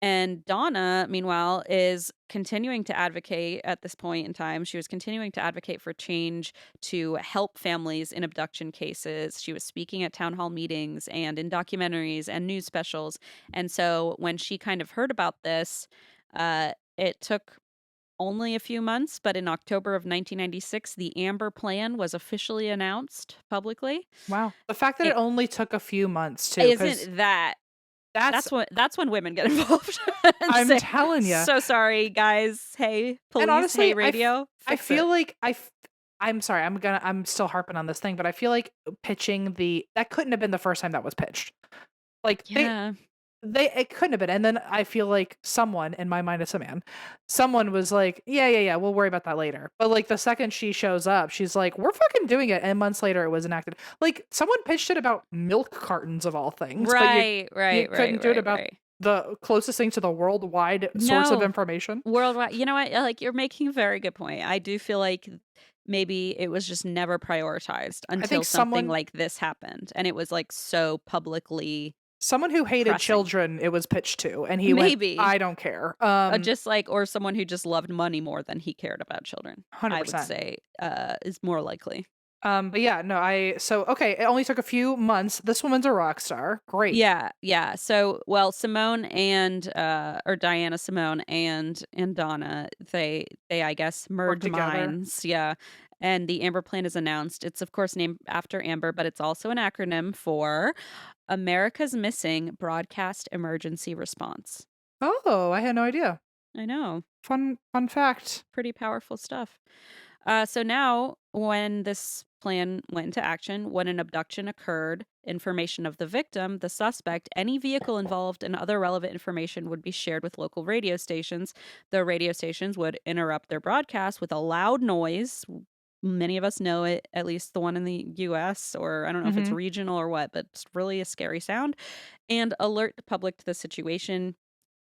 And Donna, meanwhile, is continuing to advocate at this point in time. She was continuing to advocate for change to help families in abduction cases. She was speaking at town hall meetings and in documentaries and news specials. And so when she kind of heard about this, it took only a few months, but in October of 1996, the Amber Plan was officially announced publicly. Wow. The fact that it It only took a few months too, 'cause isn't that that's that's when women get involved. And I'm say, telling you. so sorry, guys. Hey, police. And honestly, Hey, radio. I Fix feel it. like I'm sorry, I'm still harping on this thing, but I feel like pitching that couldn't have been the first time that was pitched. Like Yeah. it couldn't have been. And then I feel like someone, in my mind it's a man, someone was like, yeah, we'll worry about that later. But like the second she shows up, she's like, we're fucking doing it. And months later it was enacted. Like someone pitched it about milk cartons of all things. But Right. you couldn't do it about the closest thing to the worldwide source of No. information. Worldwide. You know what? Like you're making a very good point. I do feel like maybe it was just never prioritized until something like this happened, and it was like so publicly. Someone who hated pressing. children, it was pitched to, and he Maybe. went, I don't care. Just like, or someone who just loved money more than he cared about children. 100%. I would say is more likely. But yeah, no, okay, it only took a few months. This woman's a rock star. Great. Yeah. So, well, Simone and or Diana Simone and Donna, they I guess merged together. minds. Yeah. And the Amber Plan is announced. It's of course named after Amber, but it's also an acronym for America's Missing Broadcast Emergency Response. Oh, I had no idea. I know. Fun fact. Pretty powerful stuff. So now, when this plan went into action, when an abduction occurred, information of the victim, the suspect, any vehicle involved, and other relevant information would be shared with local radio stations. The radio stations would interrupt their broadcast with a loud noise. Many of us know it, at least the one in the US, or I don't know if it's regional or what, but it's really a scary sound, and alert the public to the situation.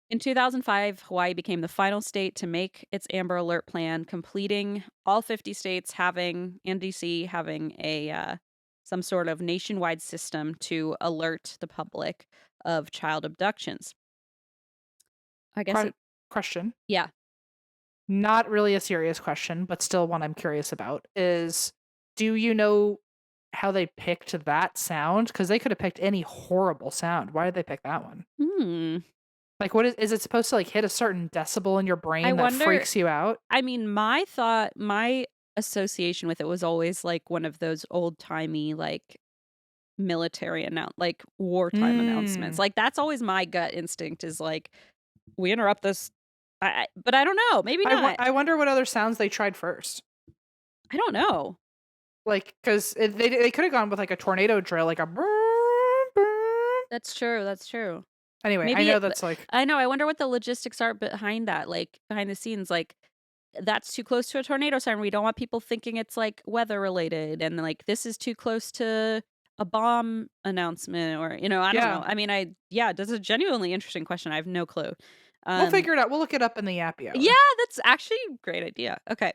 In 2005, Hawaii became the final state to make its Amber Alert plan, completing all 50 states having, and DC having a some sort of nationwide system to alert the public of child abductions. I guess Question. yeah. Not really a serious question, but still one I'm curious about is, do you know how they picked that sound? Because they could have picked any horrible sound. Why did they pick that one? Like, what is it supposed to like hit a certain decibel in your brain I that wonder. freaks you out? I mean, my association with it was always like one of those old timey like military like wartime announcements. Like that's always my gut instinct is like we interrupt this. But I don't know. Maybe not. I wonder what other sounds they tried first. I don't know. Like, because they could have gone with like a tornado drill, like a. That's true. That's true. Anyway, Maybe I know that's like. I know. I wonder what the logistics are behind that, like behind the scenes. Like that's too close to a tornado siren. We don't want people thinking it's like weather related, and like this is too close to a bomb announcement, or I don't know. I mean, that's a genuinely interesting question. I have no clue. We'll figure it out. We'll look it up in the Appy Hour. Yeah, that's actually a great idea. Okay.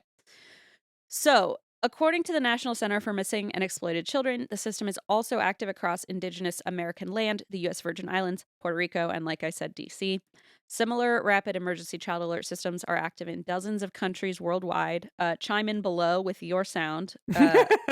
So, according to the National Center for Missing and Exploited Children, the system is also active across indigenous American land, the U.S. Virgin Islands, Puerto Rico, and like I said, D.C. Similar rapid emergency child alert systems are active in dozens of countries worldwide. Chime in below with your sound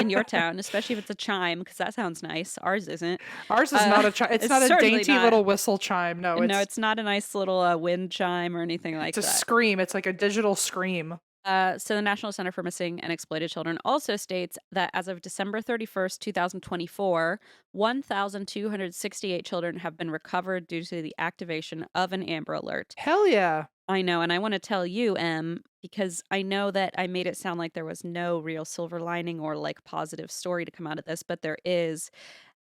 in your town, especially if it's a chime, because that sounds nice. Ours isn't. Ours is not a chime. It's not a dainty little whistle chime. No, it's not a nice little wind chime or anything like that. It's a scream. It's like a digital scream. So the National Center for Missing and Exploited Children also states that as of December 31st, 2024, 1,268 children have been recovered due to the activation of an Amber Alert. Hell yeah. I know, and I want to tell you, Em, because I know that I made it sound like there was no real silver lining or like positive story to come out of this, but there is,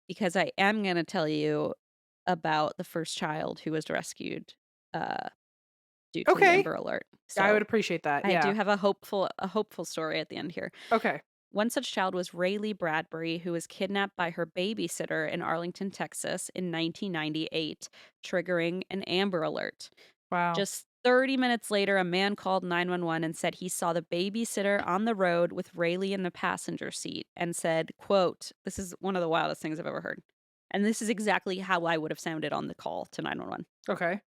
because I am going to tell you about the first child who was rescued due to the Amber Alert. So I would appreciate that. Yeah. I do have a hopeful story at the end here. Okay. One such child was Rayleigh Bradbury, who was kidnapped by her babysitter in Arlington, Texas in 1998, triggering an Amber Alert. Wow. Just 30 minutes later, a man called 911 and said he saw the babysitter on the road with Rayleigh in the passenger seat and said, quote, this is one of the wildest things I've ever heard. And this is exactly how I would have sounded on the call to 911. Okay.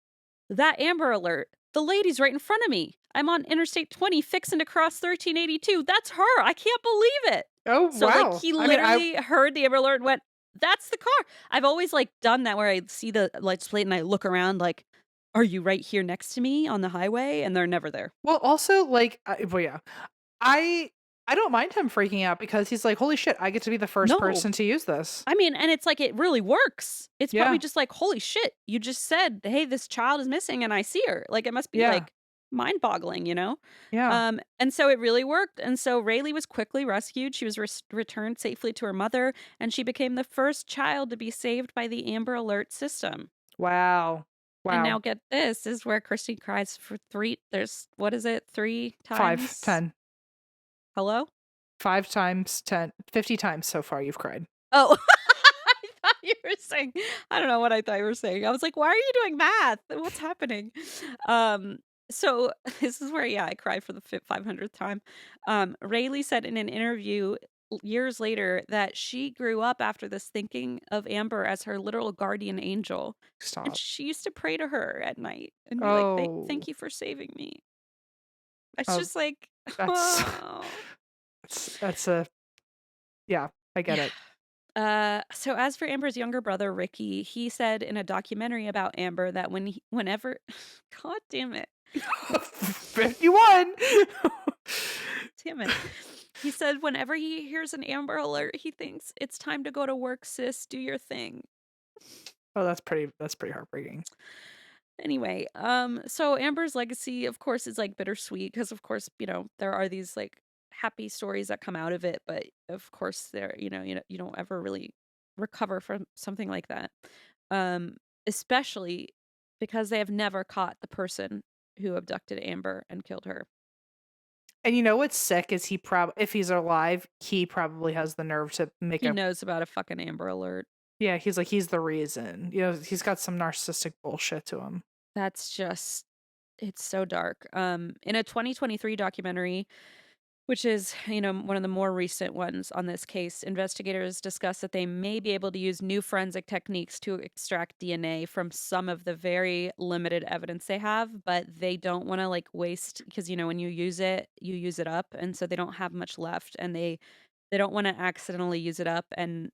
That Amber Alert. The lady's right in front of me. I'm on Interstate 20 fixing to cross 1382. That's her. I can't believe it. Oh, so, wow. Like, he literally heard the Amber Alert and went, that's the car. I've always, like, done that where I see the license plate and I look around like, are you right here next to me on the highway? And they're never there. Well, also, like, I don't mind him freaking out because he's like, holy shit, I get to be the first person to use this. I mean, and it's like, it really works. It's probably just like, holy shit, you just said, hey, this child is missing and I see her. Like, it must be like mind boggling, Yeah. And so it really worked. And so Rayleigh was quickly rescued. She was returned safely to her mother, and she became the first child to be saved by the Amber Alert system. Wow. And now get this is where Christine cries for 3 times? 5, 10. Hello? 5 times 10, 50 times so far you've cried. Oh, I thought you were saying, I don't know what I thought you were saying. I was like, why are you doing math? What's happening? So this is where, I cried for the 500th time. Rayleigh said in an interview years later that she grew up after this thinking of Amber as her literal guardian angel. Stop. And she used to pray to her at night and be like, thank you for saving me. It's just like, that's a, yeah, I get it. So as for Amber's younger brother, Ricky, he said in a documentary about Amber that whenever, God damn it. 51. Damn it. He said whenever he hears an Amber Alert, he thinks it's time to go to work, sis, do your thing. Oh, that's pretty heartbreaking. Anyway, so Amber's legacy, of course, is like bittersweet because, of course, there are these like happy stories that come out of it, but of course, there, you don't ever really recover from something like that, especially because they have never caught the person who abducted Amber and killed her. And what's sick is if he's alive, he probably has the nerve to he knows about a fucking Amber Alert. Yeah, he's the reason. He's got some narcissistic bullshit to him. That's just, it's so dark. In a 2023 documentary, which is, one of the more recent ones on this case. Investigators discuss that they may be able to use new forensic techniques to extract DNA from some of the very limited evidence they have, but they don't want to like waste because when you use it up, and so they don't have much left, and they don't want to accidentally use it up and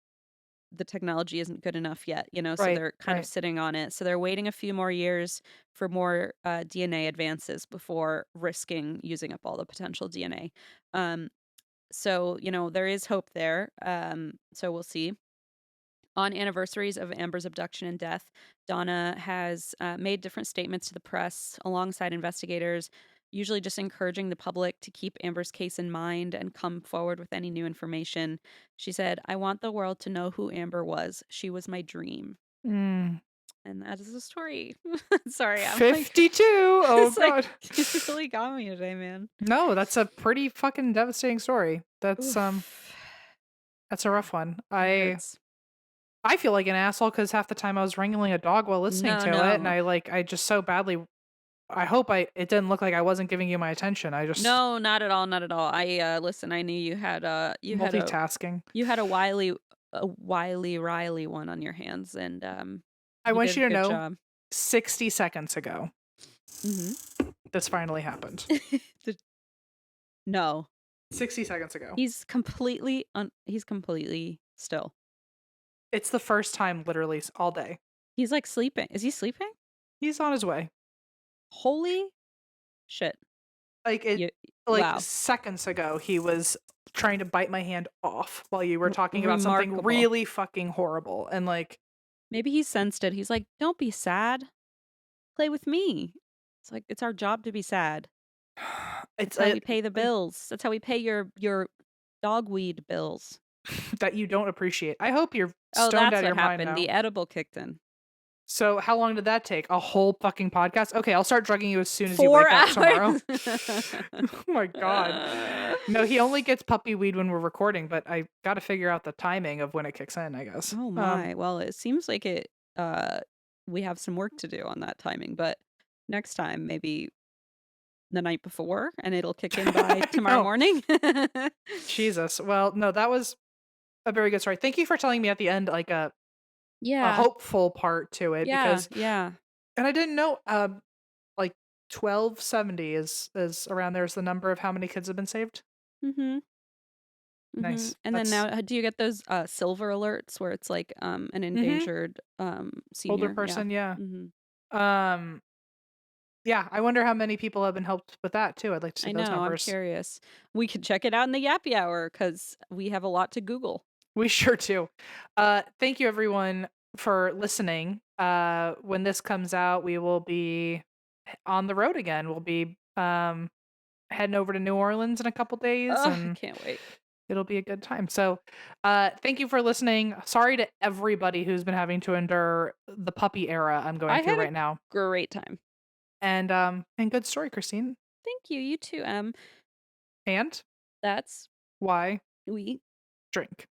the technology isn't good enough yet, so Right, they're kind of right. sitting on it. So they're waiting a few more years for more DNA advances before risking using up all the potential DNA. Um, so, there is hope there. So we'll see. On anniversaries of Amber's abduction and death, Donna has made different statements to the press alongside investigators, usually just encouraging the public to keep Amber's case in mind and come forward with any new information. She said, "I want the world to know who Amber was. She was my dream." Mm. And that is the story. Sorry, I'm like, 52. Oh it's like, god. you really got me today, man. No, that's a pretty fucking devastating story. That's Oof. that's a rough one. It hurts. I feel like an asshole because half the time I was wrangling a dog while listening No, to it, and no. I just so badly. I hope it didn't look like I wasn't giving you my attention. I just No, not at all, not at all. I listen, I knew you had multitasking. a Wiley Riley one on your hands, and I you want did you a to good know, job. 60 seconds ago, this finally happened. No, 60 seconds ago. he's completely still. It's the first time, literally, all day. He's like sleeping. Is he sleeping? He's on his way. Holy shit! Like Wow. seconds ago, he was trying to bite my hand off while you were talking about something Remarkable. really fucking horrible, and like. Maybe he sensed it. He's like, "Don't be sad. Play with me." It's like it's our job to be sad. It's That's how we pay the bills. That's how we pay your dogweed bills. that you don't appreciate. I hope you're Oh, stoned that's out of your what mind happened. now. The edible kicked in. So how long did that take? A whole fucking podcast? Okay, I'll start drugging you as soon as 4 you wake up hours. tomorrow. Oh my god. No, he only gets puppy weed when we're recording, but I got to figure out the timing of when it kicks in, I guess. Oh my. Well, it seems like we have some work to do on that timing, but next time maybe the night before and it'll kick in by tomorrow No. morning. Jesus. Well, no, that was a very good story. Thank you for telling me at the end like a Yeah. hopeful part to it Yeah. because Yeah. and I didn't know like 1270 is around there is the number of how many kids have been saved. Mhm. Nice. And then That's now do you get those silver alerts where it's like an endangered senior? older person, yeah. Mhm. Yeah, I wonder how many people have been helped with that too. I'd like to see I those know, I'm numbers. curious. We could check it out in the Yappy Hour cuz we have a lot to Google. We sure do. Thank you everyone for listening. When this comes out, we will be on the road again. We'll be heading over to New Orleans in a couple days Oh, I and can't wait. it'll be a good time. So, thank you for listening. Sorry to everybody who's been having to endure the puppy era I'm going I through had a right now. great time. And good story, Christine. Thank you. You too, And That's why we drink?